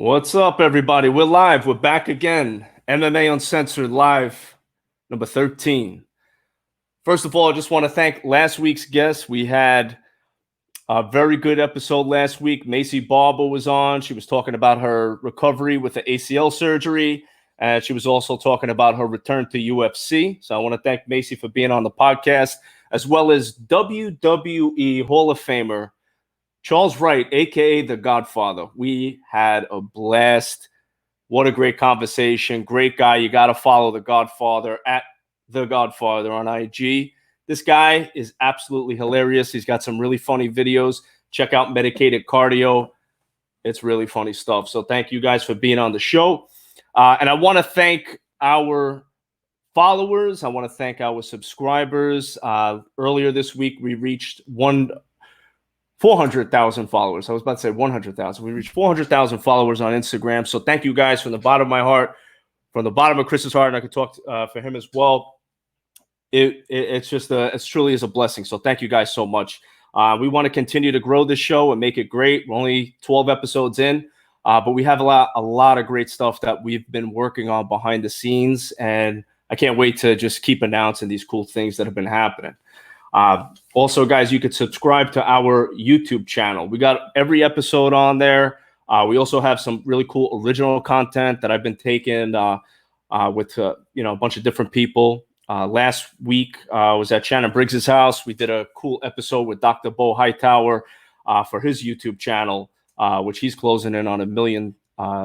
What's up, everybody? We're live. We're back again. MMA Uncensored live, number 13. First of all, I just want to thank last week's guests. We had a very good episode last week. Macy Barber was on. She was talking about her recovery with the ACL surgery, and she was also talking about her return to UFC. So I want to thank Macy for being on the podcast, as well as WWE Hall of Famer Charles Wright, a.k.a. The Godfather. We had a blast. What a great conversation. Great guy. You got to follow The Godfather at The Godfather on IG. This guy is absolutely hilarious. He's got some really funny videos. Check out Medicated Cardio. It's really funny stuff. So thank you guys for being on the show. And I want to thank our followers. I want to thank our subscribers. Earlier this week, we reached 400,000 followers. I was about to say 100,000. We reached 400,000 followers on Instagram. So thank you guys from the bottom of my heart, from the bottom of Chris's heart, and I could talk for him as well. It's truly is a blessing. So thank you guys so much. We want to continue to grow this show and make it great. We're only 12 episodes in, but we have a lot of great stuff that we've been working on behind the scenes, and I can't wait to just keep announcing these cool things that have been happening. Also, guys, you could subscribe to our YouTube channel. We got every episode on there. We also have some really cool original content that I've been taking with a bunch of different people. Last week I was at Shannon Briggs's house. We did a cool episode with Dr. Beau Hightower for his YouTube channel, which he's closing in on 1 million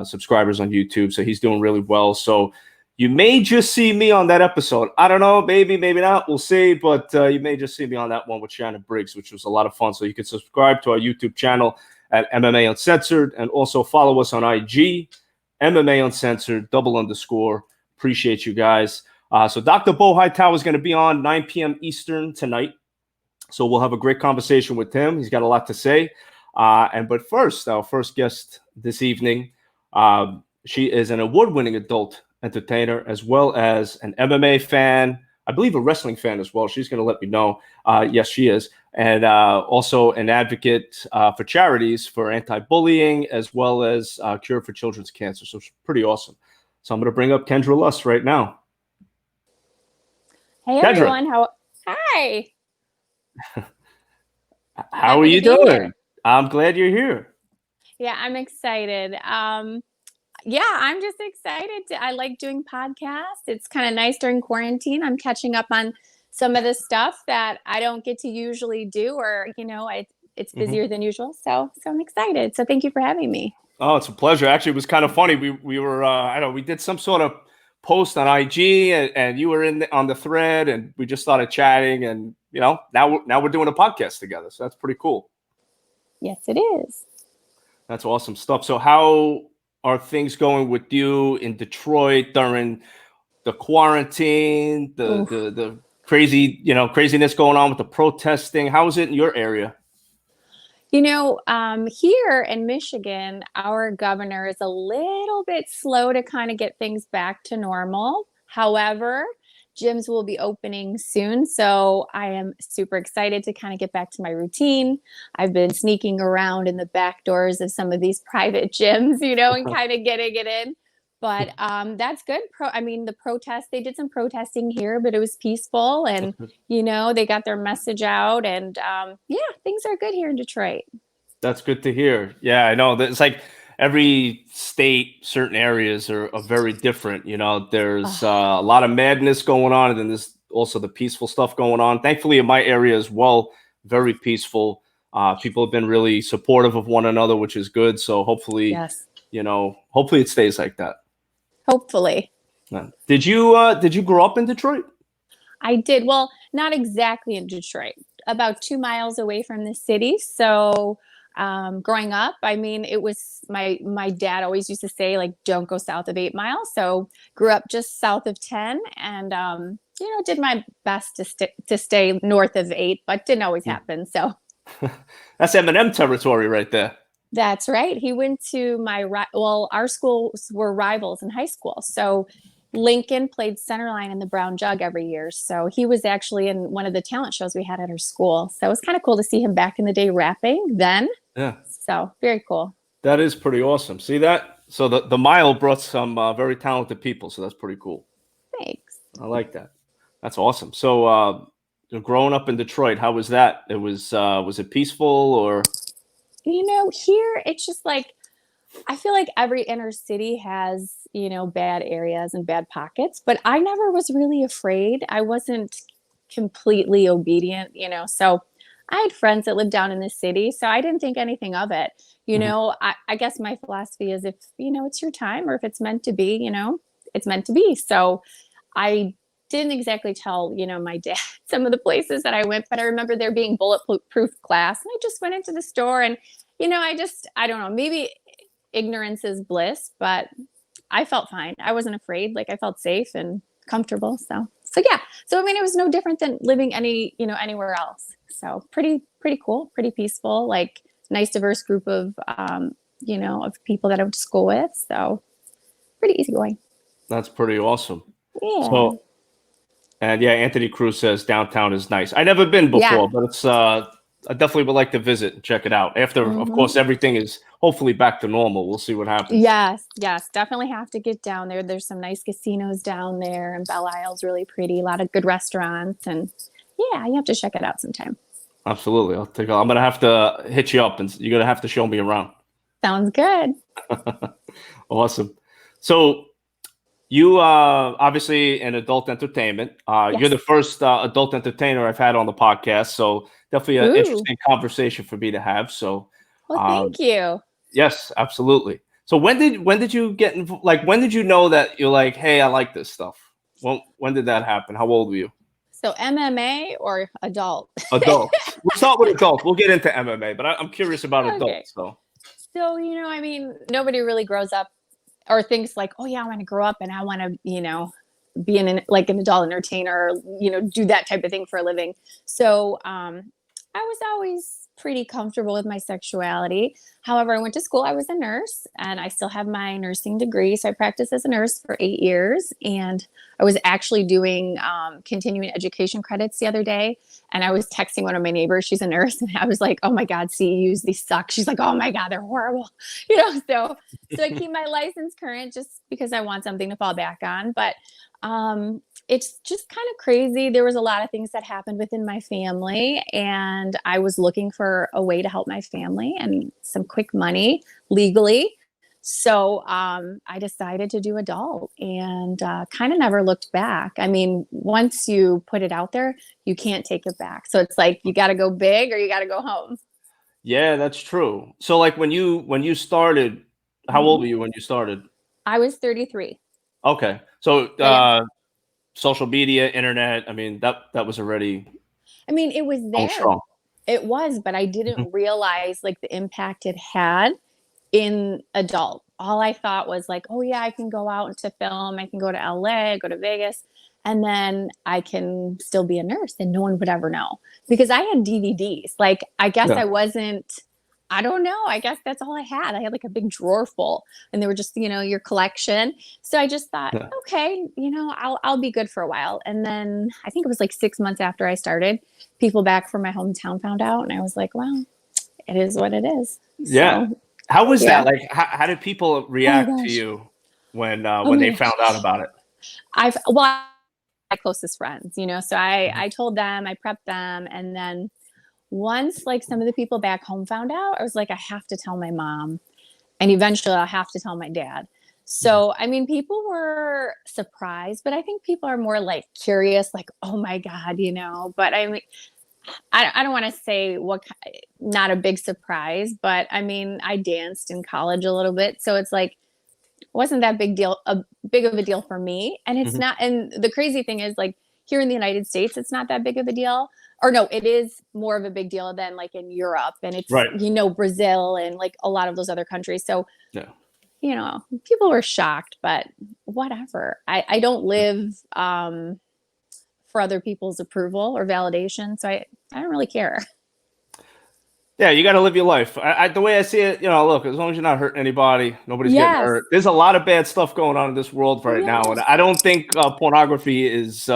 subscribers on YouTube. So he's doing really well. So you may just see me on that episode. I don't know, maybe not. We'll see. But you may just see me on that one with Shannon Briggs, which was a lot of fun. So you can subscribe to our YouTube channel at MMA Uncensored, and also follow us on IG, MMA Uncensored, _. Appreciate you guys. So Dr. Beau Hightower is going to be on 9 p.m. Eastern tonight. So we'll have a great conversation with him. He's got a lot to say. But first, our first guest this evening, she is an award-winning adult entertainer, as well as an MMA fan, I believe a wrestling fan as well. She's going to let me know. Yes, she is. And also an advocate for charities for anti-bullying, as well as cure for children's cancer. So she's pretty awesome. So I'm going to bring up Kendra Lust right now. Hey, Kendra. everyone. Hi. How are you doing? I'm glad you're here. Yeah, I'm excited. Yeah, I'm just excited. I like doing podcasts. It's kind of nice during quarantine. I'm catching up on some of the stuff that I don't get to usually do, or, it's busier than usual. So I'm excited. So thank you for having me. Oh, it's a pleasure. Actually, it was kind of funny. We were, we did some sort of post on IG, and you were on the thread, and we just started chatting, and, now we're doing a podcast together. So that's pretty cool. Yes, it is. That's awesome stuff. So how are things going with you in Detroit during the quarantine, the crazy, craziness going on with the protesting? How is it in your area? Here in Michigan, our governor is a little bit slow to kind of get things back to normal. However, gyms will be opening soon, so I am super excited to kind of get back to my routine. I've been sneaking around in the back doors of some of these private gyms, and kind of getting it in. But that's good. The protest, they did some protesting here, but it was peaceful, and, they got their message out, and things are good here in Detroit. That's good to hear. Yeah, I know. It's like every state, certain areas are very different. There's a lot of madness going on, and then there's also the peaceful stuff going on. Thankfully, in my area as well, very peaceful. People have been really supportive of one another, which is good. So hopefully, hopefully it stays like that. Hopefully. Did you grow up in Detroit? I did. Well, not exactly in Detroit, about 2 miles away from the city. So growing up, it was my dad always used to say, like, don't go south of 8 miles. So grew up just south of 10, and did my best to stay north of 8, but didn't always happen. So that's Eminem territory right there. That's right. He went to our schools were rivals in high school. So Lincoln played centerline in the Brown Jug every year. So he was actually in one of the talent shows we had at our school. So it was kind of cool to see him back in the day rapping then. Yeah. So very cool. That is pretty awesome. See that? So the mile brought some very talented people, so that's pretty cool. Thanks. I like that. That's awesome. So growing up in Detroit, how was that? Was it peaceful or? Here it's just like I feel like every inner city has, bad areas and bad pockets, but I never was really afraid. I wasn't completely obedient, so I had friends that lived down in the city, so I didn't think anything of it. Mhm. I guess my philosophy is if, it's your time or if it's meant to be, it's meant to be. So I didn't exactly tell, my dad some of the places that I went, but I remember there being bulletproof glass. And I just went into the store and, I don't know, maybe ignorance is bliss, but I felt fine. I wasn't afraid. Like I felt safe and comfortable. So yeah. So, I mean, it was no different than living anywhere else. So pretty cool, pretty peaceful, like nice, diverse group of, of people that I went to school with. So pretty easygoing. That's pretty awesome. Yeah. So, and yeah, Anthony Cruz says downtown is nice. I never been before, Yeah. but it's I definitely would like to visit and check it out. After, of course, Mhm. everything is hopefully back to normal. We'll see what happens. Yes, definitely have to get down there. There's some nice casinos down there, and Belle Isle's really pretty. A lot of good restaurants, and yeah, you have to check it out sometime. Absolutely, I'm gonna have to hit you up, and you're gonna have to show me around. Sounds good. Awesome. So you obviously in adult entertainment. You're Yes. the first adult entertainer I've had on the podcast, so definitely an Ooh. interesting conversation for me to have. So Well, um, thank you. yes, absolutely. So when did you get like when did you know that you're like, hey, I like this stuff? When did that happen? How old were you? So MMA or adult? Adults. We'll start with adults. We'll get into MMA, but I'm curious about Okay. adults. So So, I mean, nobody really grows up or thinks like, oh yeah, I want to grow up and I want to, be like an adult entertainer, or, do that type of thing for a living. So, I was always pretty comfortable with my sexuality. However, I went to school. I was a nurse and I still have my nursing degree. So I practiced as a nurse for 8 years. And I was actually doing continuing education credits the other day. And I was texting one of my neighbors. She's a nurse. And I was like, oh my God, CEUs, these suck. She's like, oh my God, they're horrible. So I keep my license current just because I want something to fall back on. But it's just kind of crazy. There was a lot of things that happened within my family, and I was looking for a way to help my family and some quick money legally. So I decided to do adult and kind of never looked back. I mean, once you put it out there, you can't take it back. So it's like you got to go big or you got to go home. yeah, that's true. So like when you started, how old Mhm. were you when you started? I was 33. Okay. So Yeah, yeah. social media, internet, I mean that was already I mean, it was going there. strong. It was, but I Mhm. didn't realize like the impact it had in adult. All I thought was like, oh yeah, I can go out to film, I can go to LA, go to Vegas, and then I can still be a nurse and no one would ever know. Because I had DVDs. Like I guess Yeah. I wasn't I don't know. I guess that's all I had. I had like a big drawer full and they were just, your collection. So I just thought, Yeah. okay, I'll be good for a while. And then I think it was like 6 months after I started, people back from my hometown found out and I was like, well, it is what it is. Yeah. So How was yeah. that? Like how did people Oh my react to gosh. you Oh when my they gosh. found out about it? My closest friends, so Mhm. I told them, I prepped them, and then once like some of the people back home found out, I was like, I have to tell my mom, and eventually I'll have to tell my dad. Mhm. So I mean, people were surprised, but I think people are more like curious, like, oh my god, But I mean, I don't want to say not a big surprise, but I mean, I danced in college a little bit, so it's like wasn't that big of a deal for me. And it's Mhm. not. And the crazy thing is, like here in the United States, it's not that big of a deal. Or no, it is more of a big deal than like in Europe, and it's Right. Brazil and like a lot of those other countries. So Yeah. people were shocked, but whatever. I don't live for other people's approval or validation, so I don't really care. Yeah, you got to live your life. The way I see it, look, as long as you're not hurting anybody, nobody's getting Yes. hurt. There's a lot of bad stuff going on in this world right now, and Yes. I don't think pornography is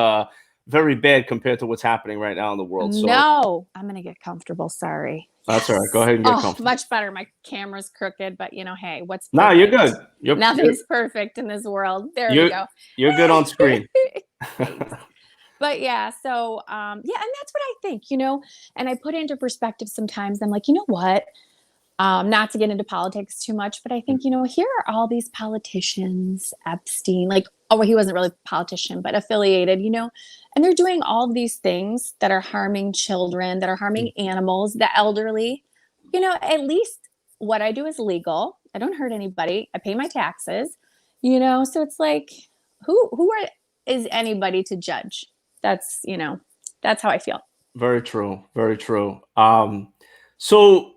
very bad compared to what's happening right now in the world. So No, I'm gonna get comfortable. Sorry. that's all right. Go ahead and get comfortable. Much better. My camera's crooked, but hey, what's perfect? No, you're good. Nothing's perfect in this world. There we go. You're good on screen. But yeah, so and that's what I think, and I put into perspective sometimes. I'm like, you know what? Not to get into politics too much, but I think, here are all these politicians, Epstein, he wasn't really a politician, but affiliated, and they're doing all these things that are harming children, that are harming animals, the elderly. At least what I do is legal. I don't hurt anybody. I pay my taxes, so it's like, is anybody to judge? That's how I feel. Very true. Very true. So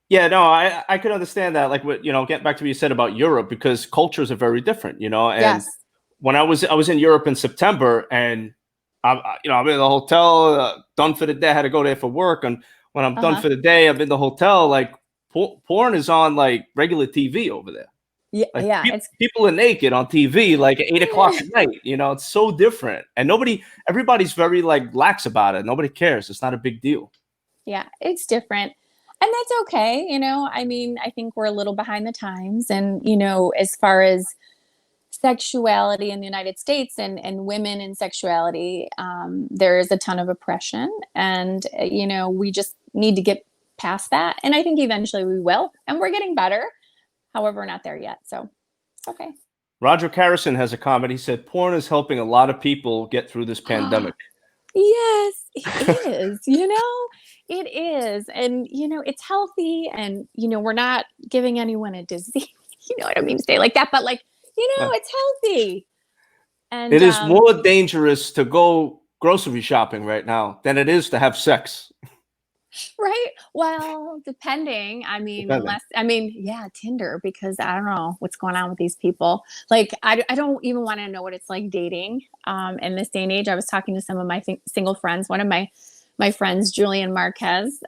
yeah, no, I could understand that. Like, get back to what you said about Europe, because cultures are very different, and Yes. when I was in Europe in September, and I'm in the hotel, done for the day. I had to go there for work, and when I'm done for the day, I'm in the hotel. Like, porn is on like regular TV over there. Yeah, like, people are naked on TV like at 8:00 at night. It's so different, and everybody's very like lax about it. Nobody cares. It's not a big deal. Yeah, it's different. And that's okay. I think we're a little behind the times. And, as far as sexuality in the United States and women in sexuality, there is a ton of oppression. And, we just need to get past that. And I think eventually we will. And we're getting better. However, we're not there yet. So, okay. Roger Carrison has a comment. He said, porn is helping a lot of people get through this pandemic. Yes, it is. It is. And, it's healthy, and, we're not giving anyone a disease. I don't mean to say like that, but it's healthy. And it is more dangerous to go grocery shopping right now than it is to have sex. Right. Well, depending. Tinder, because I don't know what's going on with these people. Like, I don't even want to know what it's like dating in this day and age. I was talking to some of my single friends. One of my friends, Julian Marquez,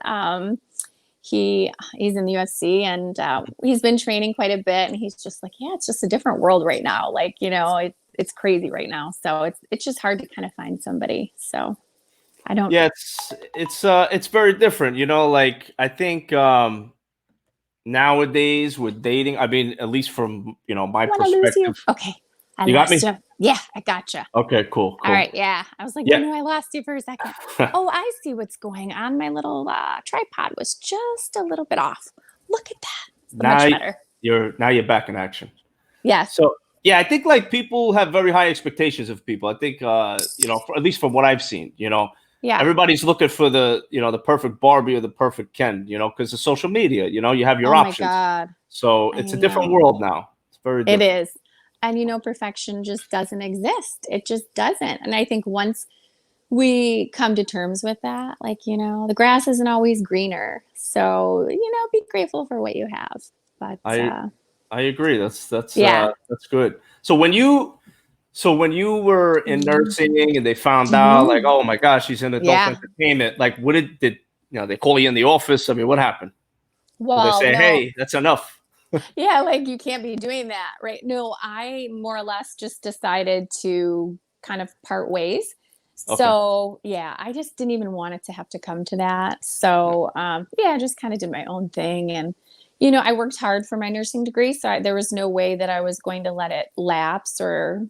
he's in the UFC, and he's been training quite a bit. And he's just like, yeah, it's just a different world right now. Like, it's crazy right now. So it's just hard to kind of find somebody. So I don't. Yeah, it's very different. Like, I think nowadays with dating, I mean, at least from my perspective. Okay, you got me. Yeah, I gotcha. Okay, cool. All right, yeah. I was like, I lost you for a second. Oh, I see what's going on. My little tripod was just a little bit off. Look at that. Much better. You're back in action. Yes. So yeah, I think like people have very high expectations of people. I think at least from what I've seen, yeah, everybody's looking for the the perfect Barbie or the perfect Ken, because of social media. You have your options. Oh my God. So it's a different world now. It's very different. It is. And, perfection just doesn't exist. It just doesn't. And I think once we come to terms with that, like, the grass isn't always greener. So, be grateful for what you have. But I agree. That's good. So when you were in nursing and they found out, like, oh my gosh, she's in adult entertainment, like, what did they call you in the office? I mean, what happened? Well, did they say, hey, that's enough? Yeah, like, you can't be doing that, right? No, I more or less just decided to kind of part ways. Okay. So yeah, I just didn't even want it to have to come to that. So I just kind of did my own thing, and I worked hard for my nursing degree, so there was no way that I was going to let it lapse or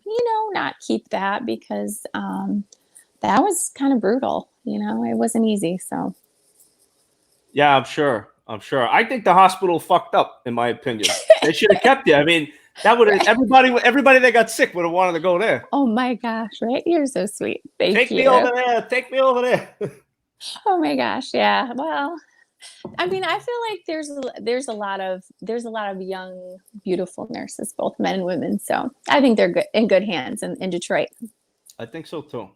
not keep that, because that was kind of brutal. It wasn't easy. So yeah, I'm sure. I think the hospital fucked up, in my opinion. They should have kept you. I mean, that would have everybody that got sick would have wanted to go there. Oh my gosh, right? You're so sweet. Take me over there. Take me over there. Oh my gosh, yeah. Well, I mean, I feel like there's a lot of young, beautiful nurses, both men and women. So I think they're in good hands in Detroit. I think so too.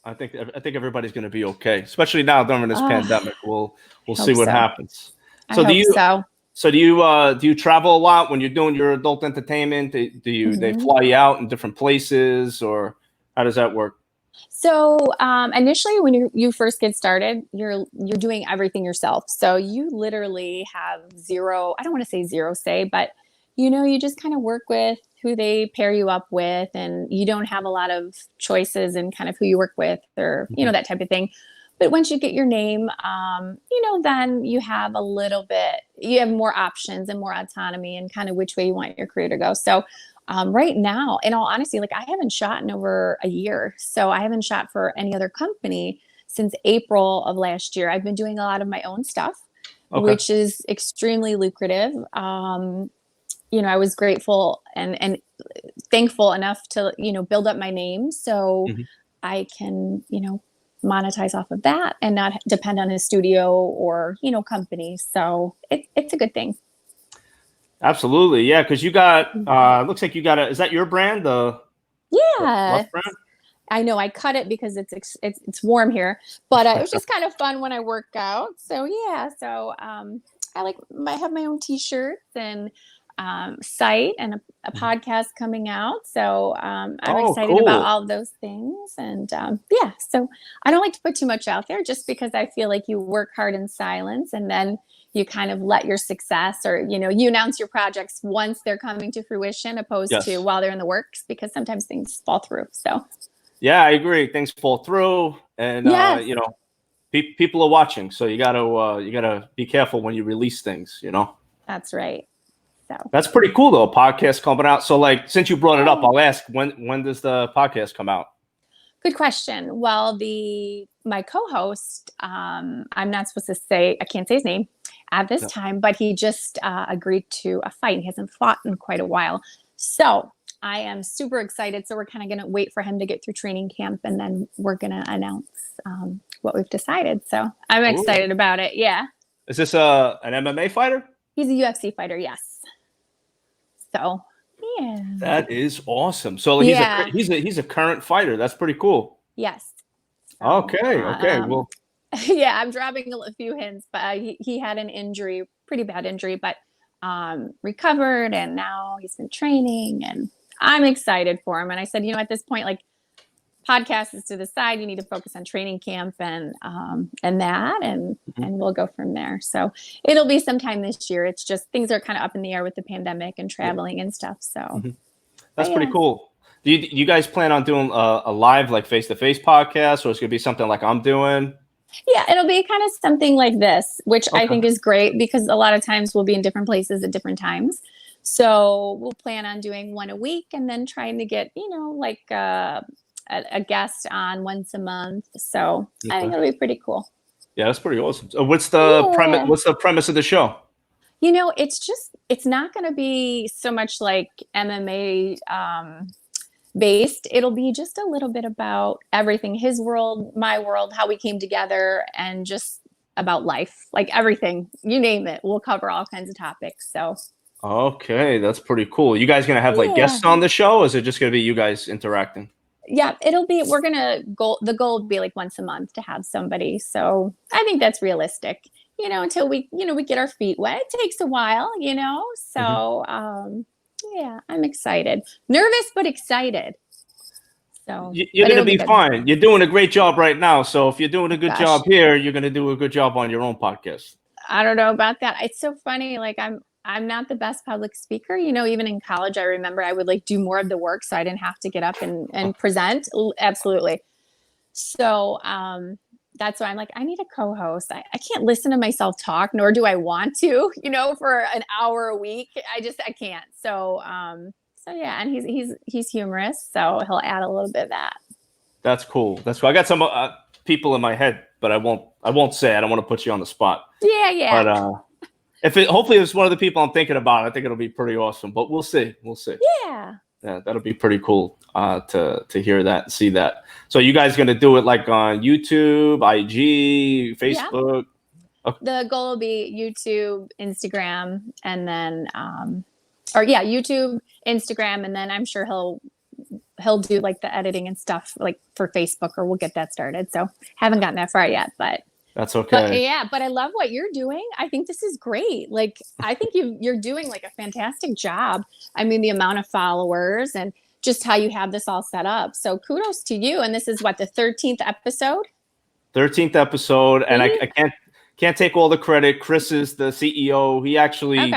I think everybody's going to be okay, especially now during this pandemic. We'll see what happens. So do you travel a lot when you're doing your adult entertainment? They fly you out in different places, or how does that work? So initially, when you first get started, you're doing everything yourself. So you literally have zero. I don't want to say zero say, but you just kind of work with who they pair you up with, and you don't have a lot of choices in kind of who you work with or, that type of thing. But once you get your name, then you have you have more options and more autonomy and kind of which way you want your career to go. So right now, in all honesty, like I haven't shot in over a year. So I haven't shot for any other company since April of last year. I've been doing a lot of my own stuff, which is extremely lucrative. I was grateful and thankful enough to, build up my name so I can, monetize off of that and not depend on a studio or, company. So it's a good thing. Absolutely. Yeah. Cause you got, looks like you got is that your brand? The Lust brand? I know I cut it because it's warm here, but it was just kind of fun when I work out. So yeah. So, I have my own t-shirts and, site and a podcast coming out. So I'm excited about all of those things. And so I don't like to put too much out there just because I feel like you work hard in silence and then you kind of let your success or, you announce your projects once they're coming to fruition opposed to while they're in the works, because sometimes things fall through. So yeah, I agree. Things fall through and, people are watching. So you gotta be careful when you release things, That's right. So that's pretty cool though. A podcast coming out. So like, since you brought it up, I'll ask when does the podcast come out? Good question. Well, my co-host, I'm not supposed to say, I can't say his name at this time, but he just agreed to a fight. He hasn't fought in quite a while. So I am super excited. So we're kind of going to wait for him to get through training camp and then we're going to announce what we've decided. So I'm excited about it. Yeah. Is this an MMA fighter? He's a UFC fighter. Yes. So, yeah. That is awesome. So he's a current fighter. That's pretty cool. Yes. So, okay. Well, yeah, I'm dropping a few hints, but he had an injury, pretty bad injury, but recovered, and now he's been training, and I'm excited for him. And I said, at this point, like, podcast is to the side. You need to focus on training camp and we'll go from there. So it'll be sometime this year. It's just things are kind of up in the air with the pandemic and traveling and stuff. So that's pretty cool. Do you guys plan on doing a live, like face-to-face podcast, or it's gonna be something like I'm doing? Yeah, it'll be kind of something like this, which I think is great because a lot of times we'll be in different places at different times. So we'll plan on doing one a week and then trying to get, a guest on once a month. So I think it'll be pretty cool. Yeah, that's pretty awesome. So what's the premise? What's the premise of the show? It's not going to be so much like MMA based. It'll be just a little bit about everything, his world, my world, how we came together, and just about life, like everything, you name it. We'll cover all kinds of topics. So. Okay, that's pretty cool. You guys going to have like guests on the show, or is it just going to be you guys interacting? Yeah, the goal would be like once a month to have somebody. So I think that's realistic, until we get our feet wet. It takes a while, so, yeah, I'm excited, nervous, but excited. So you're going to be fine. You're doing a great job right now. So if you're doing a good job here, you're going to do a good job on your own podcast. I don't know about that. It's so funny. Like I'm not the best public speaker. Even in college, I remember I would like do more of the work so I didn't have to get up and present. Absolutely. So that's why I'm like, I need a co-host. I can't listen to myself talk, nor do I want to, for an hour a week. I can't. So yeah. And he's humorous. So he'll add a little bit of that. That's cool. I got some people in my head, but I won't say. I don't want to put you on the spot. Yeah. But hopefully it's one of the people I'm thinking about, I think it'll be pretty awesome. But we'll see. Yeah, that'll be pretty cool to hear that, see that. So you guys going to do it like on YouTube, IG, Facebook? Yeah. Okay. The goal will be YouTube, Instagram, and then YouTube, Instagram, and then I'm sure he'll do like the editing and stuff like for Facebook, or we'll get that started. So haven't gotten that far yet, but that's okay. But I love what you're doing. I think this is great. Like, I think you're doing like a fantastic job. I mean, the amount of followers and just how you have this all set up. So kudos to you. And this is what, the 13th episode? 13th episode. And I can't take all the credit. Chris is the CEO. He actually,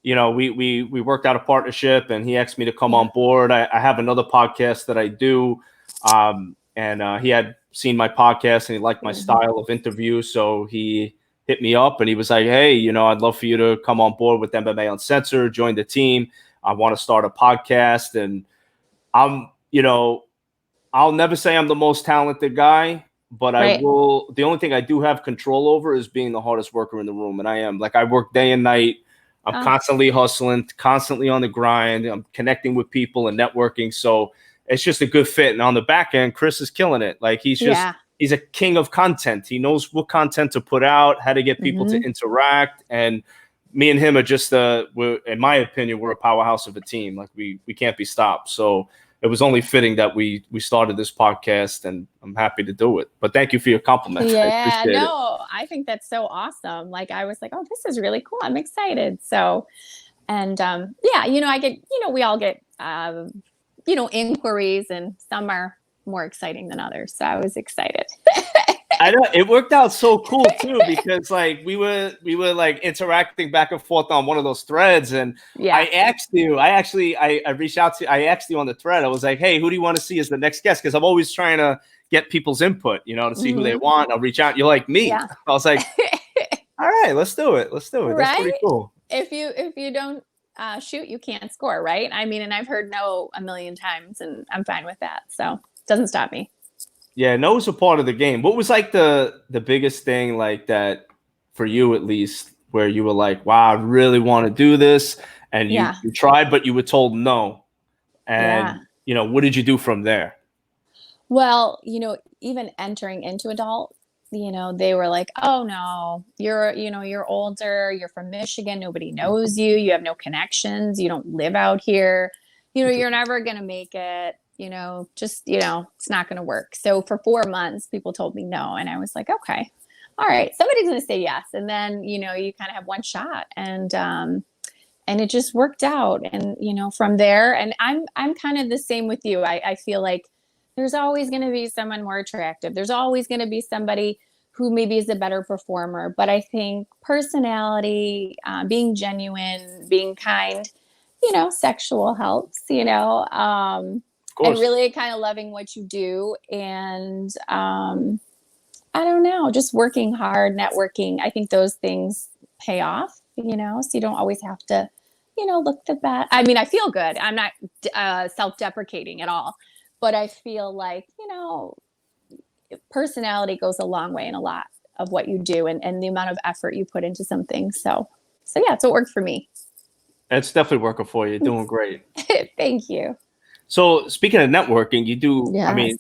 we worked out a partnership, and he asked me to come on board. I have another podcast that I do, and he had seen my podcast and he liked my style of interview, so he hit me up and he was like, "Hey, I'd love for you to come on board with MMA Uncensored, join the team. I want to start a podcast." And I'll never say I'm the most talented guy, but I will. The only thing I do have control over is being the hardest worker in the room, and I am. Like, I work day and night. I'm constantly hustling, constantly on the grind. I'm connecting with people and networking. So it's just a good fit. And on the back end, Chris is killing it. Like, he's a king of content. He knows what content to put out, how to get people to interact. And me and him are just, in my opinion, we're a powerhouse of a team. Like, we can't be stopped. So it was only fitting that we started this podcast, and I'm happy to do it. But thank you for your compliments. I think that's so awesome. Like, I was like, oh, this is really cool. I'm excited. So, and I get, we all get, inquiries, and some are more exciting than others. So I was excited. I know it worked out so cool too, because like we were like interacting back and forth on one of those threads, and I asked you, I reached out to you, I asked you on the thread, I was like, "Hey, who do you want to see as the next guest?" Because I'm always trying to get people's input, to see who they want. I'll reach out. You're like me. I was like, "All right, let's do it. Let's do it." That's pretty cool. If you don't shoot, you can't score, right? I mean, and I've heard no a million times, and I'm fine with that. So it doesn't stop me. Yeah, no is a part of the game. What was like the biggest thing like that for you, at least, where you were like, "Wow, I really want to do this," and you tried, but you were told no. And what did you do from there? Well, even entering into adult, they were like, "Oh no, you're older, you're from Michigan, nobody knows you, you have no connections, you don't live out here, you're never gonna make it. It's not going to work." So for 4 months, people told me no. And I was like, okay, all right, somebody's going to say yes. And then, you kind of have one shot, and it just worked out. And, from there, and I'm kind of the same with you. I feel like there's always going to be someone more attractive. There's always going to be somebody who maybe is a better performer. But I think personality, being genuine, being kind, sexual helps, and really kind of loving what you do. And I don't know, just working hard, networking. I think those things pay off, so you don't always have to, look the best. I mean, I feel good. I'm not self-deprecating at all, but I feel like, personality goes a long way in a lot of what you do, and the amount of effort you put into something. So yeah, it's what worked for me. It's definitely working for you. You're doing great. Thank you. So speaking of networking, you do, I mean,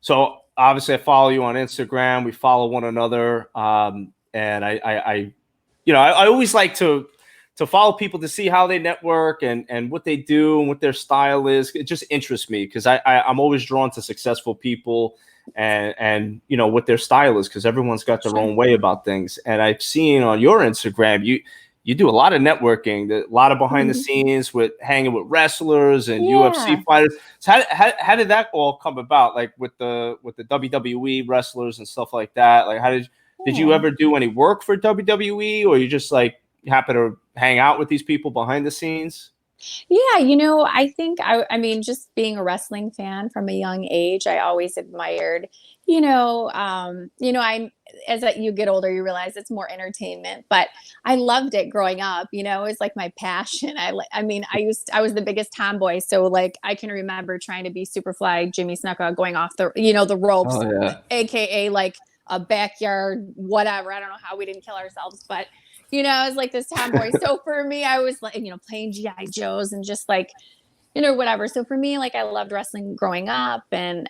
so obviously I follow you on Instagram. We follow one another. And I always like to follow people to see how they network and what they do and what their style is. It just interests me because I'm always drawn to successful people and what their style is, because everyone's got their own way about things. And I've seen on your Instagram, you do a lot of networking, a lot of behind the scenes with hanging with wrestlers and UFC fighters. So how did that all come about? Like with the WWE wrestlers and stuff like that? Like, how did you ever do any work for WWE, or you just like happen to hang out with these people behind the scenes? Yeah, I think I mean, just being a wrestling fan from a young age, I always admired, you get older, you realize it's more entertainment, but I loved it growing up. It was like my passion. I was the biggest tomboy. So like, I can remember trying to be Superfly Jimmy Snuka going off the ropes, AKA like a backyard, whatever. I don't know how we didn't kill ourselves, but I was like this tomboy. So for me, I was like, playing GI Joes and just like, whatever. So for me, like, I loved wrestling growing up. And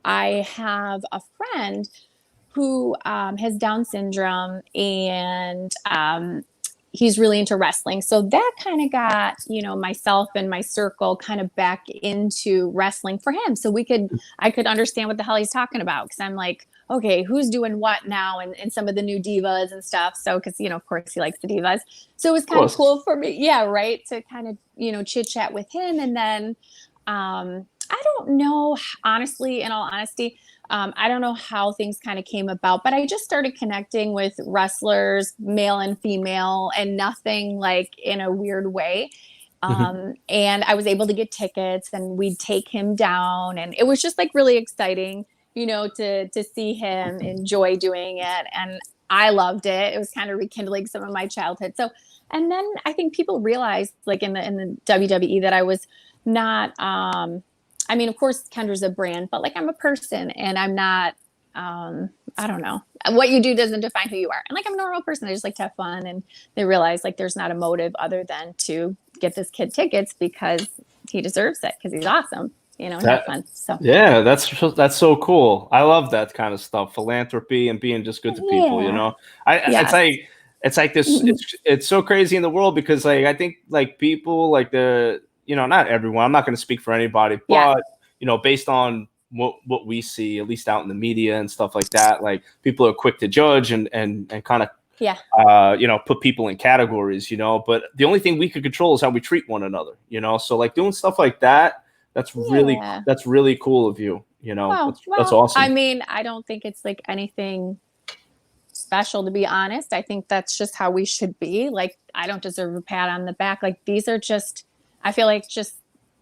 I have a friend who has Down syndrome, and he's really into wrestling. So that kind of got, myself and my circle kind of back into wrestling for him. So I could understand what the hell he's talking about. Cause I'm like, okay, who's doing what now? And some of the new divas and stuff. So, cause of course he likes the divas. So it was kind of cool for me. Yeah. Right. To kind of, chit chat with him. And then I don't know, honestly, in all honesty, I don't know how things kind of came about, but I just started connecting with wrestlers, male and female, and nothing like in a weird way. And I was able to get tickets and we'd take him down. And it was just like really exciting, to see him enjoy doing it. And I loved it. It was kind of rekindling some of my childhood. So, and then I think people realized like in the WWE that I was not, I mean, of course, Kendra's a brand, but like I'm a person and I'm not, I don't know. What you do doesn't define who you are. And like I'm a normal person. I just like to have fun. And they realize like there's not a motive other than to get this kid tickets because he deserves it because he's awesome, and have fun. So yeah, that's so cool. I love that kind of stuff, philanthropy and being just good to people. It's like this. It's so crazy in the world because like I think like people like not everyone. I'm not going to speak for anybody, but based on what we see, at least out in the media and stuff like that, like people are quick to judge and kind of put people in categories, but the only thing we could control is how we treat one another, so like doing stuff like that, that's really cool of you, that's awesome. I mean, I don't think it's like anything special, to be honest. I think that's just how we should be. Like, I don't deserve a pat on the back. Like, these are just, I feel like just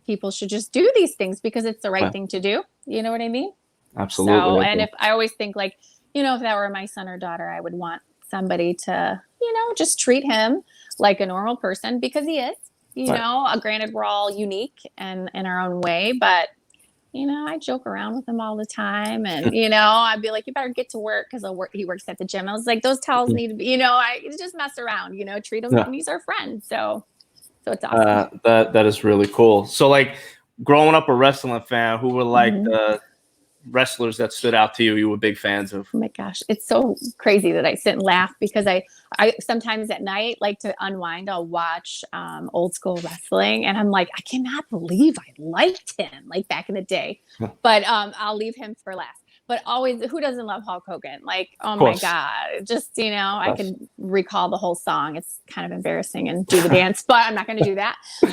people should just do these things because it's the right thing to do. You know what I mean? Absolutely. So, and if I always think like, if that were my son or daughter, I would want somebody to, just treat him like a normal person because he is, granted we're all unique and in our own way, but I joke around with him all the time and, I'd be like, you better get to work because he works at the gym. I was like, those towels need to be, I just mess around, treat him and he's our friend. So it's awesome. That is really cool. So like growing up a wrestling fan, who were like the wrestlers that stood out to you? You were big fans of? Oh my gosh, it's so crazy that I sit and laugh because I sometimes at night like to unwind. I'll watch old school wrestling, and I'm like, I cannot believe I liked him like back in the day. But I'll leave him for last. But always, who doesn't love Hulk Hogan? Like, oh my God, just, I can recall the whole song. It's kind of embarrassing and do the dance, but I'm not going to do that. So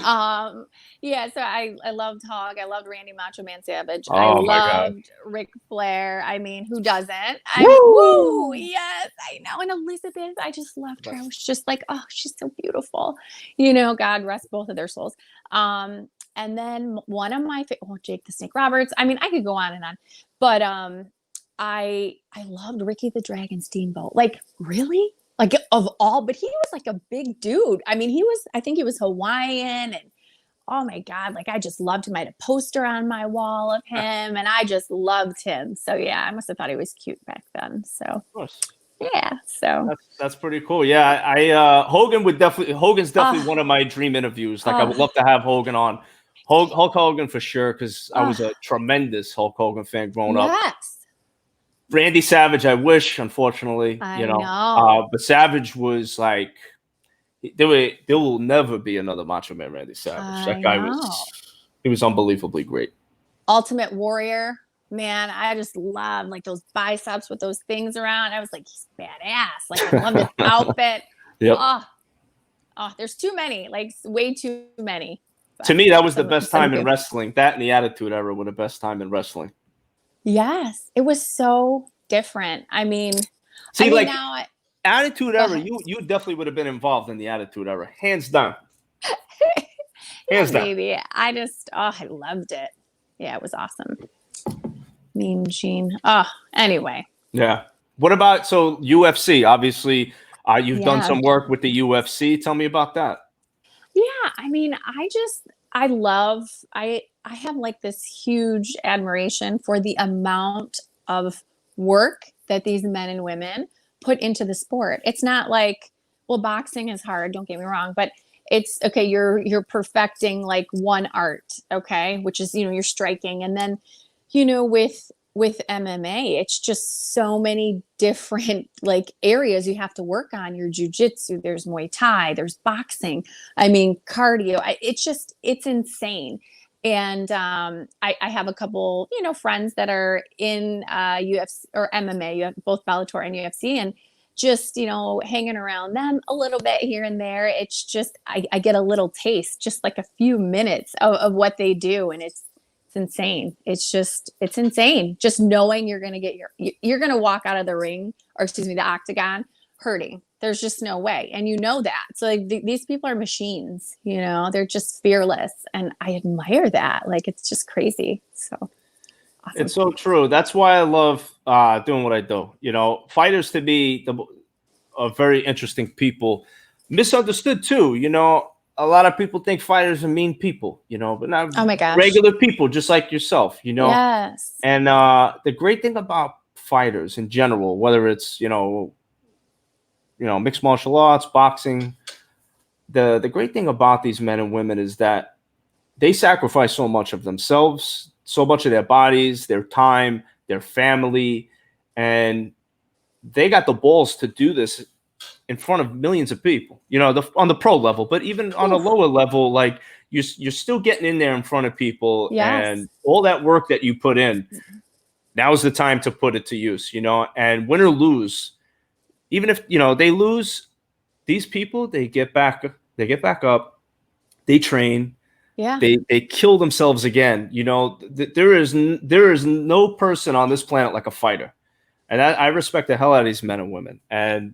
I loved Hulk. I loved Randy Macho Man Savage. I loved Ric Flair. I mean, who doesn't? Woo! Yes, I know. And Elizabeth, I just loved her. I was just like, oh, she's so beautiful. God rest both of their souls. And then one of my Jake the Snake Roberts. I mean, I could go on and on, but I loved Ricky the Dragon Steamboat. Like, really? Like, of all, but he was like a big dude. I mean, I think he was Hawaiian, and oh my God, like I just loved him. I had a poster on my wall of him, and I just loved him. So yeah, I must have thought he was cute back then. So of course. Yeah, so that's pretty cool. Yeah, Hogan's definitely one of my dream interviews. Like I would love to have Hogan on. Hulk Hogan for sure, because I was a tremendous Hulk Hogan fan growing up. Randy Savage, I wish, unfortunately, I know. But Savage was like, there will never be another Macho Man Randy Savage. That guy was unbelievably great. Ultimate Warrior, man, I just love like those biceps with those things around. I was like, he's badass. Like I love his outfit. Yep. There's too many, like way too many. To me, that was the best time in wrestling. That and the Attitude Era were the best time in wrestling. Yes, it was so different. I mean, now Attitude Era, you definitely would have been involved in the Attitude Era, hands down. Hands down. Maybe I loved it. Yeah, it was awesome. Mean Gene. Anyway. Yeah. What about UFC? Obviously, you've done some work with the UFC. Tell me about that. Yeah, I mean, I have like this huge admiration for the amount of work that these men and women put into the sport. It's not like, well, boxing is hard, don't get me wrong, but it's okay, you're perfecting like one art, okay, which is, you're striking. And then, with MMA, it's just so many different like areas you have to work on. Your jujitsu, there's Muay Thai, there's boxing. I mean, cardio. It's insane. And I have a couple, friends that are in UFC or MMA. You have both Bellator and UFC, and just hanging around them a little bit here and there. It's just I get a little taste, just like a few minutes of what they do, and it's It's insane. It's insane. Just knowing you're going to get you're going to walk out of the ring, or excuse me, the octagon hurting. There's just no way. And you know that. So like these people are machines, you know, they're just fearless. And I admire that. Like, it's just crazy. So awesome. It's so true. That's why I love doing what I do. You know, fighters to me are very interesting people. Misunderstood too. You know, a lot of people think fighters are mean people, you know, but not Oh my gosh. regular people just like yourself, you know. Yes. And the great thing about fighters in general, whether it's, you know, mixed martial arts, boxing, the great thing about these men and women is that they sacrifice so much of themselves, so much of their bodies, their time, their family, and they got the balls to do this in front of millions of people, you know, on the pro level, but even on a lower level, like you're still getting in there in front of people. Yes. And all that work that you put in, now's the time to put it to use, you know, and win or lose, even if, you know, they lose, these people, they get back up, they train, Yeah. they kill themselves again. You know, there is no person on this planet like a fighter. And I respect the hell out of these men and women. And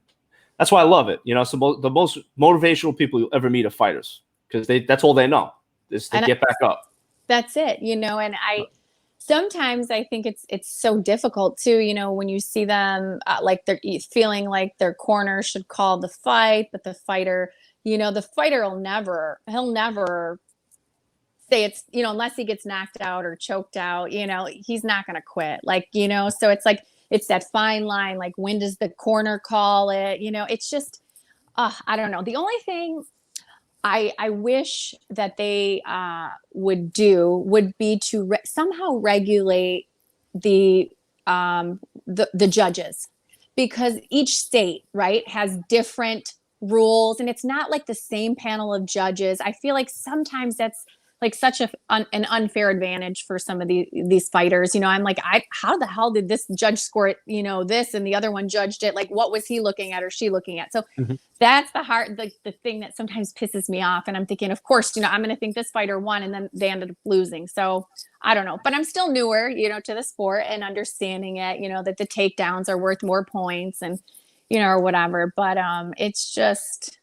that's why I love it. You know, so the most motivational people you'll ever meet are fighters, because that's all they know is to get back up. That's it, you know, and sometimes I think it's so difficult too, you know, when you see them like they're feeling like their corner should call the fight, but the fighter, you know, the fighter he'll never say it's, you know, unless he gets knocked out or choked out, you know, he's not going to quit. Like, you know, so it's like, it's that fine line. Like, when does the corner call it? You know, it's just, I don't know. The only thing I wish that they would do would be to somehow regulate the judges, because each state, right, has different rules, and it's not like the same panel of judges. I feel like sometimes that's like such an unfair advantage for some of these fighters. You know, I'm like, how the hell did this judge score it, you know, this, and the other one judged it? Like, what was he looking at or she looking at? So that's the thing that sometimes pisses me off. And I'm thinking, of course, you know, I'm going to think this fighter won, and then they ended up losing. So I don't know, but I'm still newer, you know, to the sport and understanding it, you know, that the takedowns are worth more points and, you know, or whatever. But it's just,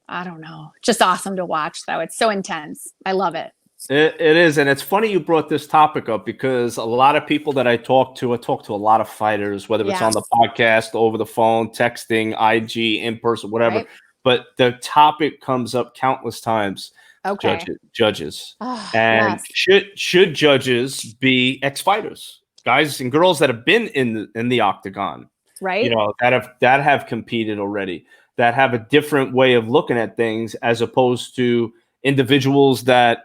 I don't know, just awesome to watch though. It's so intense. I love it. It is. And it's funny you brought this topic up, because a lot of people that I talk to a lot of fighters, whether it's on the podcast, over the phone, texting, IG, in person, whatever. Right. But the topic comes up countless times. Okay. Judges. And should judges be ex-fighters, guys and girls that have been in the octagon, right? You know, that have competed already, that have a different way of looking at things, as opposed to individuals that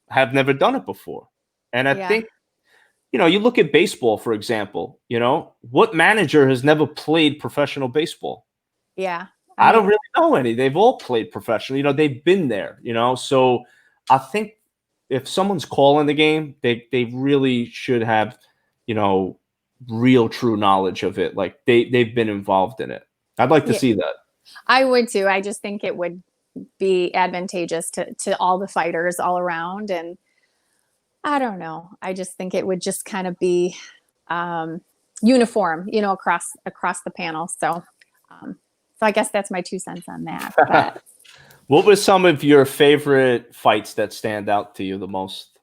have never done it before. And I think, you know, you look at baseball, for example, you know, what manager has never played professional baseball? Yeah. I don't really know any. They've all played professionally. You know, they've been there, you know. So I think if someone's calling the game, they really should have, you know, real true knowledge of it. Like they've been involved in it. I'd like to see that. I would too. I just think it would be advantageous to all the fighters all around. And I don't know, I just think it would just kind of be uniform, you know, across the panel. So I guess that's my 2 cents on that. But what were some of your favorite fights that stand out to you the most?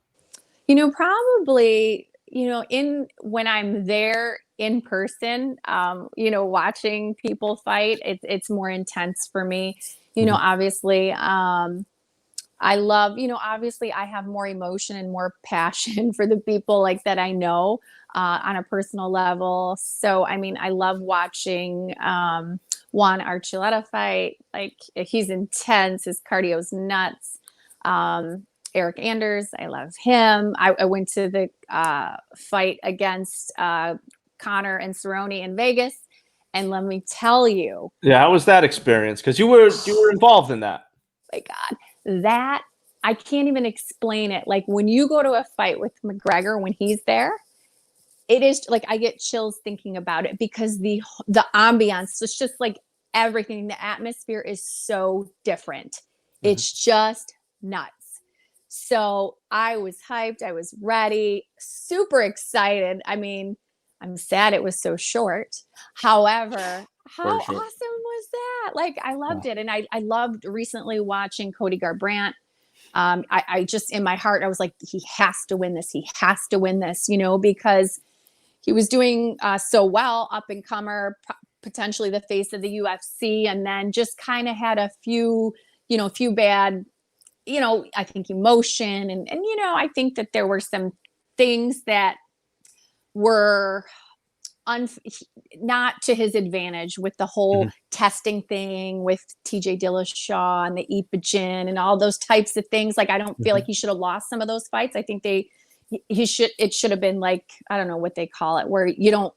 You know, probably, you know, when I'm there in person, you know, watching people fight, it's more intense for me. You know, obviously, I love, you know, obviously I have more emotion and more passion for the people like that I know on a personal level. So, I mean, I love watching Juan Archuleta fight. Like, he's intense. His cardio's nuts. Eric Anders, I love him. I went to the fight against Connor and Cerrone in Vegas. And let me tell you. Yeah, how was that experience? Because you were involved in that. My God, that I can't even explain it. Like, when you go to a fight with McGregor when he's there, it is like I get chills thinking about it, because the ambiance, it's just like everything. The atmosphere is so different. It's just nuts. So I was hyped. I was ready, super excited. I mean, I'm sad it was so short. However, how Very awesome short. was that? Like, I Yeah. loved it. And I loved recently watching Cody Garbrandt. I just, in my heart, I was like, he has to win this. He has to win this, because he was doing so well, up and comer, potentially the face of the UFC, and then just kind of had a few, few bad, I think emotion and I think that there were some things that were un- not to his advantage with the whole Mhm. testing thing with TJ Dillashaw and the Epogen and all those types of things. Like, I don't feel like Mhm. he should have lost some of those fights. I think it should have been like, I don't know what they call it, where you don't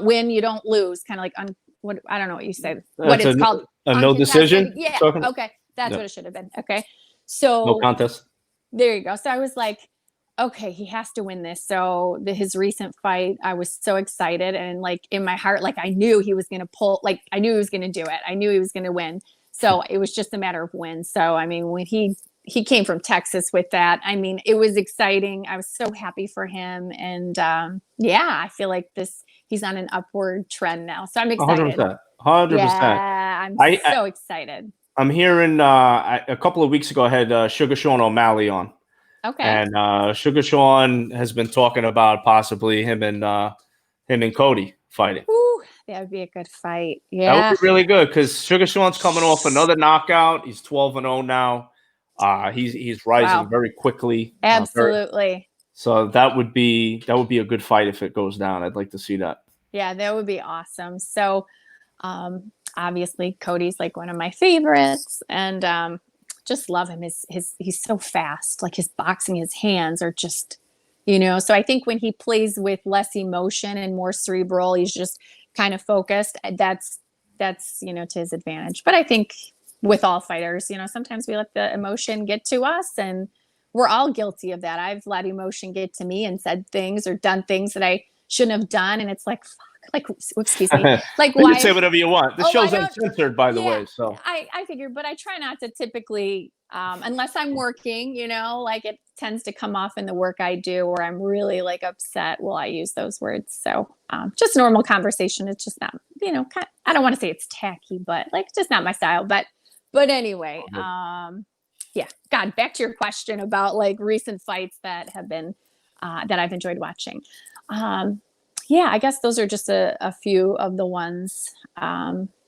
win, you don't lose. Kind of like, what, I don't know what you say, what That's it's called. a no Uncontested. decision. Yeah. Talking. Okay. That's Yeah. what it should have been. Okay. No So contest. there you go. So I was like, okay, he has to win this. So his recent fight, I was so excited. And like in my heart, like I knew he was going to pull, like I knew he was going to do it. I knew he was going to win. So it was just a matter of when. So, I mean, when he came from Texas with that, I mean, it was exciting. I was so happy for him. And yeah, I feel like he's on an upward trend now. So I'm excited. 100%. 100%. Yeah, I'm I so excited. I'm hearing a couple of weeks ago I had Sugar Sean O'Malley on, Okay. and Sugar Sean has been talking about possibly him and Cody fighting. Whew, that would be a good fight. That would be Yeah. really good because Sugar Sean's coming off another knockout. He's 12-0 now. He's rising Wow. very quickly. Absolutely. So that would be a good fight if it goes down. I'd like to see that. Yeah, that would be awesome. So, obviously Cody's like one of my favorites, and just love him. He's so fast. Like his boxing, his hands are just, So I think when he plays with less emotion and more cerebral, he's just kind of focused. That's to his advantage. But I think with all fighters, sometimes we let the emotion get to us, and we're all guilty of that. I've let emotion get to me and said things or done things that I shouldn't have done, and it's like, fuck, like, excuse me, like, You can say why? whatever you want. This Oh, I show's don't. uncensored, by the Yeah, way. So I figure, but I try not to typically, unless I'm working, like it tends to come off in the work I do, or I'm really like upset. Will I use those words? So, just normal conversation. It's just not, I don't want to say it's tacky, but like just not my style. But anyway, yeah. God, back to your question about like recent fights that have been that I've enjoyed watching. Yeah, I guess those are just a few of the ones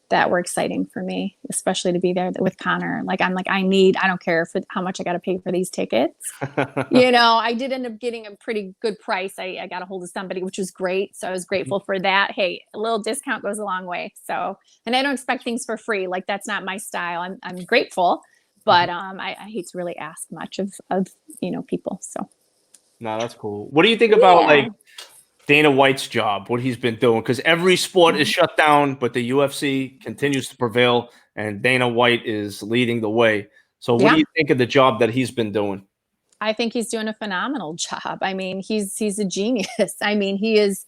that were exciting for me, especially to be there with Connor. Like, I'm like, I don't care how much I got to pay for these tickets. I did end up getting a pretty good price. I got a hold of somebody, which was great. So I was grateful for that. Hey, a little discount goes a long way. So, and I don't expect things for free. Like, that's not my style. I'm grateful, but I hate to really ask much of people. So no, that's cool. What do you think about yeah. like Dana White's job, what he's been doing? Because every sport is shut down, but the UFC continues to prevail, and Dana White is leading the way. So, what do Yeah. you think of the job that he's been doing? I think he's doing a phenomenal job. I mean, he's a genius. I mean, he is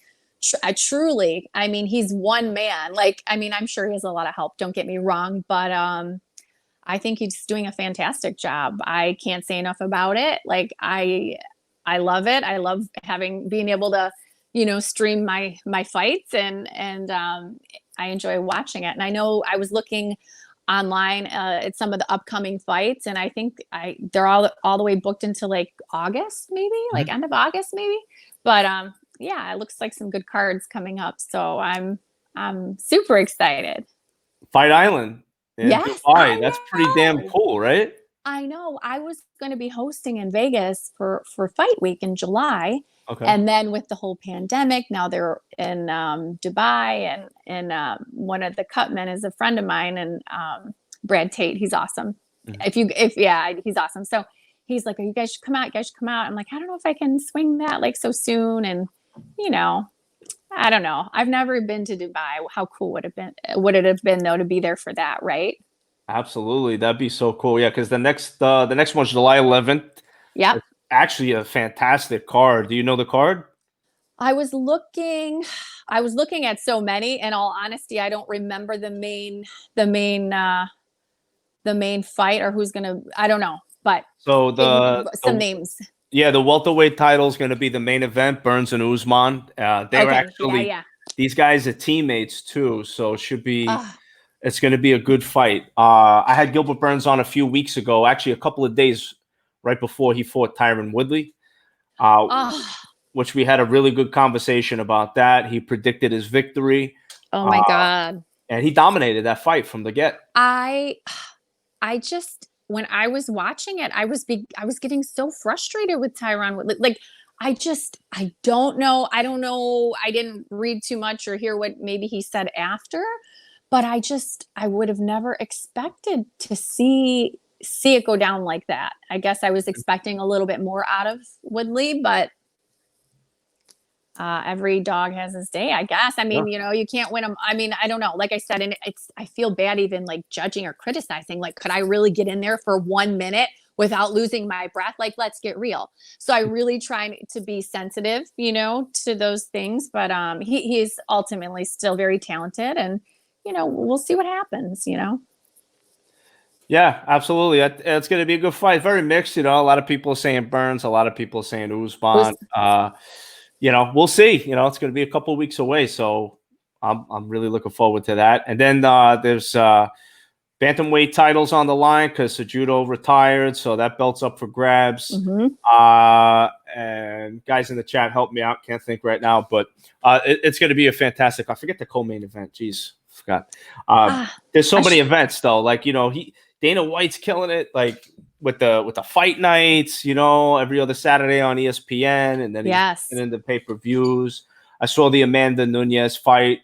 truly. I mean, he's one man. Like, I mean, I'm sure he has a lot of help. Don't get me wrong, but I think he's doing a fantastic job. I can't say enough about it. Like, I love it. I love being able to, stream my fights, and I enjoy watching it. And I know I was looking online at some of the upcoming fights, and I think they're all the way booked into like August, maybe like Mhm. end of August, maybe. But yeah, it looks like some good cards coming up. So I'm super excited. Fight Island in Yes, Dubai. I That's pretty damn know. cool, right? I know. I was going to be hosting in Vegas for Fight Week in July, Okay. and then with the whole pandemic, now they're in Dubai, and one of the cutmen is a friend of mine, and Brad Tate. He's awesome. Mhm. If yeah, he's awesome. So he's like, "You guys should come out. You guys should come out." I'm like, I don't know if I can swing that like so soon, and you know, I don't know. I've never been to Dubai. How cool would it have been though to be there for that, right? Absolutely, that'd be so cool. Yeah, because the next one's July 11th. Yep. It's actually a fantastic card. Do you know the card? I was looking I was looking at so many. In all honesty, I don't remember the main fight or who's gonna. I don't know. but So some names. Yeah, the welterweight title is going to be the main event, Burns and Usman. They were actually these guys are teammates too, so it should be it's going to be a good fight. I had Gilbert Burns on a few weeks ago, actually a couple of days right before he fought Tyron Woodley, which we had a really good conversation about that. He predicted his victory. Oh my God. And he dominated that fight from the get. I just, when I was watching it, I was getting so frustrated with Tyron Woodley. Like, I don't know. I don't know. I didn't read too much or hear what maybe he said after, but I would have never expected to see it go down like that. I guess I was expecting a little bit more out of Woodley, but every dog has his day, I guess. I mean, you can't win them. I mean, I don't know. Like I said, and I feel bad even like judging or criticizing. Like, could I really get in there for 1 minute without losing my breath? Like, let's get real. So I really try to be sensitive, to those things. But he's ultimately still very talented, and we'll see what happens. Yeah, absolutely. It's going to be a good fight. Very mixed. A lot of people are saying Burns. A lot of people are saying Usman. We'll see. It's going to be a couple of weeks away, so I'm really looking forward to that. And then there's bantamweight titles on the line because Cejudo retired, so that belt's up for grabs. And guys in the chat, help me out. Can't think right now, but it's going to be a fantastic. I forget the co-main event. Jeez, forgot. There's so many events though. Like Dana White's killing it. Like with the fight nights, every other Saturday on ESPN, and then he's in the pay-per-views. I saw the Amanda Nunez fight.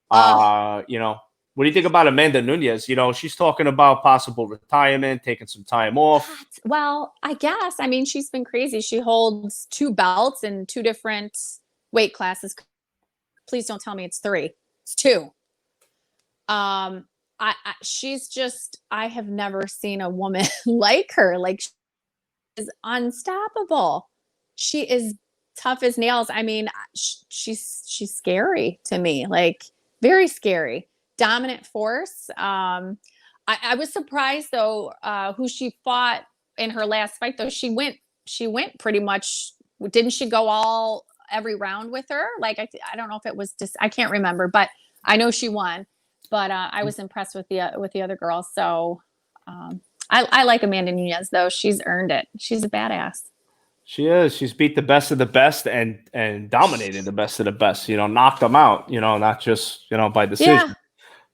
What do you think about Amanda Nunez? She's talking about possible retirement, taking some time off. Well, I guess. I mean, she's been crazy. She holds 2 belts in 2 different weight classes. Please don't tell me it's 3. It's 2. She's just, I have never seen a woman like her. Like, she is unstoppable. She is tough as nails. I mean, she's scary to me, like very scary, dominant force. I was surprised though, who she fought in her last fight though. She went pretty much, didn't she go every round with her? Like, I don't know if it was just, I can't remember, but I know she won. But I was impressed with the other girls. So I like Amanda Nunez, though. She's earned it. She's a badass. She is. She's beat the best of the best and dominated the best of the best. Knocked them out. Not just by decision.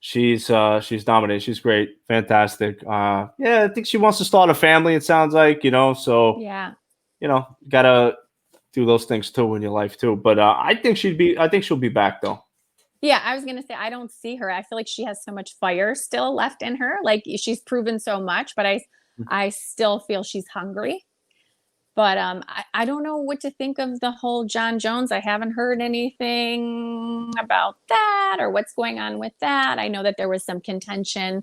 Yeah. She's dominated. She's great. Fantastic. I think she wants to start a family. It sounds like So yeah. Gotta do those things too in your life too. But I think she'll be back though. Yeah, I was going to say, I don't see her. I feel like she has so much fire still left in her. Like, she's proven so much, but I still feel she's hungry. But I don't know what to think of the whole Jon Jones. I haven't heard anything about that or what's going on with that. I know that there was some contention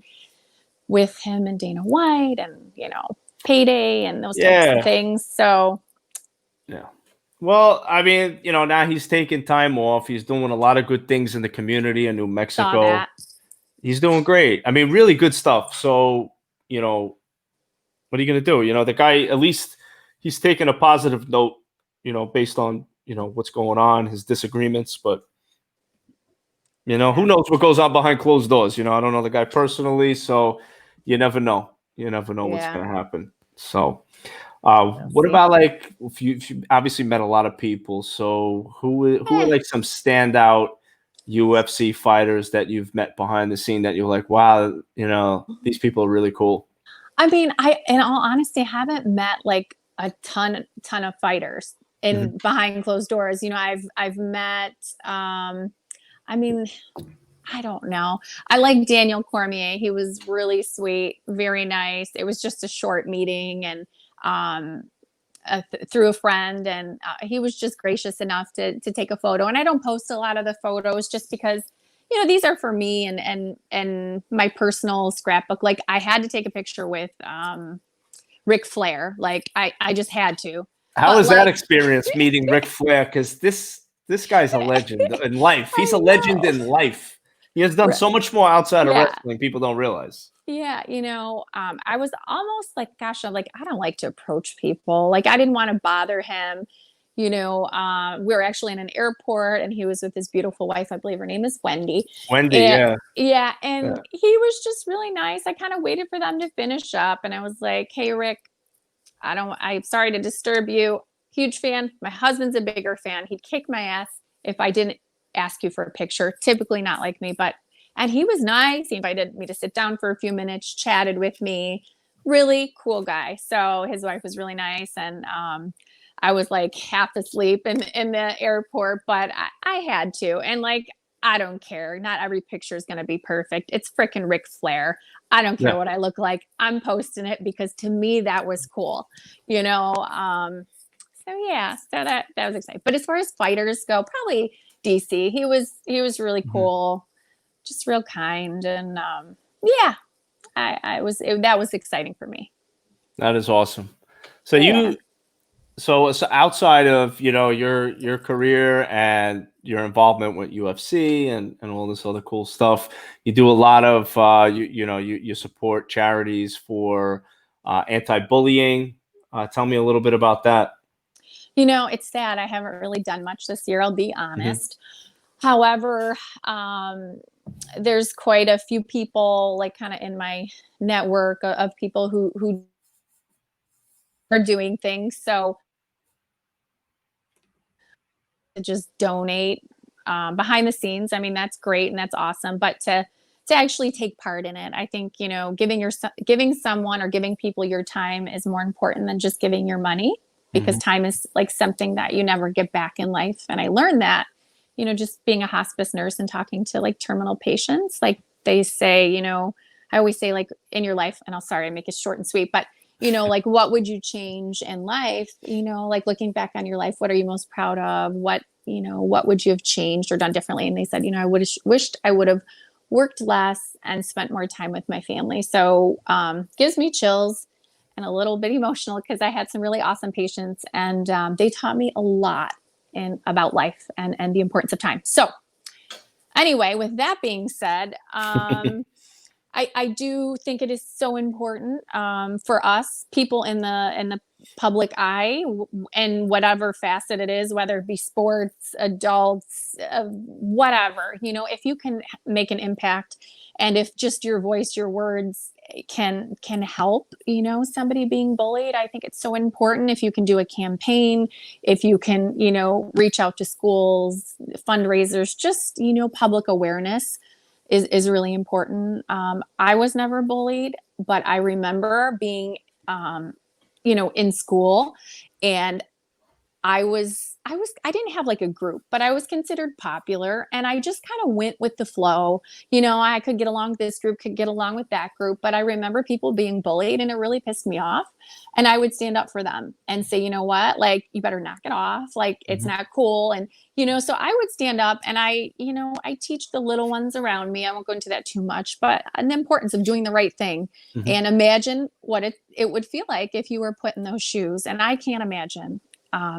with him and Dana White and, payday and those types of things. So, yeah. Well, I mean, now he's taking time off. He's doing a lot of good things in the community in New Mexico. Saw that. He's doing great. I mean, really good stuff. So, what are you going to do? The guy, at least he's taking a positive note, based on, what's going on, his disagreements. But, who knows what goes on behind closed doors? I don't know the guy personally. So you never know. You never know what's going to happen. So. What about like if you obviously met a lot of people? So who are like some standout UFC fighters that you've met behind the scene that you're like, wow, these people are really cool? I mean, in all honesty, haven't met like a ton of fighters in behind closed doors. I've met. I mean, I don't know. I like Daniel Cormier. He was really sweet, very nice. It was just a short meeting and. Through a friend, and he was just gracious enough to take a photo. And I don't post a lot of the photos just because, these are for me and my personal scrapbook. Like, I had to take a picture with Ric Flair. Like, I just had to. How was that experience meeting Ric Flair? Because this guy's a legend in life. He's a legend in life. He has done so much more outside of Yeah. wrestling. People don't realize. Yeah, I was almost like, gosh, I'm like, I don't like to approach people. Like, I didn't want to bother him. We were actually in an airport and he was with his beautiful wife. I believe her name is Wendy. Wendy, And yeah. yeah, Yeah. and he was just really nice. I kind of waited for them to finish up and I was like, hey, Rick, I'm sorry to disturb you. Huge fan. My husband's a bigger fan. He'd kick my ass if I didn't ask you for a picture. Typically not like me, and he was nice. He invited me to sit down for a few minutes, chatted with me. Really cool guy. So his wife was really nice. And I was like half asleep in the airport, but I had to. And like, I don't care. Not every picture is going to be perfect. It's freaking Ric Flair. I don't care Yeah. what I look like. I'm posting it because to me that was cool, you know. So yeah, so that was exciting. But as far as fighters go, probably DC. He was really cool, just real kind, and yeah, that was exciting for me. That is awesome. So Yeah. so outside of your career and your involvement with UFC and all this other cool stuff, you do a lot of you support charities for anti-bullying. Tell me a little bit about that. It's sad. I haven't really done much this year. I'll be Mm-hmm. honest. However, there's quite a few people, like kind of in my network of people who are doing things. So just donate behind the scenes. I mean, that's great and that's awesome. But to actually take part in it, I think giving someone or giving people your time is more important than just giving your money, because Mm-hmm. time is like something that you never get back in life. And I learned that, just being a hospice nurse and talking to like terminal patients. Like they say, I always say, like, in your life, and I make it short and sweet, but like, what would you change in life? Like, looking back on your life, what are you most proud of? What would you have changed or done differently? And they said, I would have wished I would have worked less and spent more time with my family. So gives me chills and a little bit emotional because I had some really awesome patients, and they taught me a lot about life and the importance of time. So anyway, with that being said, I do think it is so important for us, people in the public eye, and whatever facet it is, whether it be sports, adults, whatever. If you can make an impact, and if just your voice, your words can help, somebody being bullied, I think it's so important. If you can do a campaign, if you can, reach out to schools, fundraisers, just public awareness is really important. I was never bullied, but I remember being, in school, and I didn't have like a group, but I was considered popular, and I just kind of went with the flow. I could get along with this group, could get along with that group, but I remember people being bullied and it really pissed me off. And I would stand up for them and say, you know what, like, you better knock it off. Like, it's Mm-hmm. not cool. And, so I would stand up, and I teach the little ones around me. I won't go into that too much, but the importance of doing the right thing, Mm-hmm. and imagine what it would feel like if you were put in those shoes. And I can't imagine.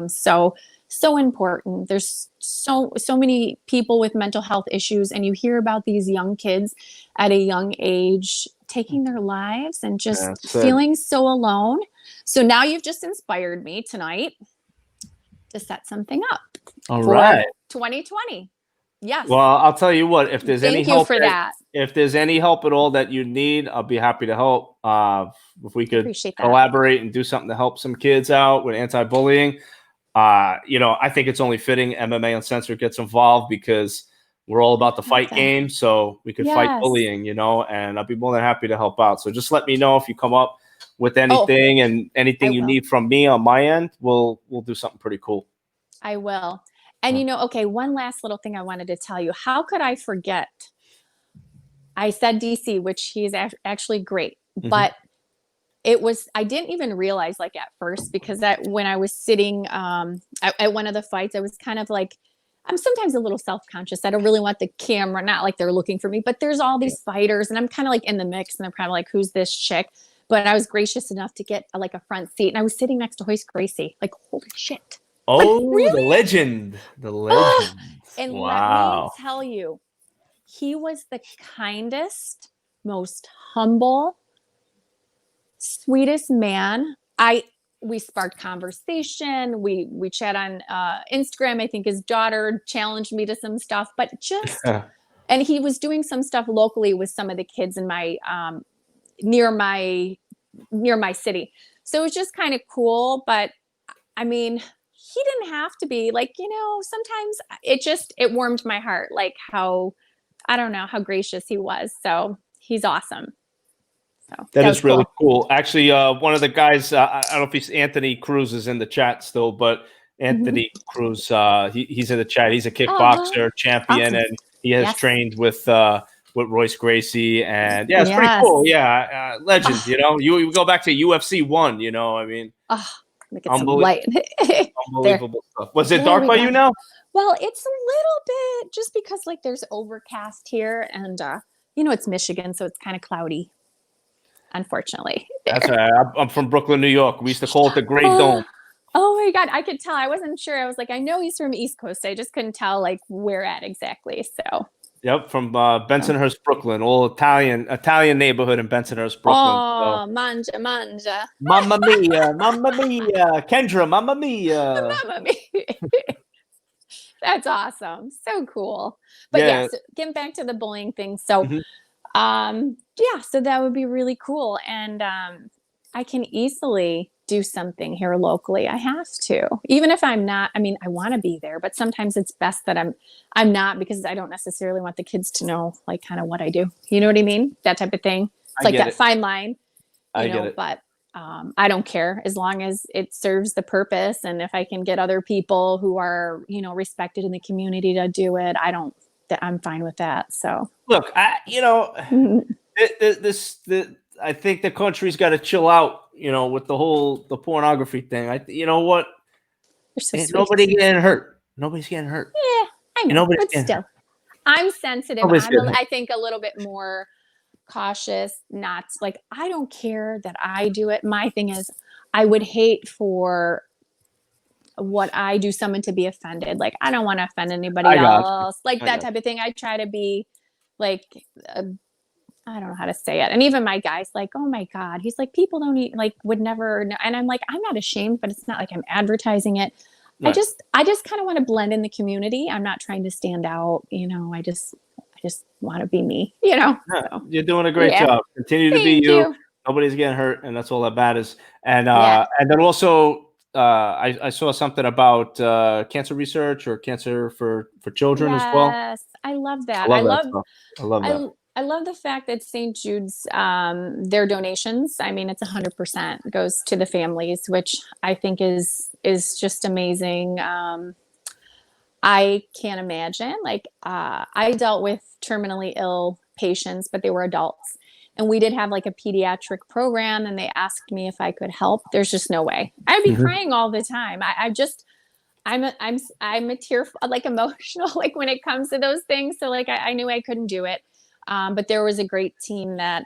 So important. There's so many people with mental health issues, and you hear about these young kids at a young age taking their lives and just Yeah, sad. feeling so alone. So now you've just inspired me tonight to set something up All for right. 2020. Yes. Well, I'll tell you what. If there's any Thank you help for that. if there's any help at all that you need, I'll be happy to help. If we could Appreciate that. collaborate and do something to help some kids out with anti-bullying, I think it's only fitting MMA Uncensored gets involved, because we're all about the fight that. game, so we could fight Yes. bullying, and I'll be more than happy to help out. So just let me know if you come up with anything, and anything I you will. need from me on my end. We'll do something pretty cool. I will. And okay, one last little thing I wanted to tell you. How could I forget? I said DC, which he's actually great, but I didn't even realize, like, at first, because when I was sitting at one of the fights, I was kind of like, I'm sometimes a little self-conscious. I don't really want the camera, not like they're looking for me, but there's all these fighters, and I'm kind of like in the mix, and they're kind of like, who's this chick? But I was gracious enough to get like a front seat, and I was sitting next to Hoist Gracie. Like, holy shit. Oh, like, really? the legend. The legend. And Wow. let me tell you, he was the kindest, most humble, sweetest man. We sparked conversation. We chat on Instagram. I think his daughter challenged me to some stuff, but just and he was doing some stuff locally with some of the kids in my near my city. So it was just kind of cool. But I mean, he didn't have to be like, sometimes it warmed my heart, like how, I don't know, how gracious he was. So he's awesome. So that is really cool. Actually, one of the guys, I don't know if he's Anthony Cruz is in the chat still, but Anthony Cruz, he's in the chat. He's a kickboxer champion, and he has trained with Royce Gracie, and it's pretty cool. Yeah, legend. You go back to UFC 1. I mean, unbelievable stuff. Was it dark by you now? Well, it's a little bit, just because like there's overcast here, and it's Michigan, so it's kind of cloudy. Unfortunately, that's I'm from Brooklyn, New York. We used to call it the Great Dome. Oh my God, I could tell. I wasn't sure. I was like, I know he's from East Coast. I just couldn't tell like where at exactly. So. Yep, from Bensonhurst, Brooklyn, all Italian neighborhood in Bensonhurst, Brooklyn. Oh, manja. Mamma mia, Kendra, mamma mia. Mamma mia. That's awesome. So cool. But so getting back to the bullying thing. So, so that would be really cool. And I can easily do something here locally. I have to, even if I'm not, I mean, I want to be there, but sometimes it's best that I'm not, because I don't necessarily want the kids to know like kind of what I do. You know what I mean? That type of thing. It's like that fine line, but I don't care as long as it serves the purpose. And if I can get other people who are, respected in the community to do it, I'm fine with that. So look, I think the country's got to chill out, with the pornography thing. You know what? So nobody getting hurt. Nobody's getting hurt. Yeah, I know. But still, I'm sensitive. I think a little bit more cautious. Not like, I don't care that I do it. My thing is, I would hate for what I do someone to be offended. Like, I don't want to offend anybody else. Like that type of thing. I try to be like, I don't know how to say it. And even my guy's like, oh my God, he's like, people don't eat, like would never know. And I'm like, I'm not ashamed, but it's not like I'm advertising it. Right. I just kind of want to blend in the community. I'm not trying to stand out. I just want to be me, Yeah, so, you're doing a great job. Continue to be you. Nobody's getting hurt. And that's all that matters. And, and then also, I saw something about cancer research or cancer for children as well. Yes, I love that. I love that. I love the fact that St. Jude's, their donations, I mean, it's 100% goes to the families, which I think is just amazing. I can't imagine. Like, I dealt with terminally ill patients, but they were adults. And we did have like a pediatric program, and they asked me if I could help. There's just no way. I'd be crying all the time. I'm a tearful, like emotional, like when it comes to those things. So like, I knew I couldn't do it. But there was a great team that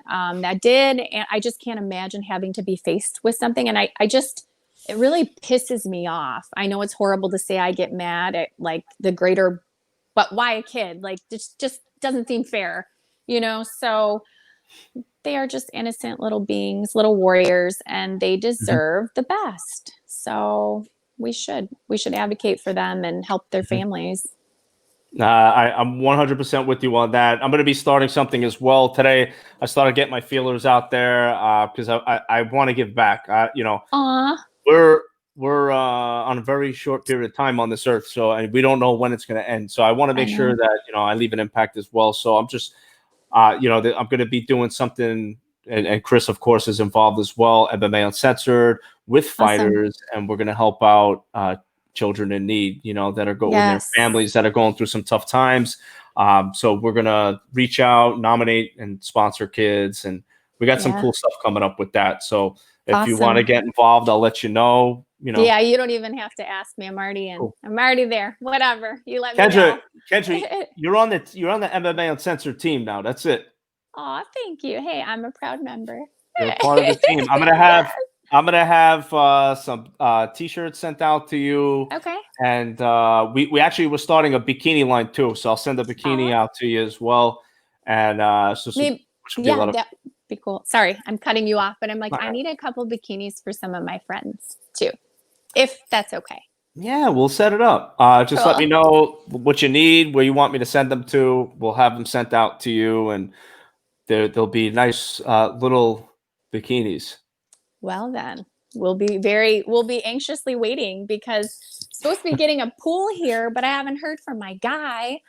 did, and I just can't imagine having to be faced with something. And it really pisses me off. I know it's horrible to say I get mad at like the greater, but why a kid? Like, this just doesn't seem fair, so they are just innocent little beings, little warriors, and they deserve the best. So we should advocate for them and help their families. I'm 100% with you on that. I'm going to be starting something as well today. I started getting my feelers out there because I want to give back. We're on a very short period of time on this earth, and we don't know when it's going to end. So I want to make sure that I leave an impact as well. So I'm just I'm going to be doing something, and Chris, of course, is involved as well. Mma Uncensored with fighters, and we're going to help out children in need, that are going, their families that are going through some tough times. So we're going to reach out, nominate, and sponsor kids. And we got some cool stuff coming up with that. So if you want to get involved, I'll let you know. Yeah, you don't even have to ask me. I'm already in. Cool. I'm already there. Whatever. You let me know. Kendra, you're on the Mma Uncensored team now. That's it. Oh, thank you. Hey, I'm a proud member. You're part of the team. I'm I'm gonna have some t-shirts sent out to you. Okay. And we actually were starting a bikini line too, so I'll send a bikini out to you as well. And Maybe, which will be a lot of that'd be cool. Sorry, I'm cutting you off, but I'm like, All I right. need a couple bikinis for some of my friends too, if that's okay. Yeah, we'll set it up. Just let me Cool. know what you need, where you want me to send them to. We'll have them sent out to you, and there'll be nice little bikinis. Well then, we'll be anxiously waiting because I'm supposed to be getting a pool here, but I haven't heard from my guy.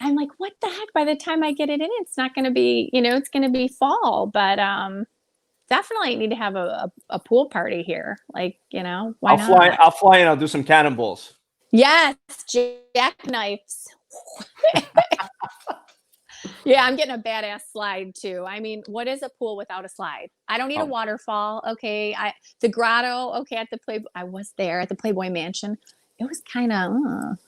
I'm like, what the heck? By the time I get it in, it's not going to be, it's going to be fall. But definitely need to have a pool party here. Like, why not? I'll fly in. I'll do some cannonballs. Yes, jackknives. Yeah, I'm getting a badass slide too. I mean, what is a pool without a slide? I don't need a waterfall. Okay, the grotto. Okay, I was there at the Playboy Mansion. It was kind of,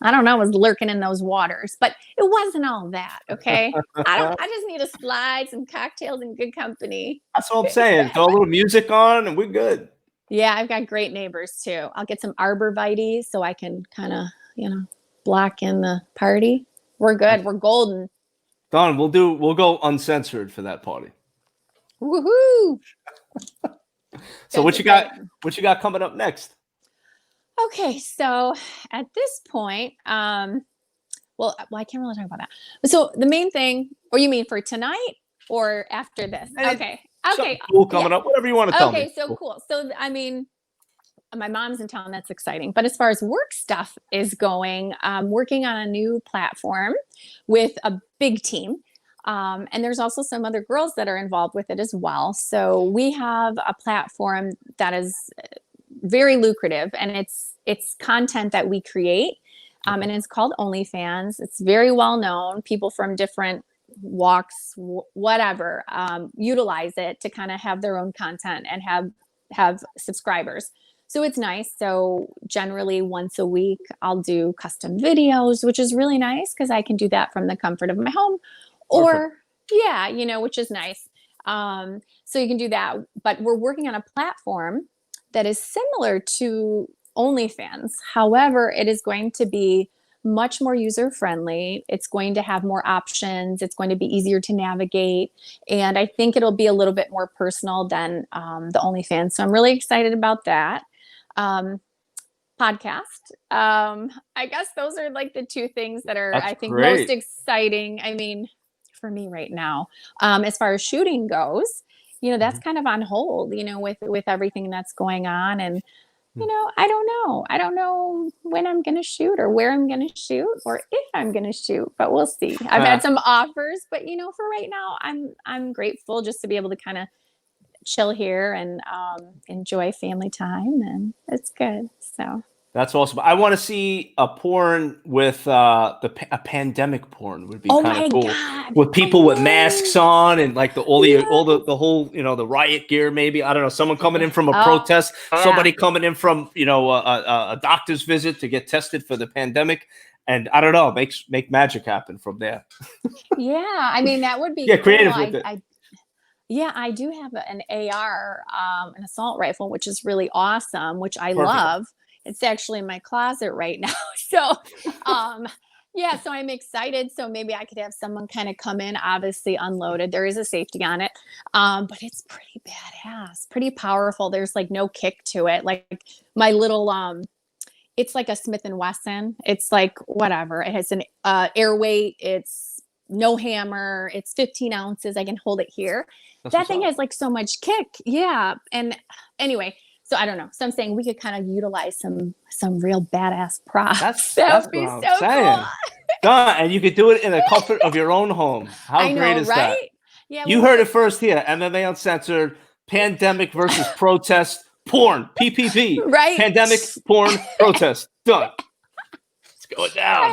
I don't know, I was lurking in those waters, but it wasn't all that. Okay, I just need a slide, some cocktails, and good company. That's what I'm saying. Throw a little music on, and we're good. Yeah, I've got great neighbors too. I'll get some arborvitae so I can kind of, block in the party. We're good. We're golden. Done. We'll go uncensored for that party. Woohoo! So what you got? What you got coming up next? Okay, so at this point, well, I can't really talk about that. So the main thing, or you mean for tonight or after this? Okay. Cool coming up. Whatever you want to tell me. Okay, so cool. So I mean, my mom's in town. That's exciting. But as far as work stuff is going, I'm working on a new platform with a big team. And there's also some other girls that are involved with it as well. So we have a platform that is very lucrative, and it's content that we create. And it's called OnlyFans. It's very well known. People from different walks, whatever, utilize it to kind of have their own content and have subscribers. So it's nice. So generally once a week, I'll do custom videos, which is really nice because I can do that from the comfort of my home. Or which is nice. So you can do that. But we're working on a platform that is similar to OnlyFans. However, it is going to be much more user friendly. It's going to have more options. It's going to be easier to navigate. And I think it'll be a little bit more personal than the OnlyFans. So I'm really excited about that. Podcast. I guess those are like the two things that are, I think, most exciting. I mean, for me right now, as far as shooting goes, that's kind of on hold, with everything that's going on. And, I don't know when I'm going to shoot or where I'm going to shoot or if I'm going to shoot, but we'll see. I've had some offers, but, for right now, I'm grateful just to be able to kind of chill here and enjoy family time, and it's good. So that's awesome. I want to see a porn with a pandemic porn would be kind of cool. God. With people with masks on and like the whole the riot gear, maybe. I don't know, someone coming in from a protest, somebody coming in from a doctor's visit to get tested for the pandemic, and I don't know, make magic happen from there. Yeah, I mean that would be creative with it. I do have an AR, an assault rifle, which is really awesome, which I love. It's actually in my closet right now. So, so I'm excited. So maybe I could have someone kind of come in, obviously unloaded. There is a safety on it. But it's pretty badass, pretty powerful. There's like no kick to it. Like my little, it's like a Smith & Wesson. It's like, whatever. It has an air weight. It's no hammer. It's 15 ounces. I can hold it here. That thing has like so much kick. Yeah. And anyway, so I don't know. So I'm saying we could kind of utilize some real badass props. That would be so cool. And you could do it in the comfort of your own home. How great is that? Yeah. You heard it first here. MMA Uncensored, pandemic versus protest, porn, PPP. Right. Pandemic, porn, protest. Done. It's going down.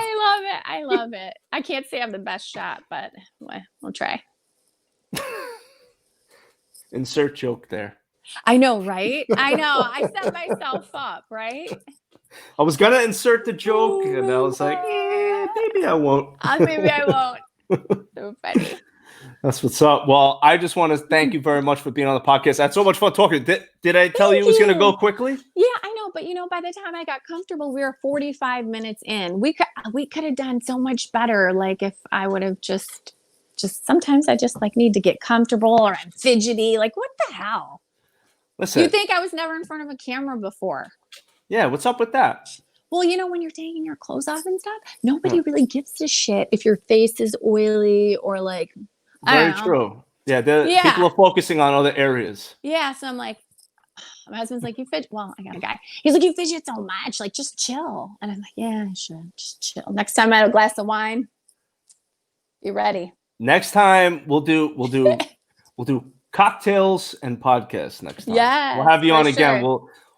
I love it. I can't say I'm the best shot, but we'll try. Insert joke there. I know, right? I know. I set myself up, right? I was gonna insert the joke, and I was like, maybe I won't. Maybe I won't. So funny. That's what's up. Well, I just want to thank you very much for being on the podcast. I had so much fun talking. Did I tell you it was going to go quickly? Yeah, I know, but by the time I got comfortable, we were 45 minutes in. We could have done so much better. Like if I would have just sometimes I just like need to get comfortable, or I'm fidgety. Like what the hell? Listen, you think I was never in front of a camera before? Yeah, what's up with that? Well, when you're taking your clothes off and stuff, nobody really gives a shit if your face is oily or like. Very true. Yeah, people are focusing on other areas. Yeah, so I'm like, my husband's like, you fidget. Well, I got a guy. He's like, you fidget so much. Like, just chill. And I'm like, yeah, I should just chill. Next time I have a glass of wine, be ready. Next time we'll do cocktails and podcasts next time. Yeah, we'll have you on again.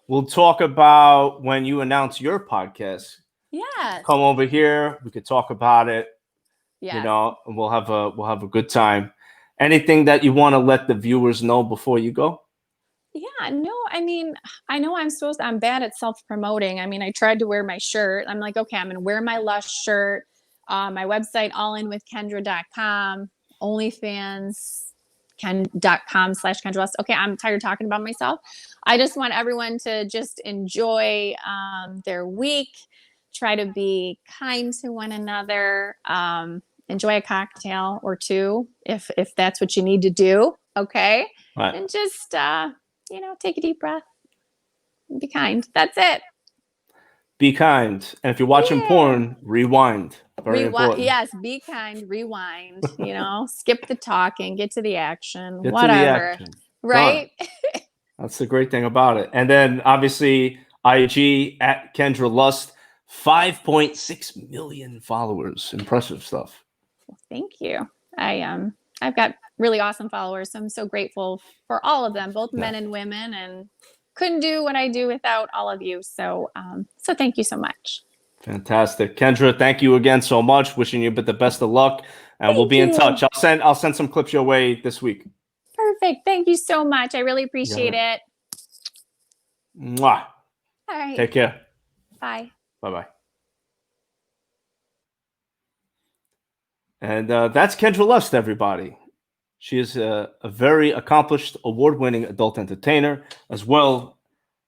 We'll talk about when you announce your podcast. Yeah. Come over here. We could talk about it. Yeah. And we'll have a good time. Anything that you want to let the viewers know before you go? Yeah, no, I mean, I know I'm bad at self-promoting. I mean, I tried to wear my shirt. I'm like, okay, I'm going to wear my Lust shirt. My website, allinwithkendra.com, OnlyFans.com/Kendra Lust. Okay, I'm tired of talking about myself. I just want everyone to just enjoy their week. Try to be kind to one another. Enjoy a cocktail or two if that's what you need to do. Okay. Right. And just, take a deep breath and be kind. That's it. Be kind. And if you're watching porn, rewind. Very important. Yes. Be kind. Rewind, skip the talking, get to the action, Get whatever. to the action. Right. That's the great thing about it. And then obviously IG at Kendra Lust, 5.6 million followers. Impressive stuff. Well, thank you. I've got really awesome followers. So I'm so grateful for all of them, both men and women, and couldn't do what I do without all of you. So, so thank you so much. Fantastic. Kendra, thank you again so much. Wishing you the best of luck, and we'll be in touch. I'll send some clips your way this week. Perfect. Thank you so much. I really appreciate it. Mwah. All right. Take care. Bye. Bye-bye. And that's Kendra Lust, everybody. She is a very accomplished, award-winning adult entertainer, as well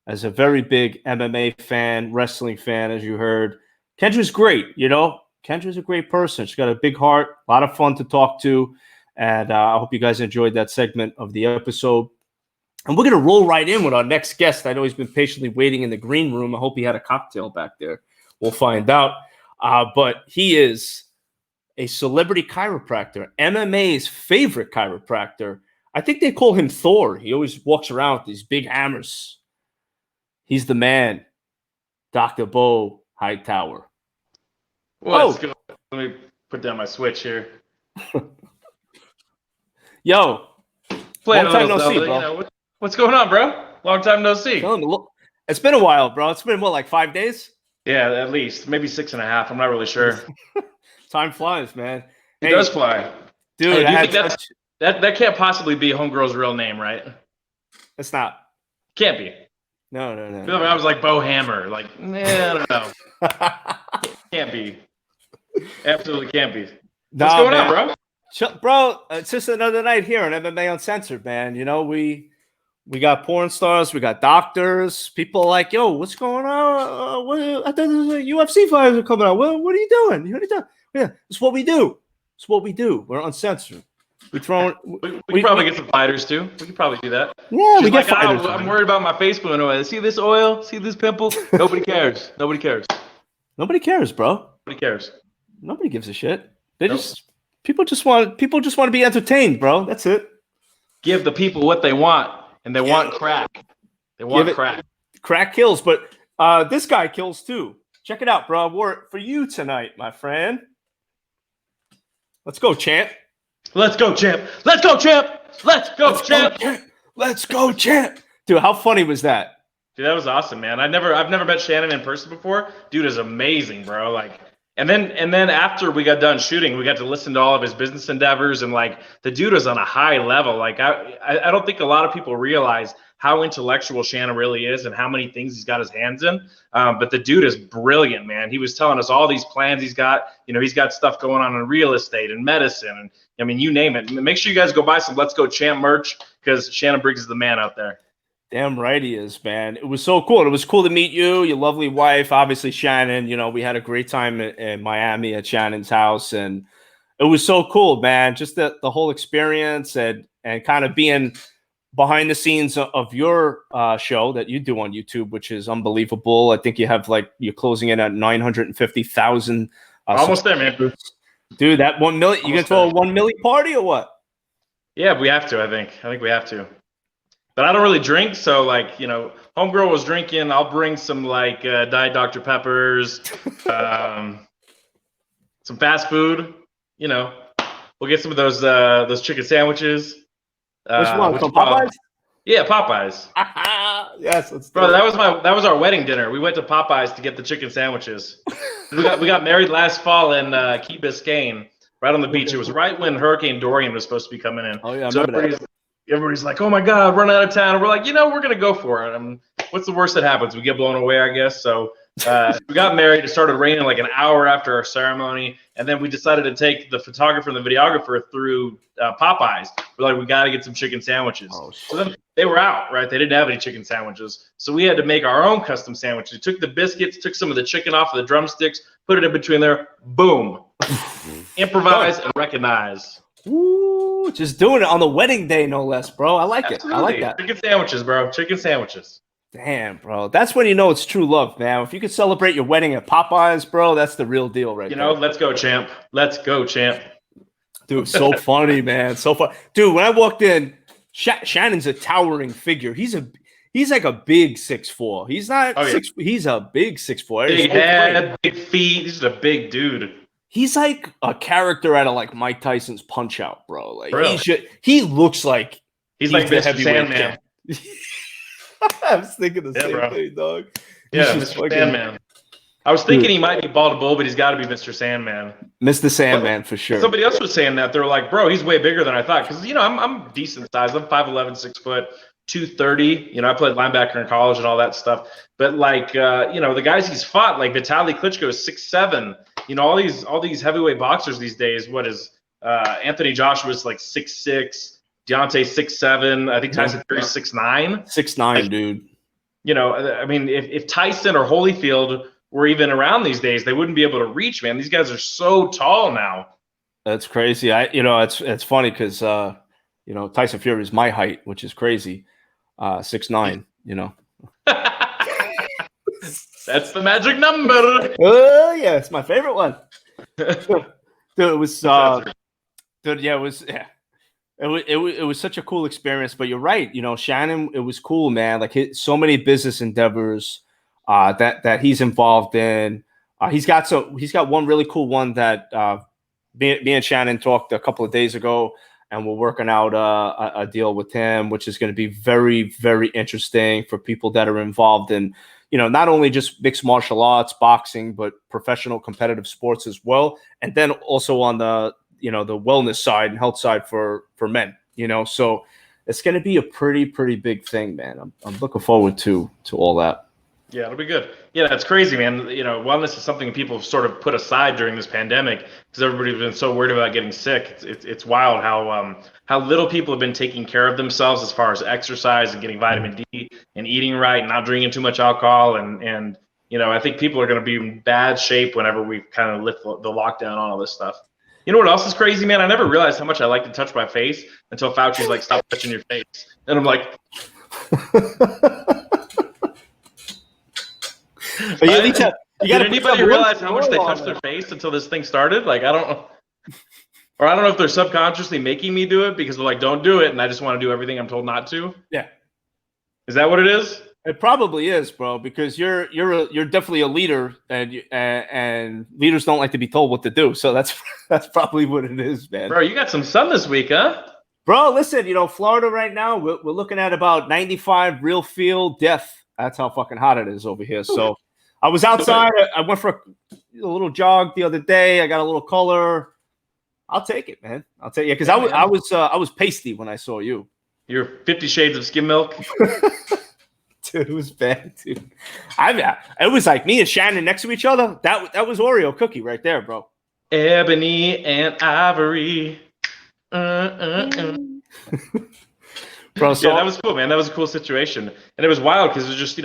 as a very big MMA fan, wrestling fan, as you heard. Kendra's great, Kendra's a great person. She's got a big heart, a lot of fun to talk to, and I hope you guys enjoyed that segment of the episode. And we're going to roll right in with our next guest. I know he's been patiently waiting in the green room. I hope he had a cocktail back there. We'll find out. But he is a celebrity chiropractor, MMA's favorite chiropractor. I think they call him Thor. He always walks around with these big hammers. He's the man, Dr. Beau Hightower. What's going on? Let me put down my switch here. Yo, long time no see, bro. What's going on, bro? Long time no see. It's been a while, bro. It's been, like 5 days? Yeah, at least. Maybe 6.5. I'm not really sure. Time flies, man. It does fly. Dude, do you think that can't possibly be Homegirl's real name, right? It's not. Can't be. No. I was like Beau Hammer. Like, I don't know. Can't be. Absolutely can't be. What's going on, bro? Bro, it's just another night here on MMA Uncensored, man. We got porn stars, we got doctors, people like, yo, what's going on? I thought the UFC fighters are coming out. What are you doing? Yeah, it's what we do. It's what we do. We're uncensored. We probably get some fighters too. We could probably do that. Yeah, we get fighters. I'm worried about my face blowing away. See this oil? See this pimple? Nobody cares. Nobody cares. Nobody cares, bro. Nobody cares. Nobody gives a shit. People just want to be entertained, bro. That's it. Give the people what they want, and they want crack. They want crack. Crack kills, but this guy kills too. Check it out, bro. I wore it for you tonight, my friend. Let's go, champ. Let's go, champ. Let's go, champ. Let's go, champ. Let's go, champ. Dude, how funny was that? Dude, that was awesome, man. I've never met Shannon in person before. Dude is amazing, bro. Like, And then after we got done shooting, we got to listen to all of his business endeavors, and like the dude is on a high level. Like I don't think a lot of people realize how intellectual Shannon really is and how many things he's got his hands in. But the dude is brilliant, man. He was telling us all these plans he's got. You know, he's got stuff going on in real estate and medicine, and I mean, you name it. Make sure you guys go buy some Let's Go Champ merch, because Shannon Briggs is the man out there. Damn right he is, man. It was so cool. It was cool to meet you, your lovely wife, obviously Shannon. You know, we had a great time in Miami at Shannon's house, and it was so cool, man. Just the whole experience and kind of being behind the scenes of your show that you do on YouTube, which is unbelievable. I think you have you're closing in at 950,000. Almost there, man. Dude, that 1 million. You gonna throw a 1 million party or what? Yeah, we have to. I think we have to. But I don't really drink, so like, you know, homegirl was drinking. I'll bring some like Diet Dr. Peppers, some fast food. You know, we'll get some of those chicken sandwiches. Which one? From Popeyes? Yeah, Popeyes. Yes, let's bro. That was our wedding dinner. We went to Popeyes to get the chicken sandwiches. we got married last fall in Key Biscayne, right on the beach. It was right when Hurricane Dorian was supposed to be coming in. Oh yeah, so everybody's like, oh my God, run out of town. And we're like, you know, we're gonna go for it. What's the worst that happens? We get blown away, I guess. So we got married. It started raining like an hour after our ceremony, and then we decided to take the photographer and the videographer through Popeyes. We're like, we got to get some chicken sandwiches. Oh, so then they were out, right? They didn't have any chicken sandwiches, so we had to make our own custom sandwiches. We took the biscuits, took some of the chicken off of the drumsticks, put it in between there. Boom, improvise and recognize. Ooh, just doing it on the wedding day, no less, bro. I like it. I like that. Chicken sandwiches, bro. Chicken sandwiches. Damn, bro. That's when you know it's true love, man. If you could celebrate your wedding at Popeyes, bro, that's the real deal right there. You know, let's go, champ. Let's go, champ. Dude, so funny, man. So fun. Dude, when I walked in, Shannon's a towering figure. He's like a big 6'4". He's not six. He's a big 6'4". Big head, big feet. He's a big dude. He's like a character out of like Mike Tyson's Punch Out, bro. Like he looks like he's like Mr. Sandman. I was thinking the same thing, dog. Yeah, Mr. Sandman. I was thinking he might be Bald Bull, but he's got to be Mr. Sandman. Mr. Sandman for sure. Somebody else was saying that. They were like, bro, he's way bigger than I thought. Because, you know, I'm decent size. I'm 5'11", 6 foot, 230. You know, I played linebacker in college and all that stuff. But like, you know, the guys he's fought, like Vitaly Klitschko is 6'7". You know, all these heavyweight boxers these days. What is Anthony Joshua's like 6'6", Deontay 6'7". I think Tyson Fury's 6'9". 6'9", dude. You know, I mean, if Tyson or Holyfield were even around these days, they wouldn't be able to reach, man. These guys are so tall now. That's crazy. It's funny because you know, Tyson Fury is my height, which is crazy. 6'9", you know. That's the magic number. Oh yeah, it's my favorite one. Dude, it was dude, yeah, it was such a cool experience. But you're right, you know, Shannon, it was cool, man. Like so many business endeavors that he's involved in. He's got one really cool one that me and Shannon talked a couple of days ago, and we're working out a deal with him, which is going to be very, very interesting for people that are involved in, you know, not only just mixed martial arts, boxing, but professional competitive sports as well. And then also on the, you know, the wellness side and health side for men, you know, so it's going to be a pretty big thing, man. I'm looking forward to all that. Yeah, it'll be good. Yeah, it's crazy, man. You know, wellness is something people have sort of put aside during this pandemic because everybody's been so worried about getting sick. It's wild how little people have been taking care of themselves as far as exercise and getting vitamin D and eating right and not drinking too much alcohol. And you know, I think people are going to be in bad shape whenever we kind of lift the lockdown on all this stuff. You know what else is crazy, man? I never realized how much I like to touch my face until Fauci's like, stop touching your face. And I'm like... Did anybody realize how much they touched their face until this thing started? Like, I don't know. Or I don't know if they're subconsciously making me do it because they're like, don't do it. And I just want to do everything I'm told not to. Yeah. Is that what it is? It probably is, bro, because you're definitely a leader, and leaders don't like to be told what to do. So that's probably what it is, man. Bro, you got some sun this week, huh? Bro, listen, you know, Florida right now, we're looking at about 95 real feel death. That's how fucking hot it is over here. So I was outside. I went for a little jog the other day. I got a little color. I'll take it, man. I'll take it because I was pasty when I saw you. You're 50 Shades of Skim Milk. Dude, it was bad, dude. It was like me and Shannon next to each other. That was Oreo cookie right there, bro. Ebony and Ivory. Bro, so yeah, that was cool, man. That was a cool situation, and it was wild because it was just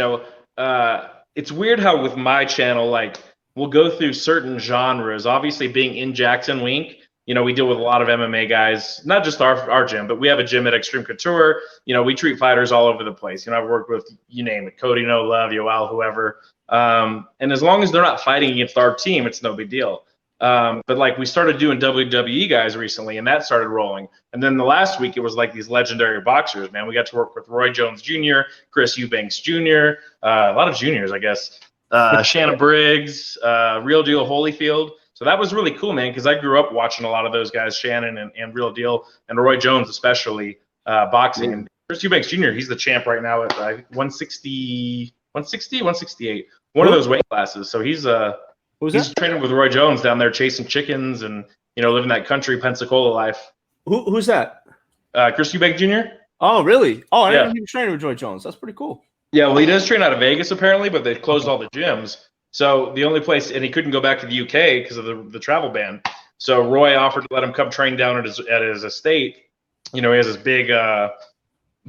it's weird how with my channel, like we'll go through certain genres. Obviously, being in Jackson Wink, we deal with a lot of MMA guys, not just our gym, but we have a gym at Extreme Couture. We treat fighters all over the place. I've worked with, you name it, Cody No Love, Yoel, whoever. And as long as they're not fighting against our team, it's no big deal. But like we started doing WWE guys recently, and that started rolling. And then the last week, it was like these legendary boxers, man. We got to work with Roy Jones Jr., Chris Eubanks Jr., a lot of juniors, I guess. Shanna Briggs, Real Deal Holyfield. So that was really cool, man, because I grew up watching a lot of those guys, Shannon and Real Deal, and Roy Jones especially, boxing. And Chris Eubanks Jr., he's the champ right now at 160, 168, one of those weight classes. So he's training with Roy Jones down there chasing chickens and, living that country Pensacola life. Who's that? Chris Eubanks Jr. Oh, really? Oh, I didn't know he was training with Roy Jones. That's pretty cool. Yeah, well, he does train out of Vegas apparently, but they closed all the gyms. So the only place, and he couldn't go back to the UK because of the travel ban. So Roy offered to let him come train down at his estate. He has this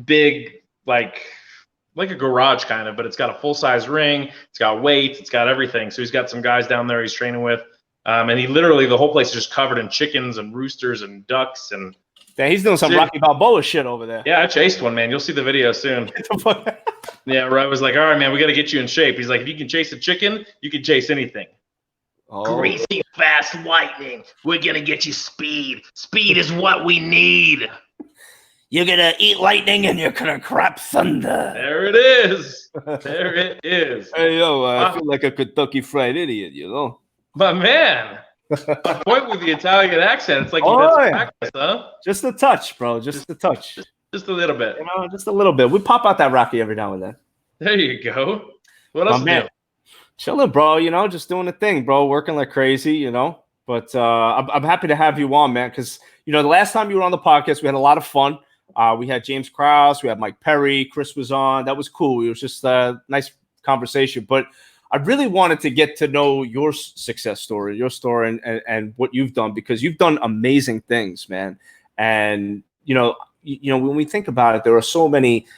big like a garage kind of, but it's got a full size ring. It's got weights. It's got everything. So he's got some guys down there he's training with. And he literally, the whole place is just covered in chickens and roosters and ducks. And yeah, he's doing some Rocky Balboa shit over there. Yeah, I chased one, man. You'll see the video soon. Yeah, Roy was like, all right, man, we got to get you in shape. He's like, if you can chase a chicken, you can chase anything. Oh. Greasy, fast lightning. We're going to get you speed. Speed is what we need. You're going to eat lightning and you're going to crap thunder. There it is. There it is. Hey, yo, I feel like a Kentucky Fried Idiot, But man, my point with the Italian accent, it's like you got some practice, huh? Just a touch, bro. Just a touch. Just a little bit. Just a little bit. We pop out that Rocky every now and then. There you go. What else, man? Chilling, bro. Just doing the thing, bro. Working like crazy, But I'm happy to have you on, man, because, the last time you were on the podcast, we had a lot of fun. We had James Krause. We had Mike Perry. Chris was on. That was cool. It was just a nice conversation. But I really wanted to get to know your success story, your story, and what you've done, because you've done amazing things, man. And, when we think about it, there are so many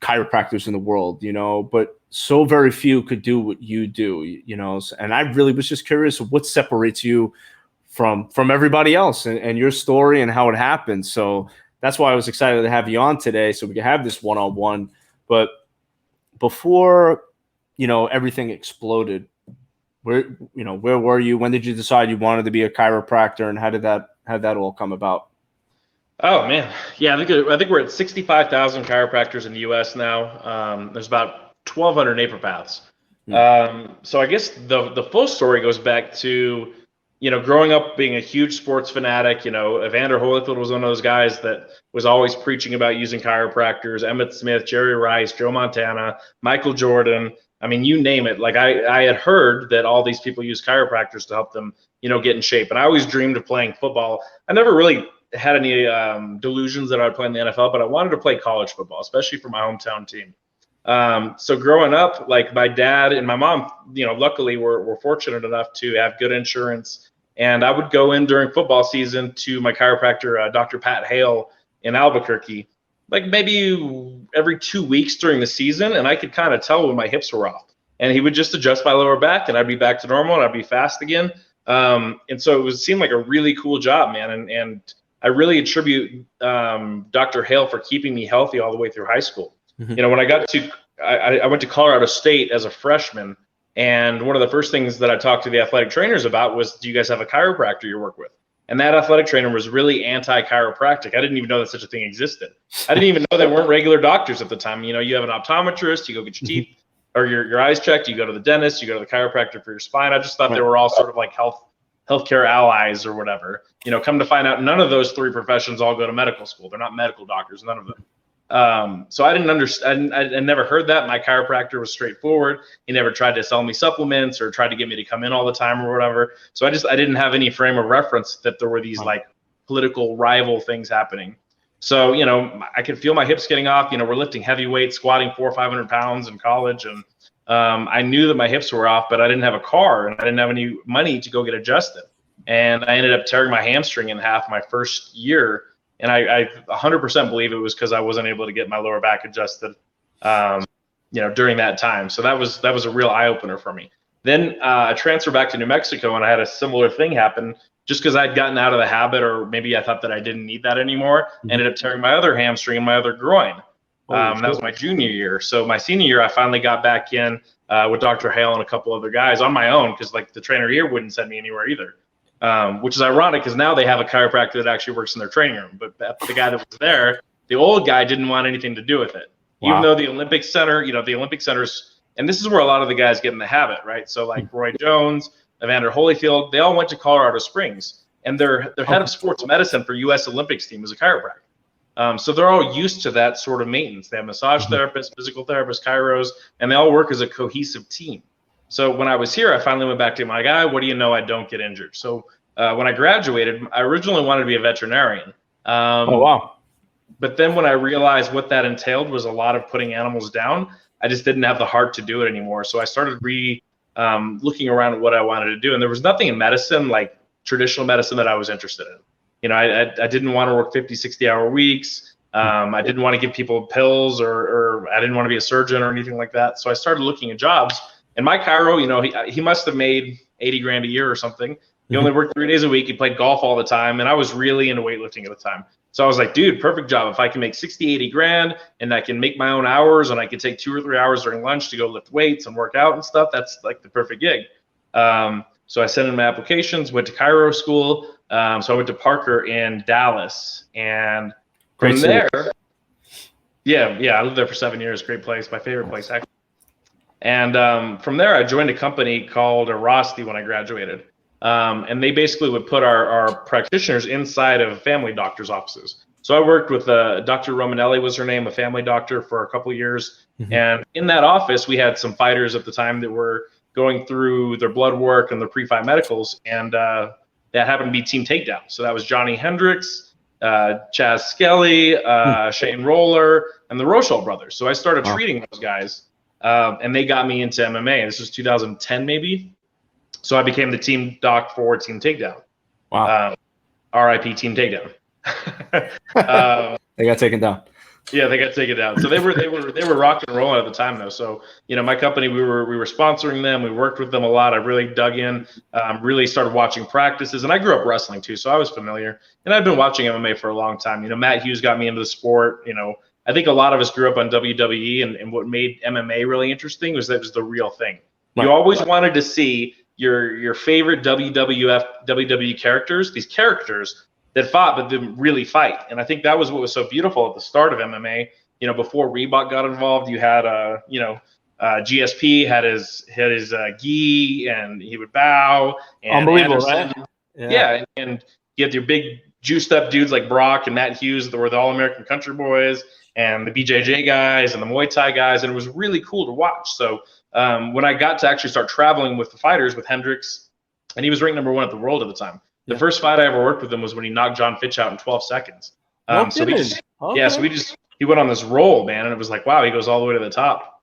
chiropractors in the world, but so very few could do what you do, and I really was just curious of what separates you from everybody else and your story and how it happened. So that's why I was excited to have you on today so we could have this one-on-one. But before, everything exploded, where were you? When did you decide you wanted to be a chiropractor, and how did that all come about? Oh man, yeah, I think we're at 65,000 chiropractors in the U.S. now. There's about 1,200 naturopaths. So I guess the full story goes back to, growing up being a huge sports fanatic. Evander Holyfield was one of those guys that was always preaching about using chiropractors. Emmitt Smith, Jerry Rice, Joe Montana, Michael Jordan. I mean, you name it. Like I had heard that all these people use chiropractors to help them, get in shape. And I always dreamed of playing football. I never really had any delusions that I would play in the NFL, but I wanted to play college football, especially for my hometown team. So growing up, like my dad and my mom, luckily were fortunate enough to have good insurance. And I would go in during football season to my chiropractor, Dr. Pat Hale in Albuquerque, like maybe every 2 weeks during the season. And I could kind of tell when my hips were off. And he would just adjust my lower back and I'd be back to normal and I'd be fast again. And so it seemed like a really cool job, man. And I really attribute Dr. Hale for keeping me healthy all the way through high school. Mm-hmm. When I went to Colorado State as a freshman, and one of the first things that I talked to the athletic trainers about was, do you guys have a chiropractor you work with? And that athletic trainer was really anti-chiropractic. I didn't even know that such a thing existed. I didn't even know they weren't regular doctors at the time. You have an optometrist, you go get your teeth or your eyes checked, you go to the dentist, you go to the chiropractor for your spine. I just thought they were all sort of like healthcare allies or whatever. Come to find out, none of those three professions all go to medical school. They're not medical doctors, none of them. So I didn't understand. I never heard that. My chiropractor was straightforward. He never tried to sell me supplements or tried to get me to come in all the time or whatever. So I didn't have any frame of reference that there were these like political rival things happening. So, you know, I could feel my hips getting off. You know, we're lifting heavy weights, squatting 400 or 500 pounds in college. And I knew that my hips were off, but I didn't have a car and I didn't have any money to go get adjusted. And I ended up tearing my hamstring in half my first year. And I 100% believe it was because I wasn't able to get my lower back adjusted, you know, during that time. So that was a real eye opener for me. Then I transferred back to New Mexico and I had a similar thing happen just because I'd gotten out of the habit, or maybe I thought that I didn't need that anymore. Ended up tearing my other hamstring and my other groin. That was my junior year. So my senior year, I finally got back in with Dr. Hale and a couple other guys on my own because like the trainer here wouldn't send me anywhere either. Which is ironic because now they have a chiropractor that actually works in their training room. But the guy that was there, the old guy didn't want anything to do with it. Wow. Even though the Olympic Center, you know, the Olympic Center's, and this is where a lot of the guys get in the habit, right? So like Roy Jones, Evander Holyfield, they all went to Colorado Springs. And their head of sports medicine for U.S. Olympics team is a chiropractor. So they're all used to that sort of maintenance. They have massage therapists, physical therapists, chiros, and they all work as a cohesive team. So when I was here, I finally went back to my guy, what do you know, I don't get injured. So when I graduated, I originally wanted to be a veterinarian. Oh, wow. But then when I realized what that entailed was a lot of putting animals down, I just didn't have the heart to do it anymore. So I started looking around at what I wanted to do. And there was nothing in medicine, like traditional medicine, that I was interested in. You know, I didn't want to work 50, 60-hour weeks. I didn't want to give people pills or I didn't want to be a surgeon or anything like that. So I started looking at jobs. And my chiro, you know, he must have made 80 grand a year or something. He only worked 3 days a week. He played golf all the time. And I was really into weightlifting at the time. So I was like, dude, perfect job. If I can make 60, 80 grand and I can make my own hours and I can take 2 or 3 hours during lunch to go lift weights and work out and stuff, that's like the perfect gig. So I sent in my applications, went to chiro school. So I went to Parker in Dallas. And from there, I lived there for 7 years. Great place. My favorite place, actually. And from there, I joined a company called Rosti when I graduated. And they basically would put our practitioners inside of family doctors' offices. So I worked with Dr. Romanelli was her name, a family doctor, for a couple of years. And in that office, we had some fighters at the time that were going through their blood work and their pre-fight medicals. And that happened to be Team Takedown. So that was Johnny Hendricks, Chaz Skelly, Shane Roller, and the Rochelle brothers. So I started treating those guys. And they got me into MMA. This was 2010, maybe. So I became the team doc for Team Takedown. Wow. RIP Team Takedown. They got taken down. Yeah, they got taken down. So they were rock and rolling at the time though. So, you know, my company, we were sponsoring them. We worked with them a lot. I really dug in, really started watching practices, and I grew up wrestling too, so I was familiar. And I've been watching MMA for a long time. You know, Matt Hughes got me into the sport. You know, I think a lot of us grew up on WWE, and what made MMA really interesting was that it was the real thing. Right. You always wanted to see your favorite WWE characters, these characters that fought but didn't really fight. And I think that was what was so beautiful at the start of MMA. You know, before Reebok got involved, you had GSP had his gi, and he would bow. And unbelievable, Anderson, right? Yeah, and you had your big juiced up dudes like Brock and Matt Hughes that were the All-American Country Boys, and the BJJ guys and the Muay Thai guys, and it was really cool to watch. So when I got to actually start traveling with the fighters with Hendricks, and he was ranked #1 at the world at the time. The first fight I ever worked with him was when he knocked John Fitch out in 12 seconds. So he went on this roll, man, and it was like, wow, he goes all the way to the top.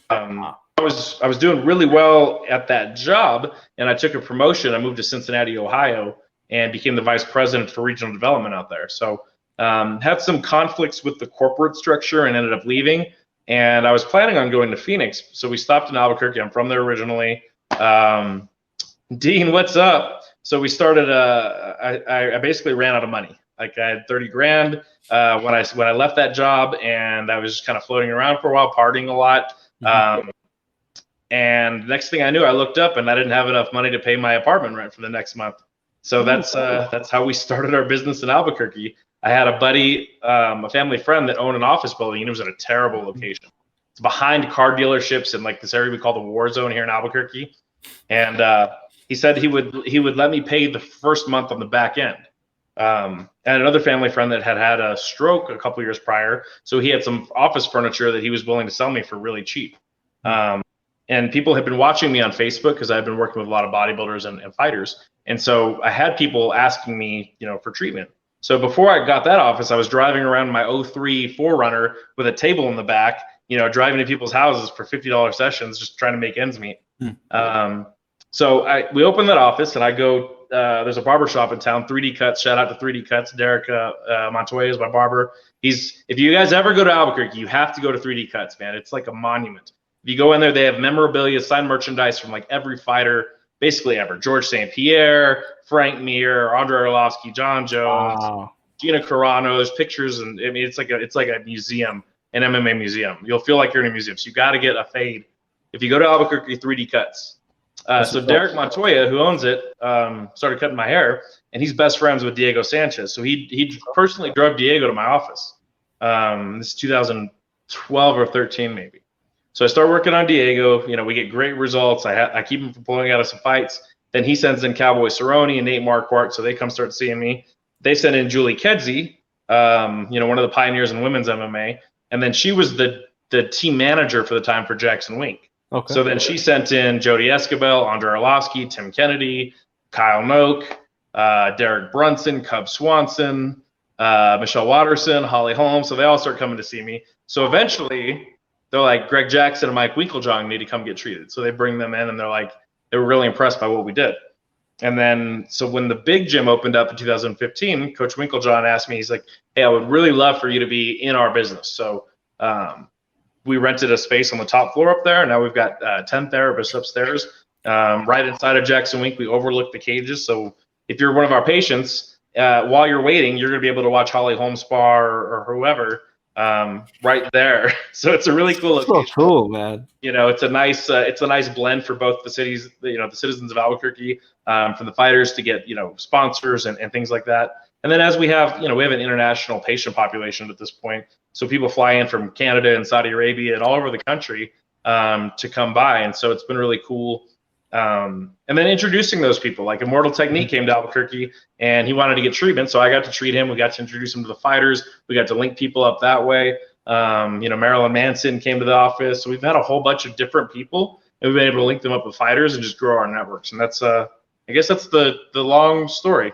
I was doing really well at that job, and I took a promotion. I moved to Cincinnati, Ohio, and became the vice president for regional development out there. So had some conflicts with the corporate structure and ended up leaving. And I was planning on going to Phoenix. So we stopped in Albuquerque. I'm from there originally. Dean, what's up? So we started, I basically ran out of money. Like I had 30 grand when I left that job, and I was just kind of floating around for a while, partying a lot. And next thing I knew, I looked up and I didn't have enough money to pay my apartment rent for the next month. So that's how we started our business in Albuquerque. I had a buddy, a family friend that owned an office building, and it was at a terrible location. It's behind car dealerships in like this area we call the war zone here in Albuquerque. And he said he would let me pay the first month on the back end. And another family friend that had a stroke a couple years prior, so he had some office furniture that he was willing to sell me for really cheap. And people have been watching me on Facebook because I've been working with a lot of bodybuilders and fighters. And so I had people asking me, for treatment. So before I got that office, I was driving around my '03 4Runner with a table in the back, driving to people's houses for $50 sessions, just trying to make ends meet. So we opened that office, and I go. There's a barber shop in town, 3D Cuts. Shout out to 3D Cuts. Derek Montoya is my barber. If you guys ever go to Albuquerque, you have to go to 3D Cuts, man. It's like a monument. If you go in there, they have memorabilia, signed merchandise from like every fighter, basically ever. George St. Pierre, Frank Mir, Andre Arlovsky, Jon Jones, Gina Carano's pictures, and I mean it's like a museum, an MMA museum. You'll feel like you're in a museum. So you got to get a fade. If you go to Albuquerque, 3D Cuts. So Derek Montoya, who owns it, started cutting my hair, and he's best friends with Diego Sanchez. So he personally drove Diego to my office. This is 2012 or 13 maybe. So I start working on Diego. We get great results. I keep him from pulling out of some fights. Then he sends in Cowboy Cerrone and Nate Marquardt, so they come start seeing me. They send in Julie Kedzie, one of the pioneers in women's MMA, and then she was the team manager for the time for Jackson Wink. Okay. So then she sent in Jody Escobel, Andre Arlovsky, Tim Kennedy, Kyle Noak, Derek Brunson, Cub Swanson, Michelle Watterson, Holly Holmes. So they all start coming to see me. So eventually they're like, Greg Jackson and Mike Winkeljohn need to come get treated. So they bring them in, and they were really impressed by what we did. And then, so when the big gym opened up in 2015, Coach Winkeljohn asked me, he's like, hey, I would really love for you to be in our business. So we rented a space on the top floor up there. Now we've got 10 therapists upstairs. Right inside of Jackson Wink, we overlook the cages. So if you're one of our patients, while you're waiting, you're going to be able to watch Holly Holmes spar or whoever right there. So it's a really cool location. So cool, man. It's a nice blend for both the cities, the citizens of Albuquerque, for the fighters to get, sponsors and things like that. And then as we have an international patient population at this point. So people fly in from Canada and Saudi Arabia and all over the country to come by. And so it's been really cool. And then introducing those people, like Immortal Technique came to Albuquerque and he wanted to get treatment. So I got to treat him. We got to introduce him to the fighters. We got to link people up that way. Marilyn Manson came to the office. So we've had a whole bunch of different people, and we've been able to link them up with fighters and just grow our networks. And that's, I guess that's the long story.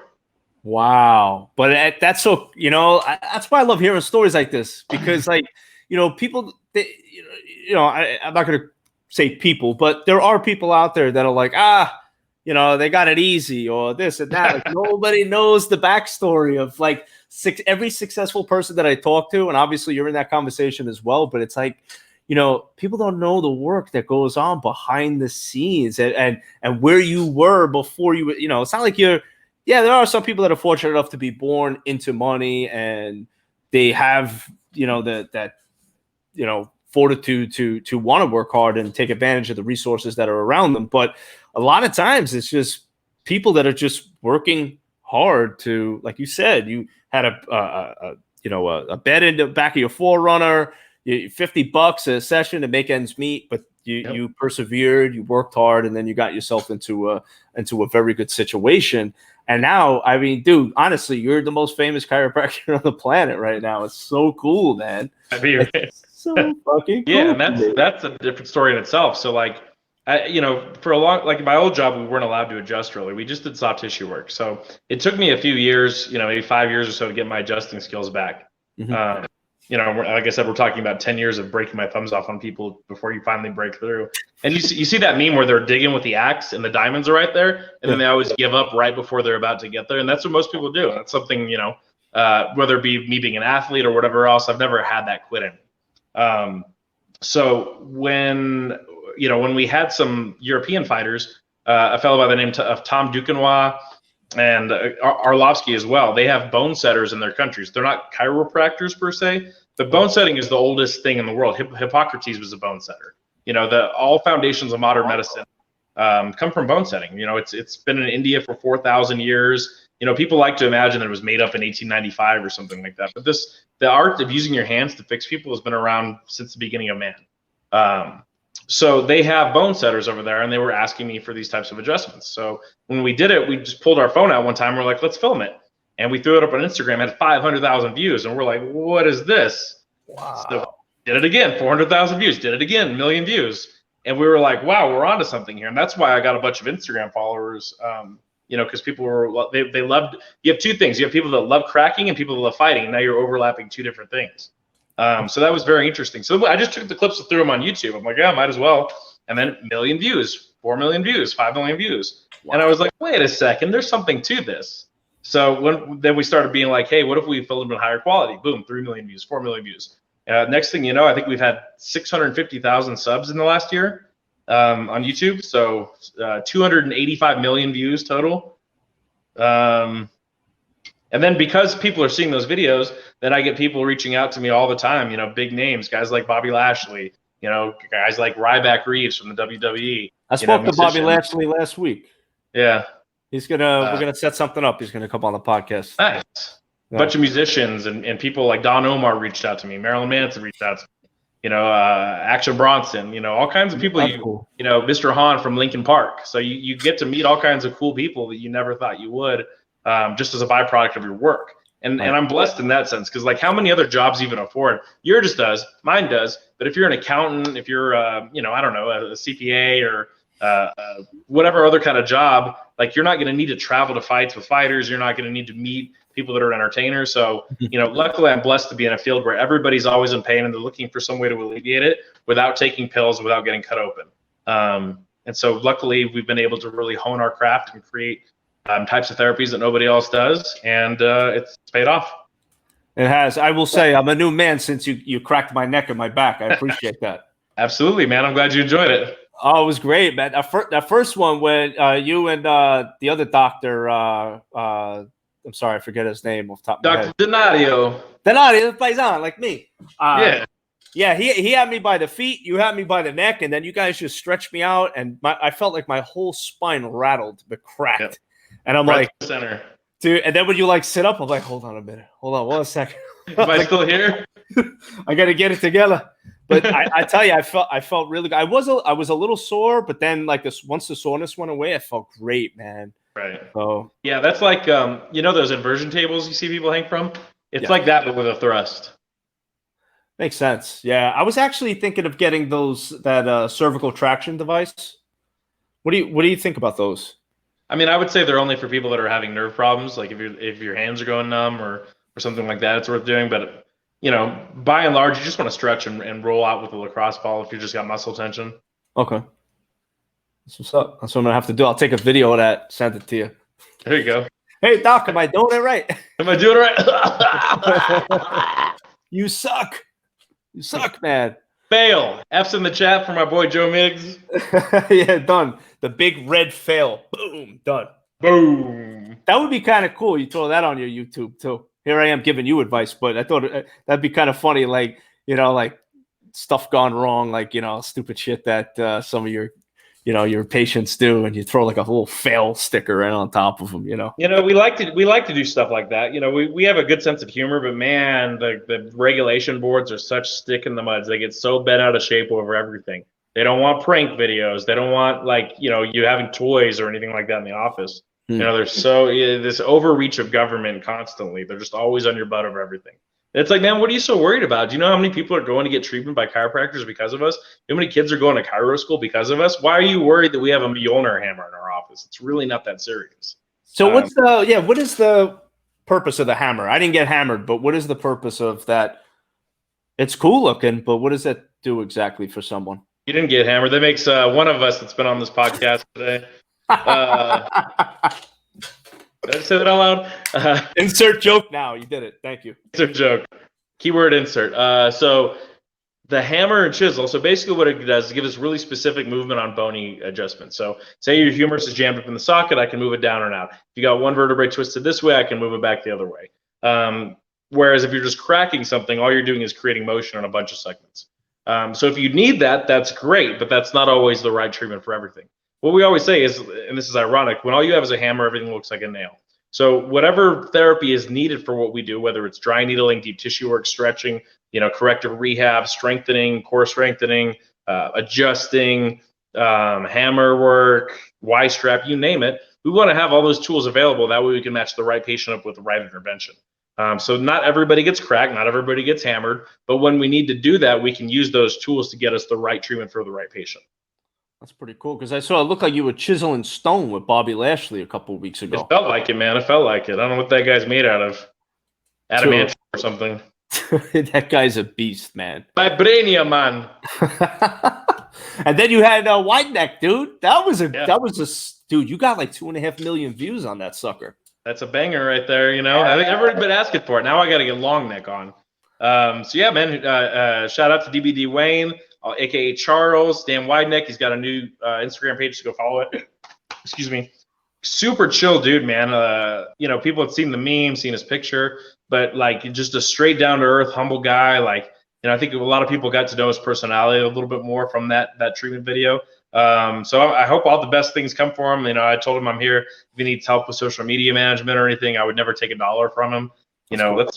Wow. But that's so, that's why I love hearing stories like this, because people, I'm not going to say people, but there are people out there that are like, they got it easy or this and that. Like, nobody knows the backstory of every successful person that I talk to. And obviously you're in that conversation as well, but it's like, people don't know the work that goes on behind the scenes and where you were before you, it's not like there are some people that are fortunate enough to be born into money and they have, fortitude to want to work hard and take advantage of the resources that are around them. But a lot of times it's just people that are just working hard to, like you said, you had a bed in the back of your 4Runner, $50 a session to make ends meet, but you persevered, you worked hard, and then you got yourself into a very good situation. And now, I mean, dude, honestly, you're the most famous chiropractor on the planet right now. It's so cool, man. It's so fucking cool. Yeah, and that's a different story in itself. So for a long, my old job, we weren't allowed to adjust really. We just did soft tissue work. So it took me a few years, maybe 5 years or so to get my adjusting skills back. Mm-hmm. Like I said, we're talking about 10 years of breaking my thumbs off on people before you finally break through. And you see that meme where they're digging with the axe and the diamonds are right there, and then they always give up right before they're about to get there. And that's what most people do. That's something, whether it be me being an athlete or whatever else, I've never had that quit in me. So when we had some European fighters, a fellow by the name of Tom Duquesnoy and Arlovsky as well, they have bone setters in their countries. They're not chiropractors per se, but bone setting is the oldest thing in the world. Hippocrates was a bone setter. All foundations of modern medicine come from bone setting. It's been in India for 4,000 years. People like to imagine that it was made up in 1895 or something like that. But the art of using your hands to fix people has been around since the beginning of man. So they have bone setters over there, and they were asking me for these types of adjustments. So when we did it, we just pulled our phone out one time. We're like, let's film it. and we threw it up on Instagram, had 500,000 views, and we're like, what is this? Wow. So did it again, 400,000 views, did it again, 1,000,000 views. And we were like, wow, we're onto something here. And that's why I got a bunch of Instagram followers, because people were, they loved, you have two things. You have people that love cracking and people that love fighting. And now you're overlapping two different things. So that was very interesting. So I just took the clips and threw them on YouTube. I'm like, yeah, might as well. And then 1,000,000 views, 4,000,000 views, 5,000,000 views. Wow. And I was like, wait a second, there's something to this. So then we started being like, hey, what if we filmed in higher quality? Boom, 3,000,000 views, 4,000,000 views. Next thing you know, I think we've had 650,000 subs in the last year on YouTube. So 285 million views total. And then because people are seeing those videos, then I get people reaching out to me all the time, big names, guys like Bobby Lashley, guys like Ryback Reeves from the WWE. I spoke to Bobby Lashley last week. Yeah. He's we're gonna set something up. He's gonna come on the podcast. Nice. Yeah. Bunch of musicians and people like Don Omar reached out to me. Marilyn Manson reached out to me. Action Bronson. All kinds of people. Cool. Mr. Hahn from Linkin Park. So you get to meet all kinds of cool people that you never thought you would, just as a byproduct of your work. And I'm blessed in that sense because like how many other jobs even afford? Yours does, mine does. But if you're an accountant, if you're I don't know, a CPA or whatever other kind of job, like you're not going to need to travel to fights with fighters. You're not going to need to meet people that are entertainers. So, luckily I'm blessed to be in a field where everybody's always in pain and they're looking for some way to alleviate it without taking pills, without getting cut open. And so luckily we've been able to really hone our craft and create types of therapies that nobody else does. And it's paid off. It has. I will say I'm a new man since you cracked my neck and my back. I appreciate that. Absolutely, man. I'm glad you enjoyed it. Oh, it was great, man. That first one when you and the other doctor, I'm sorry, I forget his name off the top of my head. Dr. Donadio, the paisan, like me. Yeah, he had me by the feet, you had me by the neck, and then you guys just stretched me out, and I felt like my whole spine rattled, but cracked. Yep. And I'm right like, center. dude, and then when you sit up, I'm like, hold on a minute. Hold on 1 second. Am I still here? I got to get it together. But I tell you, I felt really good. I was a little sore, but then once the soreness went away, I felt great, man. Right. So yeah, that's like those inversion tables you see people hang from. It's like that, but with a thrust. Makes sense. Yeah, I was actually thinking of getting that cervical traction device. What do you think about those? I mean, I would say they're only for people that are having nerve problems, like if your hands are going numb or something like that. It's worth doing, but. By and large, you just want to stretch and roll out with a lacrosse ball if you just got muscle tension. Okay. That's what's up. That's what I'm going to have to do. I'll take a video of that, send it to you. There you go. Hey, Doc, am I doing it right? Am I doing it right? You suck. You suck, man. Fail. F's in the chat for my boy Joe Migz. Yeah, done. The big red fail. Boom. Done. Boom. That would be kind of cool. You throw that on your YouTube, too. Here I am giving you advice, but I thought that'd be kind of funny, like stuff gone wrong, stupid shit that some of your patients do, and you throw a little fail sticker right on top of them. We like to do stuff like that. We have a good sense of humor, but man, the regulation boards are such stick in the muds. They get so bent out of shape over everything. They don't want prank videos. They don't want you having toys or anything like that in the office. There's this overreach of government constantly. They're just always on your butt over everything. It's like, man, what are you so worried about? Do you know how many people are going to get treatment by chiropractors because of us? How many kids are going to chiro school because of us? Why are you worried that we have a Mjolnir hammer in our office? It's really not that serious. So what is the purpose of the hammer? I didn't get hammered, but what is the purpose of that? It's cool looking, but what does that do exactly for someone? You didn't get hammered. That makes one of us that's been on this podcast today. Did I say that out loud? Insert joke now. You did it. Thank you. Insert joke. Keyword insert. So the hammer and chisel. So basically what it does is give us really specific movement on bony adjustments. So say your humerus is jammed up in the socket, I can move it down and out. If you got one vertebrae twisted this way, I can move it back the other way. Whereas if you're just cracking something, all you're doing is creating motion on a bunch of segments. So if you need that, that's great, but that's not always the right treatment for everything. What we always say is, and this is ironic, when all you have is a hammer, everything looks like a nail. So whatever therapy is needed for what we do, whether it's dry needling, deep tissue work, stretching, corrective rehab, strengthening, core strengthening, adjusting, hammer work, Y-strap, you name it, we want to have all those tools available. That way we can match the right patient up with the right intervention. So not everybody gets cracked, not everybody gets hammered, but when we need to do that, we can use those tools to get us the right treatment for the right patient. That's pretty cool, because I saw it looked like you were chiseling stone with Bobby Lashley a couple of weeks ago. It felt like it, man. It felt like it. I don't know what that guy's made out of. Adamant or something. That guy's a beast, man. Vibranium, man. And then you had Wide Neck, dude. That was a dude. You got like 2.5 million views on that sucker. That's a banger right there. You know, I think everybody's been asking for it. Now I got to get Long Neck on. So yeah, man. Shout out to DBD Wayne, aka Charles Dan Wideneck. He's got a new Instagram page, so go follow it. Excuse me. Super chill dude, man. You know, people have seen the meme, seen his picture, but like just a straight down to earth, humble guy. Like, you know, I think a lot of people got to know his personality a little bit more from that treatment video. So I hope all the best things come for him. You know, I told him I'm here if he needs help with social media management or anything. I would never take $1 from him. You know,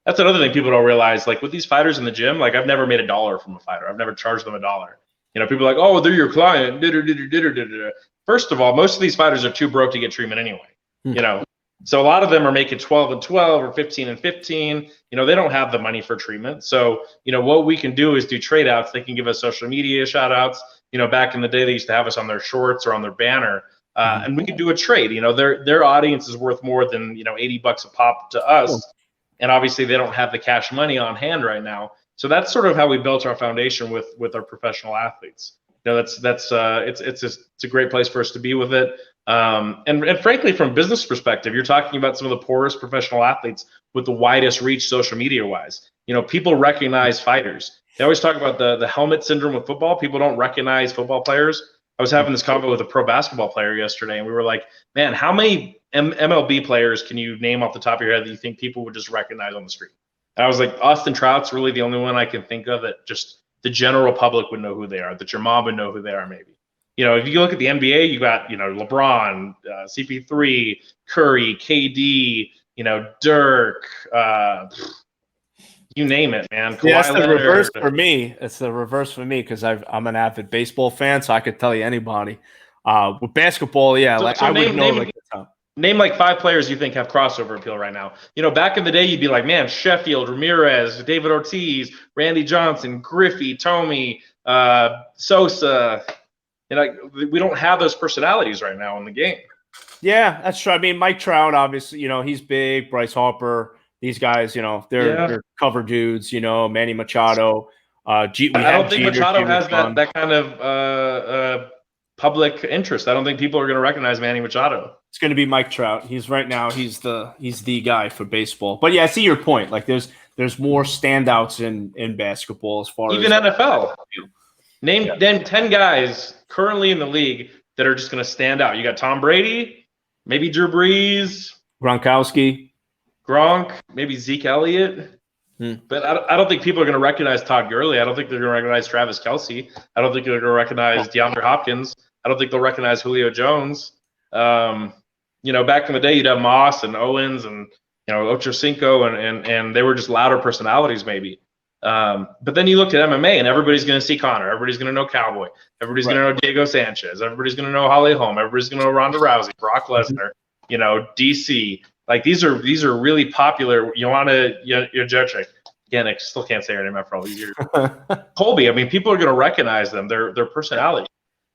that's another thing people don't realize. Like with these fighters in the gym, like I've never made $1 from a fighter. I've never charged them $1. You know, people are like, oh, they're your client. First of all, most of these fighters are too broke to get treatment anyway. You know, so a lot of them are making 12 and 12 or 15 and 15. You know, they don't have the money for treatment. So, you know, what we can do is do trade outs. They can give us social media shout outs. You know, back in the day, they used to have us on their shorts or on their banner. And we could do a trade. You know, their audience is worth more than, you know, $80 a pop to us. And obviously they don't have the cash money on hand right now. So that's sort of how we built our foundation with our professional athletes. You know, it's a great place for us to be with it. And frankly, from a business perspective, you're talking about some of the poorest professional athletes with the widest reach social media wise. You know, people recognize fighters. They always talk about the helmet syndrome with football. People don't recognize football players. I was having this convo with a pro basketball player yesterday, and we were like, man, how many MLB players can you name off the top of your head that you think people would just recognize on the street? And I was like, Austin Trout's really the only one I can think of that just the general public would know who they are, that your mom would know who they are maybe. You know, if you look at the NBA, you got, you know, LeBron, CP3, Curry, KD, you know, Dirk, you name it, man. Yeah, that's the reverse for me. It's the reverse for me because I'm an avid baseball fan, so I could tell you anybody. With basketball, yeah, so, like so I would know like the top. Name like 5 players you think have crossover appeal right now. You know, back in the day, you'd be like, man, Sheffield, Ramirez, David Ortiz, Randy Johnson, Griffey, Tomey, Sosa. You know, we don't have those personalities right now in the game. Yeah, that's true. I mean, Mike Trout, obviously, you know, he's big. Bryce Harper, these guys, you know, they're cover dudes. You know, Manny Machado. I don't think Machado has that kind of public interest. I don't think people are going to recognize Manny Machado. It's going to be Mike Trout. He's the guy for baseball. But yeah, I see your point. Like there's more standouts in basketball as far even as NFL. Name 10 guys currently in the league that are just going to stand out. You got Tom Brady, maybe Drew Brees, Gronkowski, Gronk, maybe Zeke Elliott. But I don't think people are going to recognize Todd Gurley. I don't think they're going to recognize Travis Kelce. I don't think they're going to recognize DeAndre Hopkins. I don't think they'll recognize Julio Jones. You know, back in the day, you'd have Moss and Owens and, you know, Ocho Cinco, and they were just louder personalities maybe. But then you look at MMA and everybody's going to see Conor. Everybody's going to know Cowboy. Everybody's going to know Diego Sanchez. Everybody's going to know Holly Holm. Everybody's going to know Ronda Rousey, Brock Lesnar, you know, DC. Like these are really popular. Joanna Jędrzejczyk. Again, I still can't say her name after all these years. Colby. I mean, people are going to recognize them. Their personality.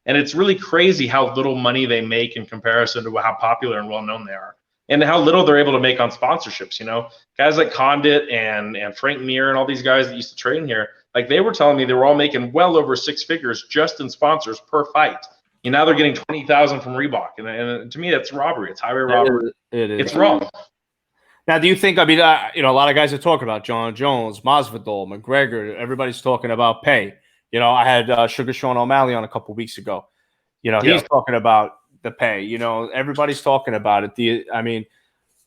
And it's really crazy how little money they make in comparison to how popular and well known they are, and how little they're able to make on sponsorships. You know, guys like Condit and Frank Mir and all these guys that used to train here, like they were telling me they were all making well over 6 figures just in sponsors per fight. You know, now they're getting 20,000 from Reebok, and to me that's robbery. It's highway robbery. It is. It's wrong. Now, do you think? I mean, you know, a lot of guys are talking about Jon Jones, Masvidal, McGregor. Everybody's talking about pay. You know, I had Sugar Sean O'Malley on a couple of weeks ago. You know, he's talking about the pay. You know, everybody's talking about it. I mean,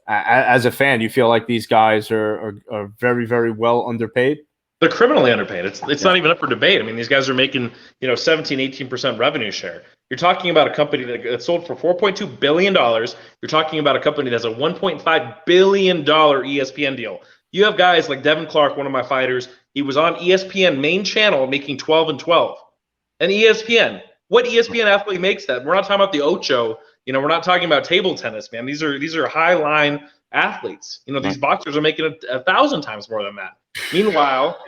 as a fan, you feel like these guys are very, very well underpaid? They're criminally underpaid. It's not even up for debate. I mean, these guys are making, you know, 17, 18% revenue share. You're talking about a company that sold for $4.2 billion. You're talking about a company that's a $1.5 billion ESPN deal. You have guys like Devin Clark, one of my fighters. He was on ESPN main channel making 12 and 12. And ESPN, what ESPN athlete makes that? We're not talking about the Ocho, We're not talking about table tennis, man. These are high line athletes. These boxers are making 1,000 times more than that. Meanwhile,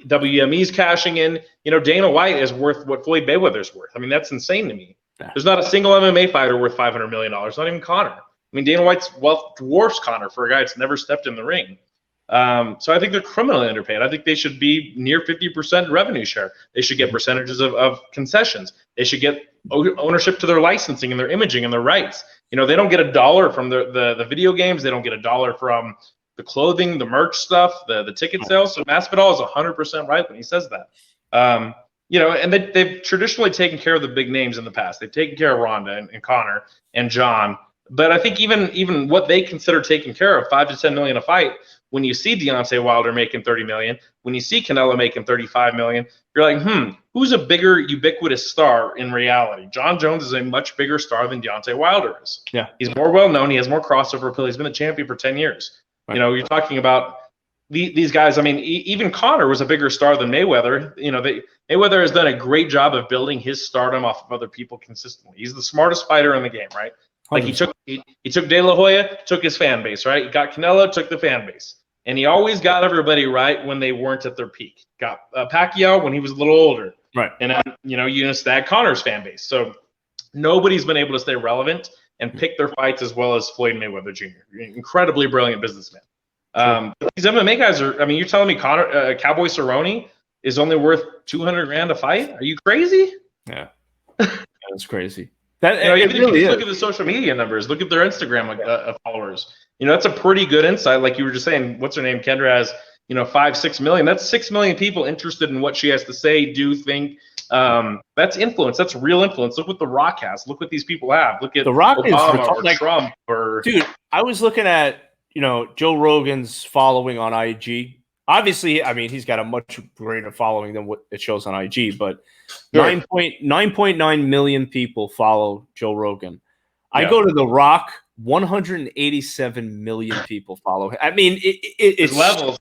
WME's cashing in. Dana White is worth what Floyd Mayweather's worth. I mean, that's insane to me. There's not a single MMA fighter worth $500 million. Not even Conor. I mean, Dana White's wealth dwarfs Conor for a guy that's never stepped in the ring. So I think they're criminally underpaid. I think they should be near 50% revenue share. They should get percentages of concessions. They should get ownership to their licensing and their imaging and their rights. They don't get $1 from the video games. They don't get $1 from the clothing, the merch stuff, the ticket sales. So Masvidal is 100% right when he says that. And they've traditionally taken care of the big names in the past. They've taken care of Ronda and Conor and Jon. But I think even what they consider taking care of, $5 to $10 million a fight, when you see Deontay Wilder making $30 million, when you see Canelo making $35 million, you're like, who's a bigger ubiquitous star in reality? Jon Jones is a much bigger star than Deontay Wilder is. Yeah, he's more well known. He has more crossover appeal. He's been the champion for 10 years. Right. You're talking about these guys. I mean, even Conor was a bigger star than Mayweather. Mayweather has done a great job of building his stardom off of other people consistently. He's the smartest fighter in the game, right? Like he took De La Hoya, took his fan base, right? He got Canelo, took the fan base. And he always got everybody right when they weren't at their peak. Got Pacquiao when he was a little older. Right. And, you stag Conor's fan base. So nobody's been able to stay relevant and pick their fights as well as Floyd Mayweather Jr. Incredibly brilliant businessman. These MMA guys you're telling me Cowboy Cerrone is only worth $200,000 a fight? Are you crazy? Yeah. That's crazy. Even if you look at the social media numbers, look at their Instagram followers. That's a pretty good insight. Like you were just saying, what's her name? Kendra has, 5-6 million. That's 6 million people interested in what she has to say, do, think. That's influence. That's real influence. Look what The Rock has. Look what these people have. Look at The Rock Obama or Trump. Dude, I was looking at, Joe Rogan's following on IG. Obviously, he's got a much greater following than what it shows on IG, but sure. 9.9 million people follow Joe Rogan. Yeah. I go to The Rock, 187 million people follow him. It's levels.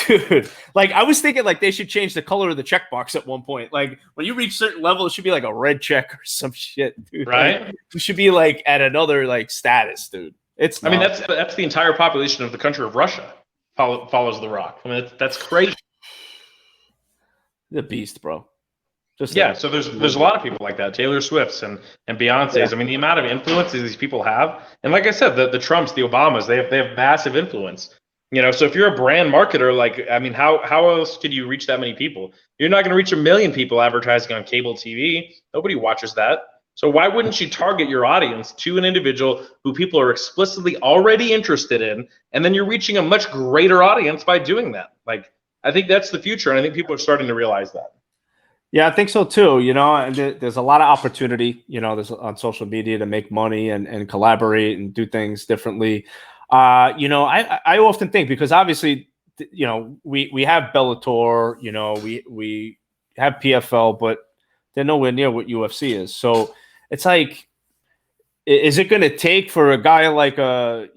Dude, I was thinking they should change the color of the checkbox at one point. When you reach certain level, it should be a red check or some shit, dude. Right? You should be at another status, dude. It's not. That's the entire population of the country of Russia follows The Rock. That's crazy. The beast, bro. So there's a lot of people like that. Taylor Swift's and Beyonce's. Yeah. The amount of influence these people have, and like I said, the Trumps, the Obamas, they have massive influence. So if you're a brand marketer, how else could you reach that many people? You're not going to reach 1 million people advertising on cable TV. Nobody watches that. So why wouldn't you target your audience to an individual who people are explicitly already interested in, and then you're reaching a much greater audience by doing that? I think that's the future, and I think people are starting to realize that. Yeah, I think so too. And there's a lot of opportunity, there's on social media to make money and collaborate and do things differently. I often think, because obviously, we have Bellator, we have PFL, but they're nowhere near what UFC is. So it's is it going to take for a guy like a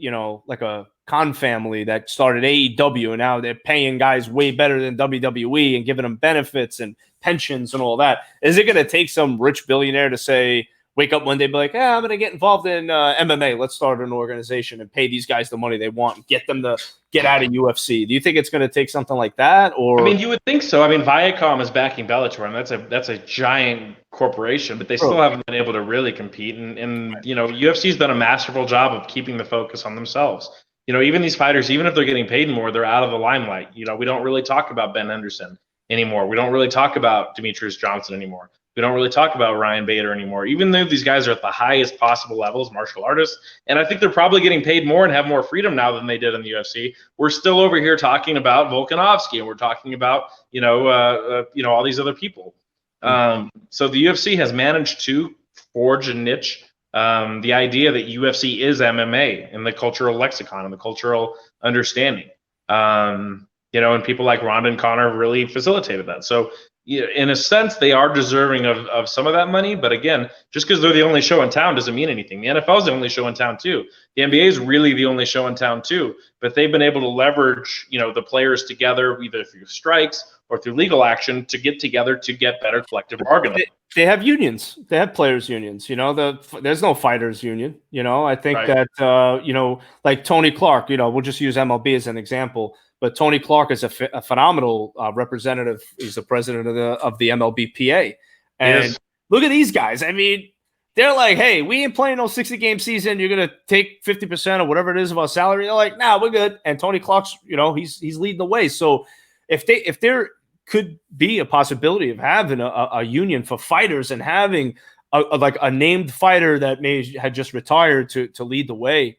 Khan family that started AEW, and now they're paying guys way better than WWE and giving them benefits and pensions and all that? Is it going to take some rich billionaire to say, wake up one day and be like, I'm going to get involved in MMA. Let's start an organization and pay these guys the money they want and get them to get out of UFC. Do you think it's going to take something like that? Or you would think so. Viacom is backing Bellator, and that's a giant corporation, but they still haven't been able to really compete. And UFC's done a masterful job of keeping the focus on themselves. Even these fighters, even if they're getting paid more, they're out of the limelight. We don't really talk about Ben Henderson anymore. We don't really talk about Demetrius Johnson anymore. We don't really talk about Ryan Bader anymore, even though these guys are at the highest possible levels, martial artists. And I think they're probably getting paid more and have more freedom now than they did in the UFC. We're still over here talking about Volkanovski, and we're talking about, all these other people. So the UFC has managed to forge a niche. The idea that UFC is MMA in the cultural lexicon and the cultural understanding. And people like Ronda and Conor really facilitated that. So, in a sense, they are deserving of some of that money. But again, just because they're the only show in town doesn't mean anything. The NFL is the only show in town too. The NBA is really the only show in town too. But they've been able to leverage, the players together, either through strikes or through legal action, to get together to get better collective bargaining. They have unions. They have players' unions. There's no fighters' union. I think that like Tony Clark. We'll just use MLB as an example. But Tony Clark is a phenomenal representative. He's the president of the MLBPA. And look at these guys. I mean, they're like, hey, we ain't playing no 60-game season. You're gonna take 50% or whatever it is of our salary. They're like, nah, we're good. And Tony Clark's, he's leading the way. So if there could be a possibility of having a union for fighters and having a named fighter that had just retired to lead the way,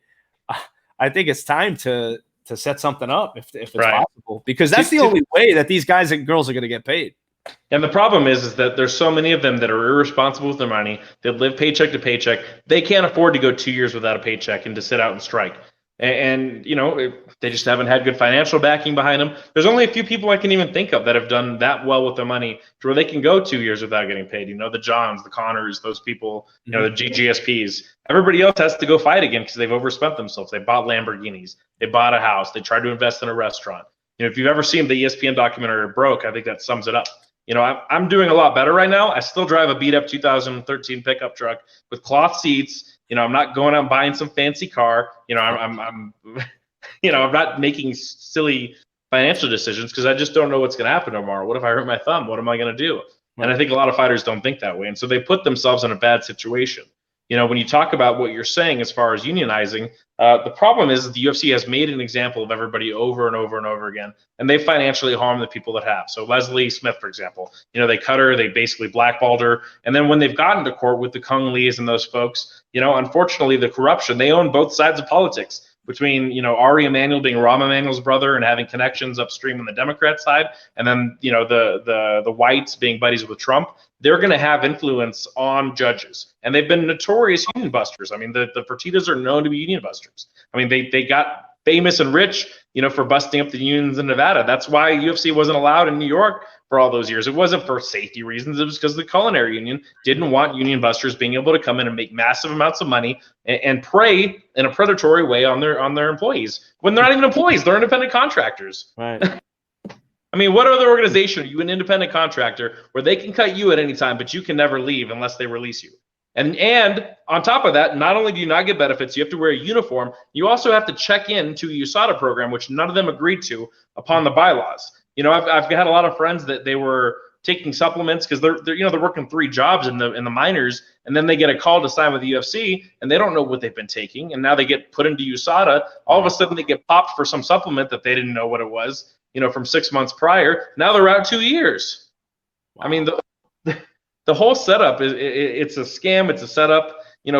I think it's time to set something up if it's possible, because that's the only way that these guys and girls are going to get paid. And the problem is that there's so many of them that are irresponsible with their money, that live paycheck to paycheck. They can't afford to go 2 years without a paycheck and to sit out and strike. And they just haven't had good financial backing behind them. There's only a few people I can even think of that have done that well with their money to where they can go 2 years without getting paid. The Johns, the Connors, those people, the GSPs. Everybody else has to go fight again because they've overspent themselves. They bought Lamborghinis. They bought a house. They tried to invest in a restaurant. If you've ever seen the ESPN documentary Broke, I think that sums it up. I'm doing a lot better right now. I still drive a beat up 2013 pickup truck with cloth seats. I'm not going out and buying some fancy car. I'm not making silly financial decisions because I just don't know what's going to happen tomorrow. What if I hurt my thumb? What am I going to do? And I think a lot of fighters don't think that way. And so they put themselves in a bad situation. When you talk about what you're saying as far as unionizing, the problem is that the UFC has made an example of everybody over and over and over again, and they financially harm the people that have. So Leslie Smith, for example, they cut her, they basically blackballed her. And then when they've gotten to court with the Kung Lees and those folks, unfortunately, the corruption, they own both sides of politics. Between Ari Emanuel being Rahm Emanuel's brother and having connections upstream on the Democrat side, and then the whites being buddies with Trump, they're going to have influence on judges, and they've been notorious union busters. I mean, the Fertittas are known to be union busters. I mean, they got famous and rich, for busting up the unions in Nevada. That's why UFC wasn't allowed in New York for all those years. It wasn't for safety reasons. It was because the culinary union didn't want union busters being able to come in and make massive amounts of money and prey in a predatory way on their employees when they're not even employees. They're independent contractors. Right. I mean, what other organization are you an independent contractor where they can cut you at any time, but you can never leave unless they release you? And on top of that, not only do you not get benefits, you have to wear a uniform. You also have to check in to a USADA program, which none of them agreed to upon the bylaws. I've had a lot of friends that they were taking supplements because they're working 3 jobs in the minors, and then they get a call to sign with the UFC, and they don't know what they've been taking, and now they get put into USADA. All of a sudden, they get popped for some supplement that they didn't know what it was, from 6 months prior. Now they're out 2 years. Wow. I mean, the whole setup it's a scam. It's a setup.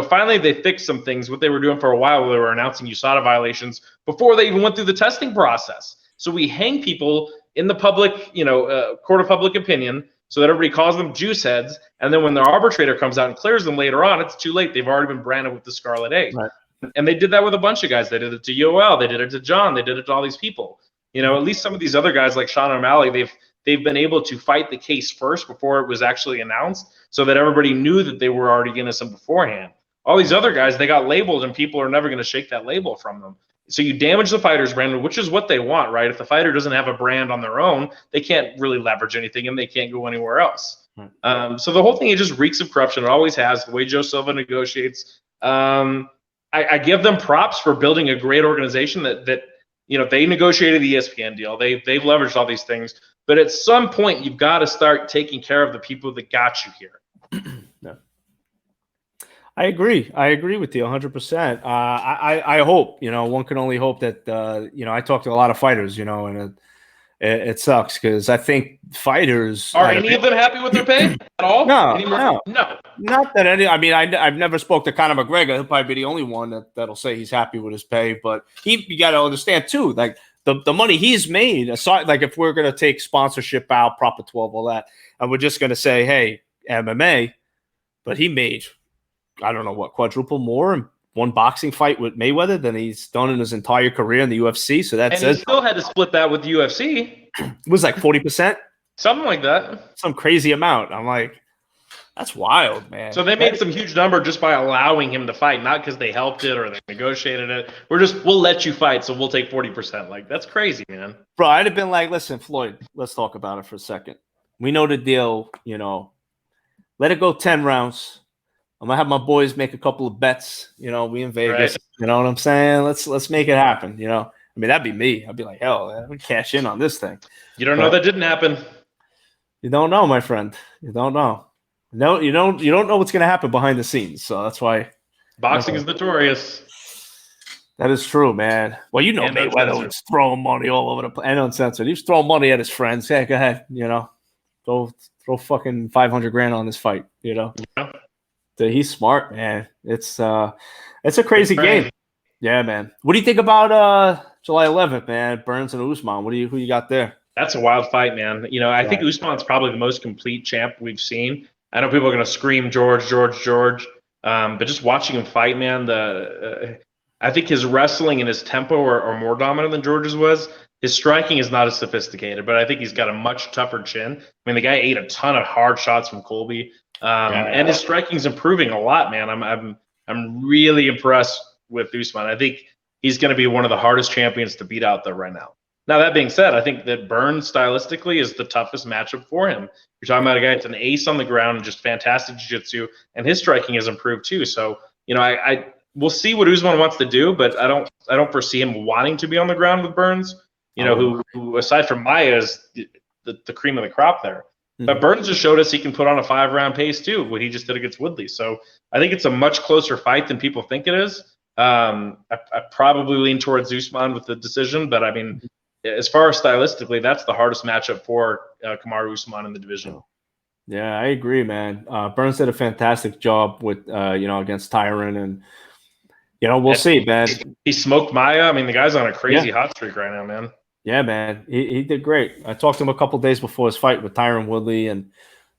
Finally they fixed some things. What they were doing for a while, they were announcing USADA violations before they even went through the testing process. So we hang people in the public, court of public opinion, so that everybody calls them juice heads. And then when their arbitrator comes out and clears them later on, it's too late. They've already been branded with the scarlet A. Right. And they did that with a bunch of guys. They did it to Yoel. They did it to John. They did it to all these people. At least some of these other guys like Sean O'Malley, they've been able to fight the case first before it was actually announced, so that everybody knew that they were already innocent beforehand. All these other guys, they got labeled, and people are never going to shake that label from them. So you damage the fighter's brand, which is what they want, right? If the fighter doesn't have a brand on their own, they can't really leverage anything, and they can't go anywhere else. So the whole thing, it just reeks of corruption. It always has. The way Joe Silva negotiates, I give them props for building a great organization that they negotiated the ESPN deal. They've leveraged all these things. But at some point, you've got to start taking care of the people that got you here. No. I agree with you 100%. I hope, one can only hope that, I talk to a lot of fighters, and it sucks because I think fighters are any of them happy with their pay at all? No. Not that any. I mean, I've never spoke to Conor McGregor. He'll probably be the only one that'll say he's happy with his pay. But you got to understand too, like the money he's made. Aside, like if we're gonna take sponsorship out, Proper 12, all that, and we're just gonna say, hey, MMA, but he made, I don't know what, quadruple more in one boxing fight with Mayweather than he's done in his entire career in the UFC. So that says he still had to split that with the UFC. It was like 40%. Something like that. Some crazy amount. I'm like, that's wild, man. So they made some huge number just by allowing him to fight, not because they helped it or they negotiated it. We'll let you fight, so we'll take 40%. Like, that's crazy, man. Bro, I'd have been like, listen, Floyd, let's talk about it for a second. We know the deal, Let it go 10 rounds. I'm gonna have my boys make a couple of bets. We in Vegas. Right. You know what I'm saying? Let's make it happen. I mean, that'd be me. I'd be like, hell, man, we cash in on this thing. You don't know that didn't happen. You don't know, my friend. You don't know. No, you don't know what's gonna happen behind the scenes. So that's why Boxing is notorious. That is true, man. Well, And Mayweather was throwing money all over the place. And Uncensored. He was throwing money at his friends. Hey, go ahead. Go throw fucking $500,000 on this fight. Yeah. He's smart, man. It's a crazy game. Yeah, man. What do you think about July 11th, man? Burns and Usman. Who you got there? That's a wild fight, man. I think Usman's probably the most complete champ we've seen. I know people are going to scream George, but just watching him fight, man, I think his wrestling and his tempo are more dominant than George's was. His striking is not as sophisticated, but I think he's got a much tougher chin. I mean, the guy ate a ton of hard shots from Colby, and his striking's improving a lot, man. I'm really impressed with Usman. I think he's going to be one of the hardest champions to beat out there right now. Now, that being said, I think that Burns stylistically is the toughest matchup for him. You're talking about a guy that's an ace on the ground and just fantastic jiu-jitsu, and his striking has improved too. So, we'll see what Usman wants to do, but I don't foresee him wanting to be on the ground with Burns. Who aside from Maya is the cream of the crop there. Mm-hmm. But Burns just showed us he can put on a 5-round pace too, what he just did against Woodley. So I think it's a much closer fight than people think it is. I probably lean towards Usman with the decision, but I mean, as far as stylistically, that's the hardest matchup for Kamaru Usman in the division. Yeah, I agree, man. Burns did a fantastic job with against Tyron, and we'll see, man. He smoked Maya. I mean, the guy's on a crazy hot streak right now, man. Yeah, man. He did great. I talked to him a couple of days before his fight with Tyron Woodley, and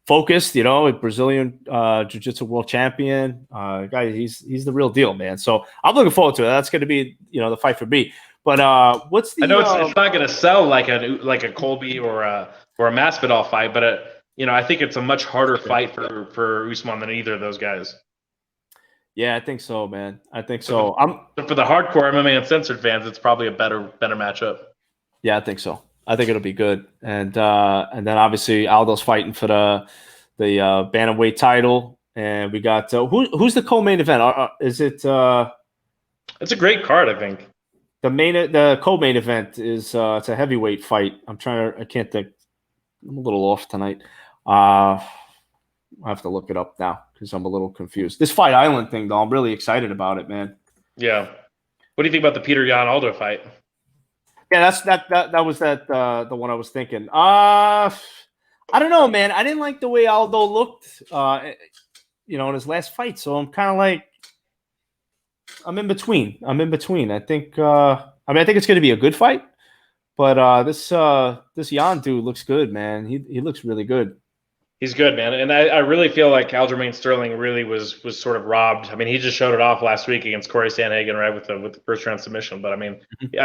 focused, a Brazilian jiu-jitsu world champion. Guy, he's the real deal, man. So I'm looking forward to it. That's going to be, the fight for me. But what's the? I know it's not going to sell like a Colby or a Masvidal fight, but I think it's a much harder fight for Usman than either of those guys. Yeah, I think so, man. I think so. For the hardcore MMA Uncensored fans, it's probably a better matchup. Yeah, I think so. I think it'll be good, and then obviously Aldo's fighting for the bantamweight title, and we got who's the co-main event? Is it? It's a great card, I think. The co-main event is it's a heavyweight fight. I can't think. I'm a little off tonight. I have to look it up now because I'm a little confused. This Fight Island thing, though, I'm really excited about it, man. Yeah. What do you think about the Peter Yan Aldo fight? Yeah, that was the one I was thinking. I don't know, man. I didn't like the way Aldo looked, in his last fight. So I'm kind of like, I'm in between. I think it's going to be a good fight, but this Yan dude looks good, man. He looks really good. He's good, man, and I really feel like Aljamain Sterling really was sort of robbed. I mean, he just showed it off last week against Corey Sandhagen, right, with the first round submission. But I mean,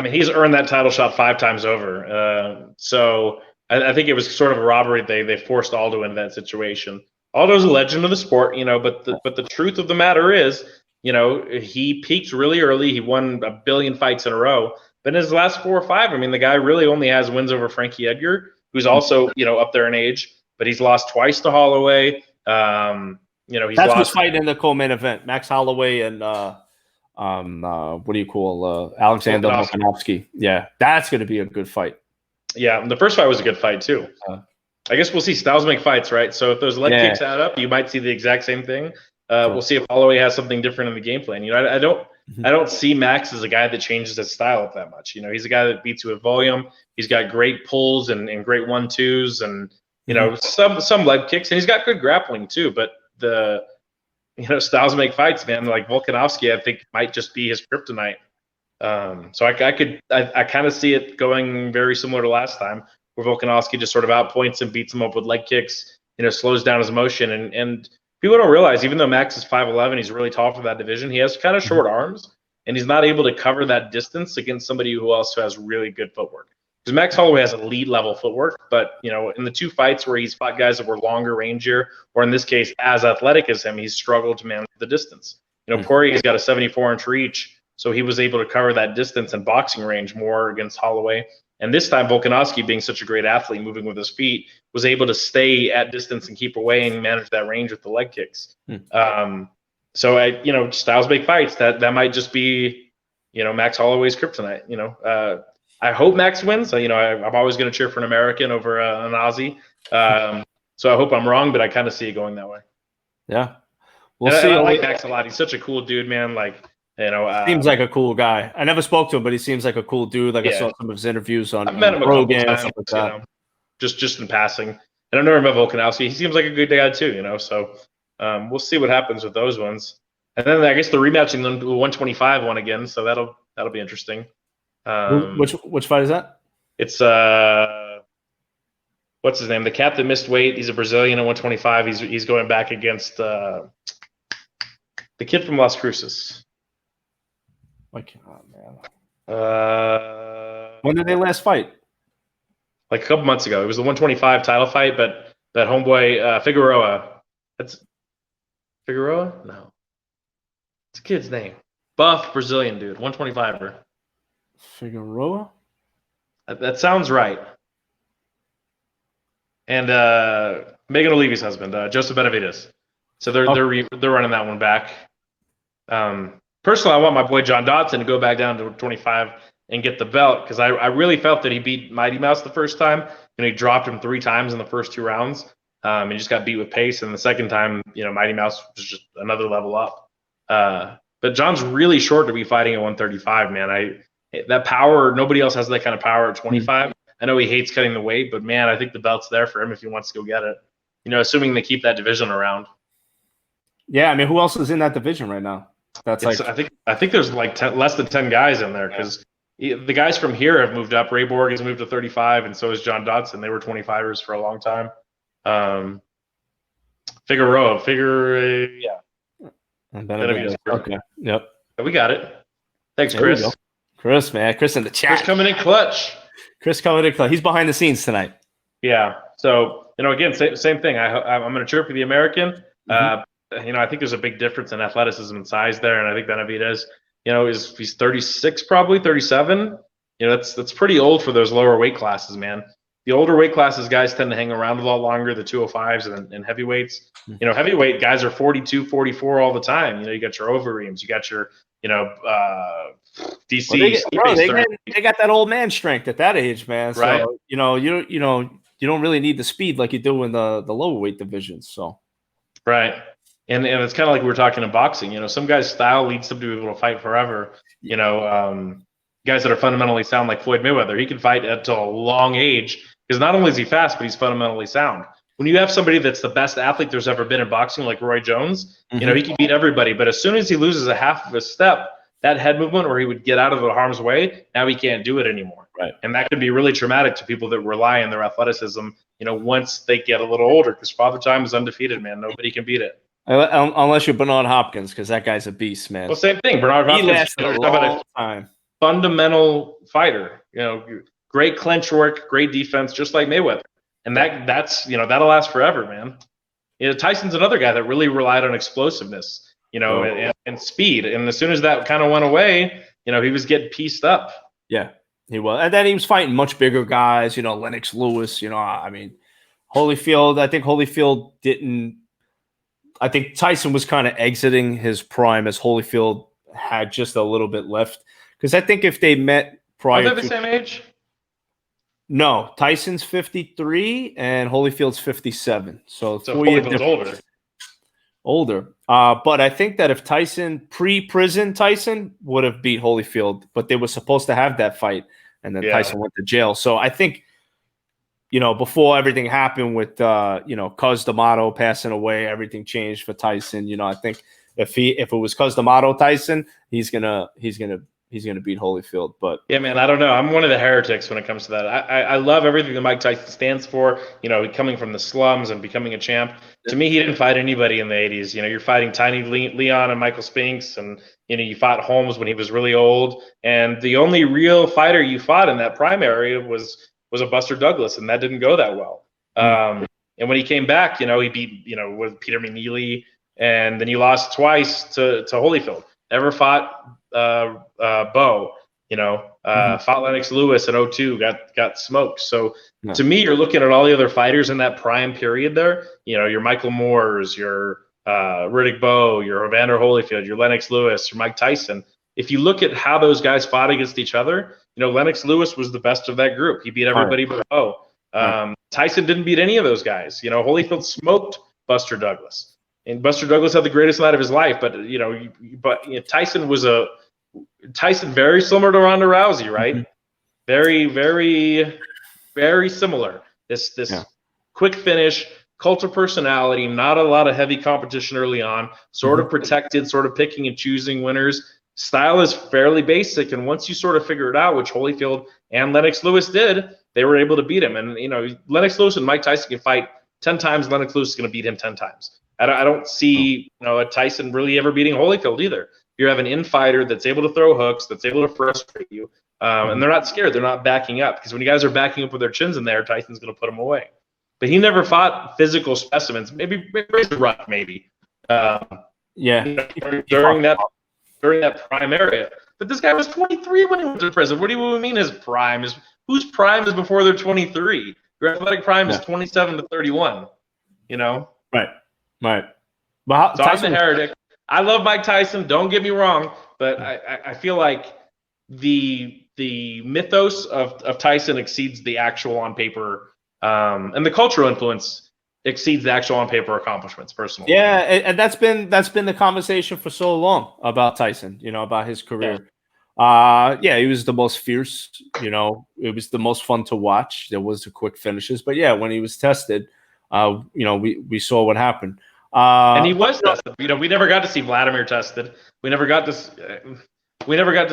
he's earned that title shot 5 times over. So I think it was sort of a robbery. They forced Aldo into that situation. Aldo's a legend of the sport, but the truth of the matter is, he peaked really early. He won 1 billion fights in a row. But in his last 4 or 5, I mean, the guy really only has wins over Frankie Edgar, who's also up there in age. But he's lost twice to Holloway. He's That's what's fighting in the co-main event. Max Holloway and what do you call Alexander Volkanovski? Yeah, that's going to be a good fight. Yeah, the first fight was a good fight too. I guess we'll see. Styles make fights, right? So if those leg kicks add up, you might see the exact same thing. We'll see if Holloway has something different in the game plan. I don't see Max as a guy that changes his style up that much. He's a guy that beats you with volume. He's got great pulls and great 1-2s and some leg kicks, and he's got good grappling too. But styles make fights, man. Like Volkanovski, I think might just be his kryptonite. So I kind of see it going very similar to last time, where Volkanovski just sort of outpoints and beats him up with leg kicks. Slows down his motion, and people don't realize, even though Max is 5'11", he's really tall for that division. He has kind of short arms, and he's not able to cover that distance against somebody who also has really good footwork. because Max Holloway has elite level footwork, but in the 2 fights where he's fought guys that were longer rangier, or in this case as athletic as him, he's struggled to manage the distance. Poirier's got a 74-inch reach, so he was able to cover that distance and boxing range more against Holloway. And this time, Volkanovski, being such a great athlete, moving with his feet, was able to stay at distance and keep away and manage that range with the leg kicks. So styles make fights. That might just be, Max Holloway's kryptonite. I hope Max wins. I'm always going to cheer for an American over an Aussie. So I hope I'm wrong, but I kind of see it going that way. Yeah, we'll see. I like Max a lot. He's such a cool dude, man. Seems like a cool guy. I never spoke to him, but he seems like a cool dude. I saw some of his interviews on I've met him Rogan a couple times, stuff like that. Just in passing. And I've never met Volkanovski. He seems like a good guy too, So we'll see what happens with those ones. And then I guess the rematching the 125 one again, so that'll be interesting. Which fight is that? It's what's his name? The cat that missed weight. He's a Brazilian at 125. He's going back against the kid from Las Cruces. When did they last fight? Like a couple months ago. It was the 125 title fight, but that homeboy Figueroa. That's Figueroa? No. It's a kid's name. Buff Brazilian dude, 125er. Figueroa? That sounds right. And Megan O'Leary's husband, Joseph Benavides. So they're running that one back. Personally, I want my boy John Dodson to go back down to 25 and get the belt, because I really felt that he beat Mighty Mouse the first time. He dropped him 3 times in the first 2 rounds. He just got beat with pace, and the second time, Mighty Mouse was just another level up. But John's really short to be fighting at 135, man. That power, nobody else has that kind of power at 25. I know he hates cutting the weight, but man, I think the belt's there for him if he wants to go get it. Assuming they keep that division around. Yeah, I mean, who else is in that division right now? I think there's like less than 10 guys in there, because the guys from here have moved up. Ray Borg has moved to 35, and so has John Dodson. They were 25ers for a long time. Figueroa, yeah. And okay. Yep. We got it. Thanks, Chris. Chris, man. Chris in the chat. Chris coming in clutch. He's behind the scenes tonight. Yeah. So, again, same thing. I'm going to cheer for the American. I think there's a big difference in athleticism and size there. And I think Benavides, he's 36, probably 37. That's pretty old for those lower weight classes, man. The older weight classes, guys tend to hang around a lot longer, the 205s and heavyweights. Heavyweight guys are 42, 44 all the time. You got your Overeems, you got your, DC. Well, they got that old man strength at that age, man. So, right. You don't really need the speed like you do in the lower weight divisions. So, right. And it's kind of like we were talking in boxing. Some guys' style leads them to be able to fight forever. Guys that are fundamentally sound, like Floyd Mayweather, he can fight until a long age, because not only is he fast, but he's fundamentally sound. When you have somebody that's the best athlete there's ever been in boxing, like Roy Jones, he can beat everybody. But as soon as he loses a half of a step, that head movement where he would get out of the harm's way, now he can't do it anymore. Right. And that can be really traumatic to people that rely on their athleticism, once they get a little older, because Father Time is undefeated, man. Nobody can beat it. Unless you're Bernard Hopkins, because that guy's a beast, man. Well, same thing. Bernard Hopkins, he lasted a long time. Fundamental fighter, great clinch work, great defense, just like Mayweather. And that's that'll last forever, man. Tyson's another guy that really relied on explosiveness, and speed. And as soon as that kind of went away, he was getting pieced up. Yeah, he was. And then he was fighting much bigger guys, Lennox Lewis, Holyfield. I think Holyfield didn't. I think Tyson was kind of exiting his prime as Holyfield had just a little bit left. Because I think if they met prior, are they the same age? No, Tyson's 53 and Holyfield's 57. So 4 years older. But I think that if Tyson, pre-prison Tyson, would have beat Holyfield, but they were supposed to have that fight, and then Tyson went to jail. So I think, before everything happened with, Cus D'Amato passing away, everything changed for Tyson. I think if it was Cus D'Amato Tyson, he's gonna beat Holyfield. But yeah, man, I don't know. I'm one of the heretics when it comes to that. I love everything that Mike Tyson stands for. You know, coming from the slums and becoming a champ. To me, he didn't fight anybody in the 80s. You know, you're fighting Tiny Leon and Michael Spinks, and you know, you fought Holmes when he was really old. And the only real fighter you fought in that prime area was a Buster Douglas, and that didn't go that well. And when he came back, you know, he beat, you know, with Peter McNeely, and then he lost twice to Holyfield. Never fought Beau, you know, fought Lennox Lewis in 02, got smoked. So to me, you're looking at all the other fighters in that prime period there, you know, your Michael Moores, your Riddick Bowe, your Evander Holyfield, your Lennox Lewis, your Mike Tyson. If you look at how those guys fought against each other, you know, Lennox Lewis was the best of that group. He beat everybody but Beau. Tyson didn't beat any of those guys. You know, Holyfield smoked Buster Douglas, and Buster Douglas had the greatest night of his life. But you know, Tyson was very similar to Ronda Rousey, right? Very, very, very similar. This quick finish, cult of personality, not a lot of heavy competition early on, sort of protected, sort of picking and choosing winners. Style is fairly basic, and once you sort of figure it out, which Holyfield and Lennox Lewis did, they were able to beat him. And you know, Lennox Lewis and Mike Tyson can fight 10 times. Lennox Lewis is going to beat him 10 times. I don't see a Tyson really ever beating Holyfield either. You have an in-fighter that's able to throw hooks, that's able to frustrate you, and they're not scared. They're not backing up, because when you guys are backing up with their chins in there, Tyson's going to put them away. But he never fought physical specimens. Maybe Razor Rock, maybe. During that prime area. But this guy was 23 when he went to prison. What do you mean his prime? Whose prime is before they're 23? Your athletic prime is 27 to 31. You know? Right. But I'm the heretic. I love Mike Tyson. Don't get me wrong, but I feel like the mythos of Tyson exceeds the actual on paper, and the cultural influence exceeds the actual on paper accomplishments, personally. Yeah, and that's been the conversation for so long about Tyson, you know, about his career. He was the most fierce, you know, it was the most fun to watch. There was the quick finishes, but when he was tested, you know, we saw what happened. And he was tested. You know, we never got to see Vladimir tested. We never got to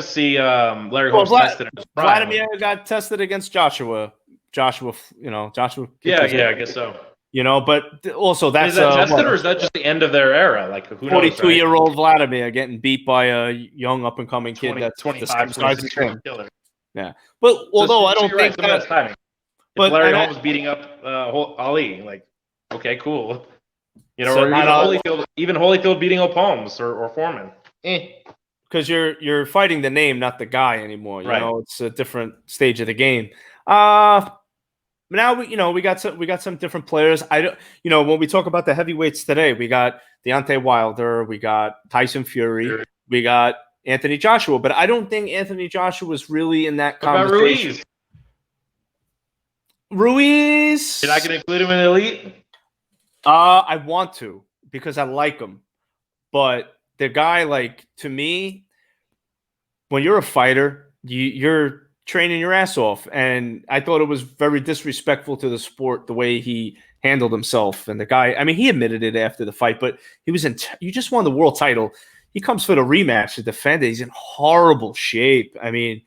see Larry Holmes tested. Vladimir got tested against Joshua. You know, Joshua. I guess so. You know, but also that's is that tested, or is that just the end of their era? Like, who knows? 42-year-old Vladimir getting beat by a young up and coming kid that's 25, 26 killer. Yeah, but although I don't think that's timing. But Larry Holmes beating up Ali, like, okay, cool. You know, or even Holyfield beating up Holmes or Foreman. Because you're fighting the name, not the guy anymore. You know, it's a different stage of the game. Now we got some different players. When we talk about the heavyweights today, we got Deontay Wilder, we got Tyson Fury, we got Anthony Joshua, but I don't think Anthony Joshua was really in that conversation. Ruiz. You're not going to include him in the elite? I want to, because I like him, but the guy, like, to me, when you're a fighter, you're training your ass off, and I thought it was very disrespectful to the sport the way he handled himself. And the guy, I mean, he admitted it after the fight, but he was you just won the world title. He comes for the rematch to defend it. He's in horrible shape. I mean,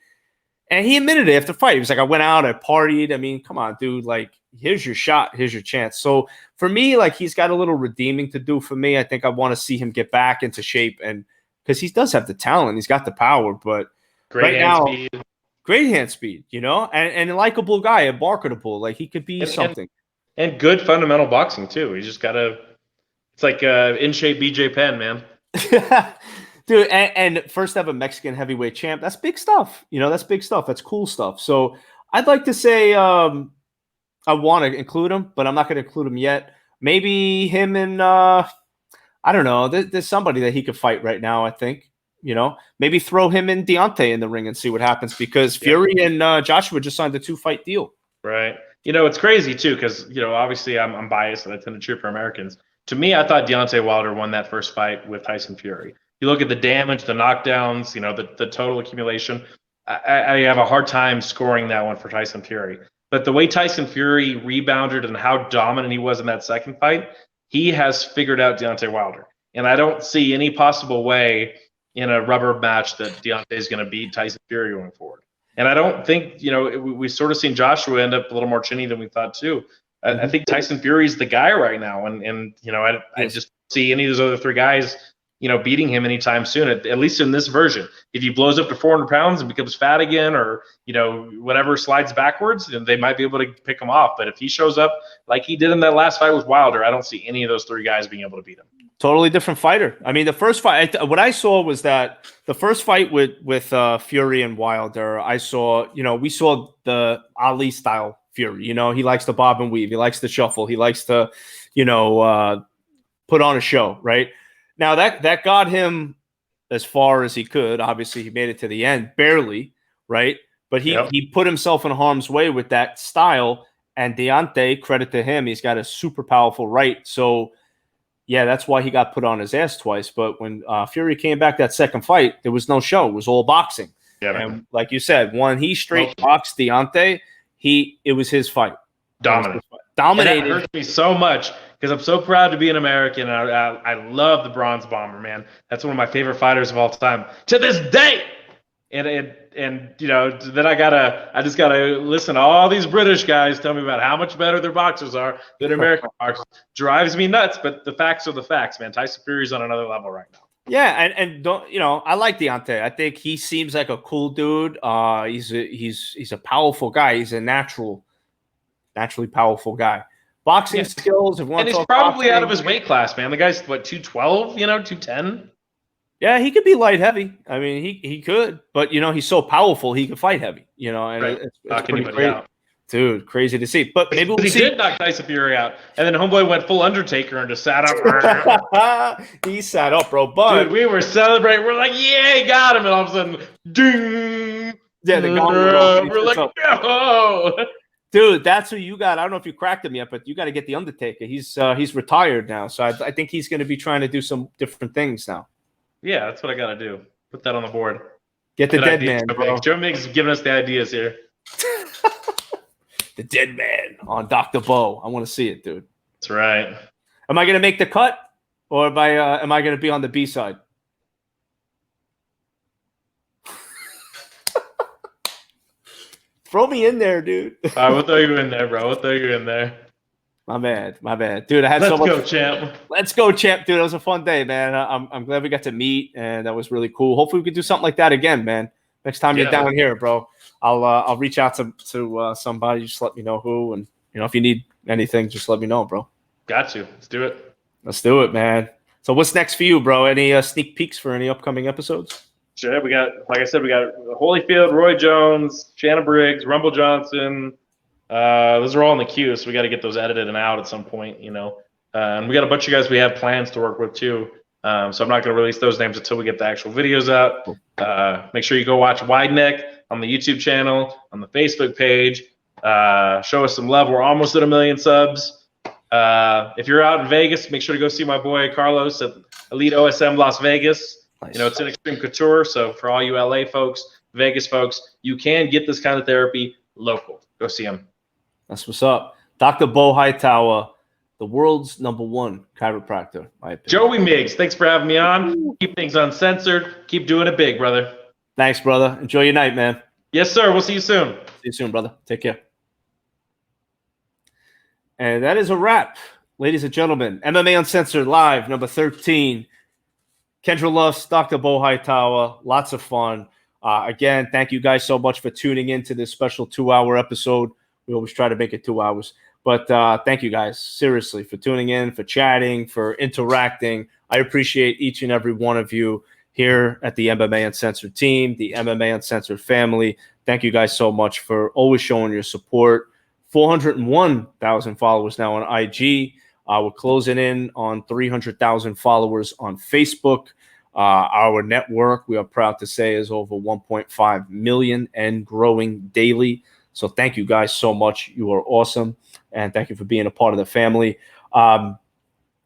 and he admitted it after the fight. He was like, I went out, I partied. I mean, come on, dude. Like, here's your shot. Here's your chance. So for me, like, he's got a little redeeming to do for me. I think I want to see him get back into shape, and because he does have the talent. He's got the power, but great hand speed, you know, and a likable guy, a marketable, like, he could be something. And good fundamental boxing too. He's just got it's like in shape BJ Penn, man. Dude, and first ever Mexican heavyweight champ. That's big stuff. You know, that's big stuff. That's cool stuff. So I'd like to say I want to include him, but I'm not going to include him yet. Maybe him and I don't know. There's somebody that he could fight right now, I think. You know, maybe throw him and Deontay in the ring and see what happens, because Fury and Joshua just signed a 2-fight deal. Right. You know, it's crazy too, because, you know, obviously I'm biased and I tend to cheer for Americans. To me, I thought Deontay Wilder won that first fight with Tyson Fury. You look at the damage, the knockdowns, you know, the total accumulation. I have a hard time scoring that one for Tyson Fury. But the way Tyson Fury rebounded and how dominant he was in that second fight, he has figured out Deontay Wilder. And I don't see any possible way in a rubber match that Deontay is going to beat Tyson Fury going forward. And I don't think, we sort of seen Joshua end up a little more chinny than we thought too. I think Tyson Fury's the guy right now. And I just see any of those other three guys, beating him anytime soon, at least in this version. If he blows up to 400 pounds and becomes fat again, or, whatever slides backwards, then they might be able to pick him off. But if he shows up like he did in that last fight with Wilder, I don't see any of those three guys being able to beat him. Totally different fighter. I mean, the first fight, what I saw was that the first fight with Fury and Wilder, we saw the Ali style Fury. He likes to bob and weave. He likes to shuffle. He likes to, put on a show, right? Now that got him as far as he could. Obviously, he made it to the end, barely, right? But he put himself in harm's way with that style. And Deontay, credit to him, he's got a super powerful right. So, yeah, that's why he got put on his ass twice. But when Fury came back that second fight, there was no show. It was all boxing. Yeah, and like you said, when he straight boxed Deontay, it was his fight. Dominated. Dominated. And that hurts me so much because I'm so proud to be an American. And I love the Bronze Bomber, man. That's one of my favorite fighters of all time to this day. And then I just gotta listen to all these British guys tell me about how much better their boxers are than American boxers. Drives me nuts, but the facts are the facts, man. Tyson Fury's on another level right now. Yeah, and don't I like Deontay. I think he seems like a cool dude. He's a powerful guy. He's a naturally powerful guy. Boxing skills, and he's probably out of his weight class, man. The guy's 212, 210. Yeah, he could be light heavy. I mean, he could, but he's so powerful he could fight heavy. And right. it's pretty crazy. Dude, crazy to see. But maybe he did knock Tyson Fury out, and then Homeboy went full Undertaker and just sat up. He sat up, bro. But dude, we were celebrating. We're like, yeah, he got him, and all of a sudden, ding. Yeah, we're like, no. Dude, that's who you got. I don't know if you cracked him yet, but you got to get the Undertaker. He's retired now, so I think he's going to be trying to do some different things now. Yeah, that's what I got to do. Put that on the board. Get the dead man, bro. Joe Migz is giving us the ideas here. The dead man on Dr. Beau. I want to see it, dude. That's right. Am I going to make the cut, or am I going to be on the B side? Throw me in there, dude. All right, we'll throw you in there, bro. We'll throw you in there. My bad. Dude, I had so much. Let's go, champ. Let's go, champ, dude. It was a fun day, man. I'm glad we got to meet, and that was really cool. Hopefully we could do something like that again, man. Next time you're down here, bro, I'll reach out to somebody. Just let me know who, and if you need anything, just let me know, bro. Got you. Let's do it. Let's do it, man. So what's next for you, bro? Any sneak peeks for any upcoming episodes? Sure. We got Holyfield, Roy Jones, Shanna Briggs, Rumble Johnson. Those are all in the queue, so we got to get those edited and out at some point, And we got a bunch of guys we have plans to work with too. So I'm not going to release those names until we get the actual videos out. Make sure you go watch Wide Neck on the YouTube channel, on the Facebook page. Show us some love. We're almost at 1 million subs. If you're out in Vegas, make sure to go see my boy Carlos at Elite OSM Las Vegas. Nice. It's in Extreme Couture, so for all you LA folks, Vegas folks, you can get this kind of therapy local. Go see him. That's what's up. Dr. Beau Hightower, the world's #1 chiropractor. Joey Migz, thanks for having me on. Keep things uncensored. Keep doing it big, brother. Thanks, brother. Enjoy your night, man. Yes, sir. We'll see you soon. See you soon, brother. Take care. And that is a wrap, ladies and gentlemen. MMA Uncensored Live, number 13. Kendra Lust, Dr. Beau Hightower. Lots of fun. Again, thank you guys so much for tuning in to this special 2-hour episode. We always try to make it 2 hours. But thank you guys, seriously, for tuning in, for chatting, for interacting. I appreciate each and every one of you here at the MMA Uncensored team, the MMA Uncensored family. Thank you guys so much for always showing your support. 401,000 followers now on IG. We're closing in on 300,000 followers on Facebook. Our network, we are proud to say, is over 1.5 million and growing daily. So thank you guys so much. You are awesome. And thank you for being a part of the family. And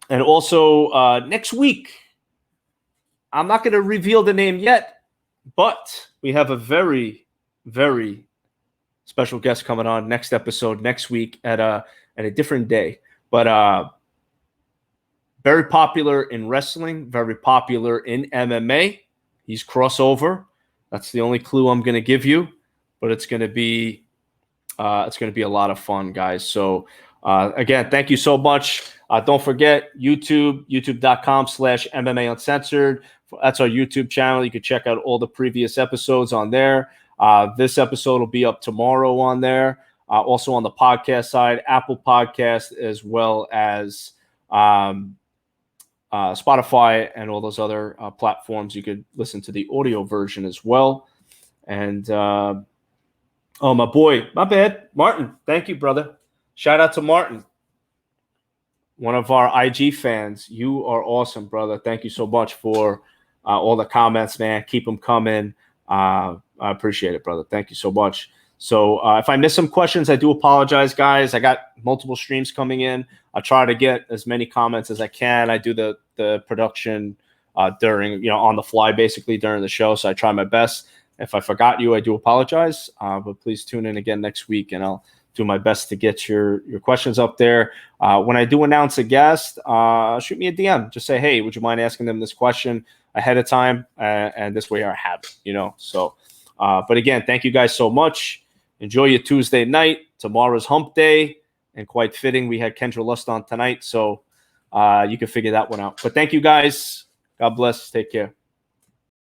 also next week, I'm not going to reveal the name yet, but we have a very, very special guest coming on next episode next week at a different day. But very popular in wrestling, very popular in MMA. He's crossover. That's the only clue I'm going to give you, but it's going to be a lot of fun, guys. So again, thank you so much. Don't forget youtube.com/MMA Uncensored. That's our YouTube channel. You can check out all the previous episodes on there. This episode will be up tomorrow on there. Also on the podcast side, Apple Podcast, as well as Spotify and all those other platforms. You could listen to the audio version as well. And oh, my boy, my bad, Martin. Thank you, brother. Shout out to Martin, one of our IG fans. You are awesome, brother. Thank you so much for all the comments, man. Keep them coming. I appreciate it, brother. Thank you so much. So if I miss some questions, I do apologize, guys. I got multiple streams coming in. I try to get as many comments as I can. I do the production during, on the fly, basically during the show. So I try my best. If I forgot you, I do apologize. But please tune in again next week, and I'll do my best to get your questions up there. When I do announce a guest, shoot me a DM. Just say, hey, would you mind asking them this question ahead of time? And this way I have it, So, but again, thank you guys so much. Enjoy your Tuesday night. Tomorrow's hump day, and quite fitting, we had Kendra Lust on tonight. So you can figure that one out. But thank you guys. God bless. Take care.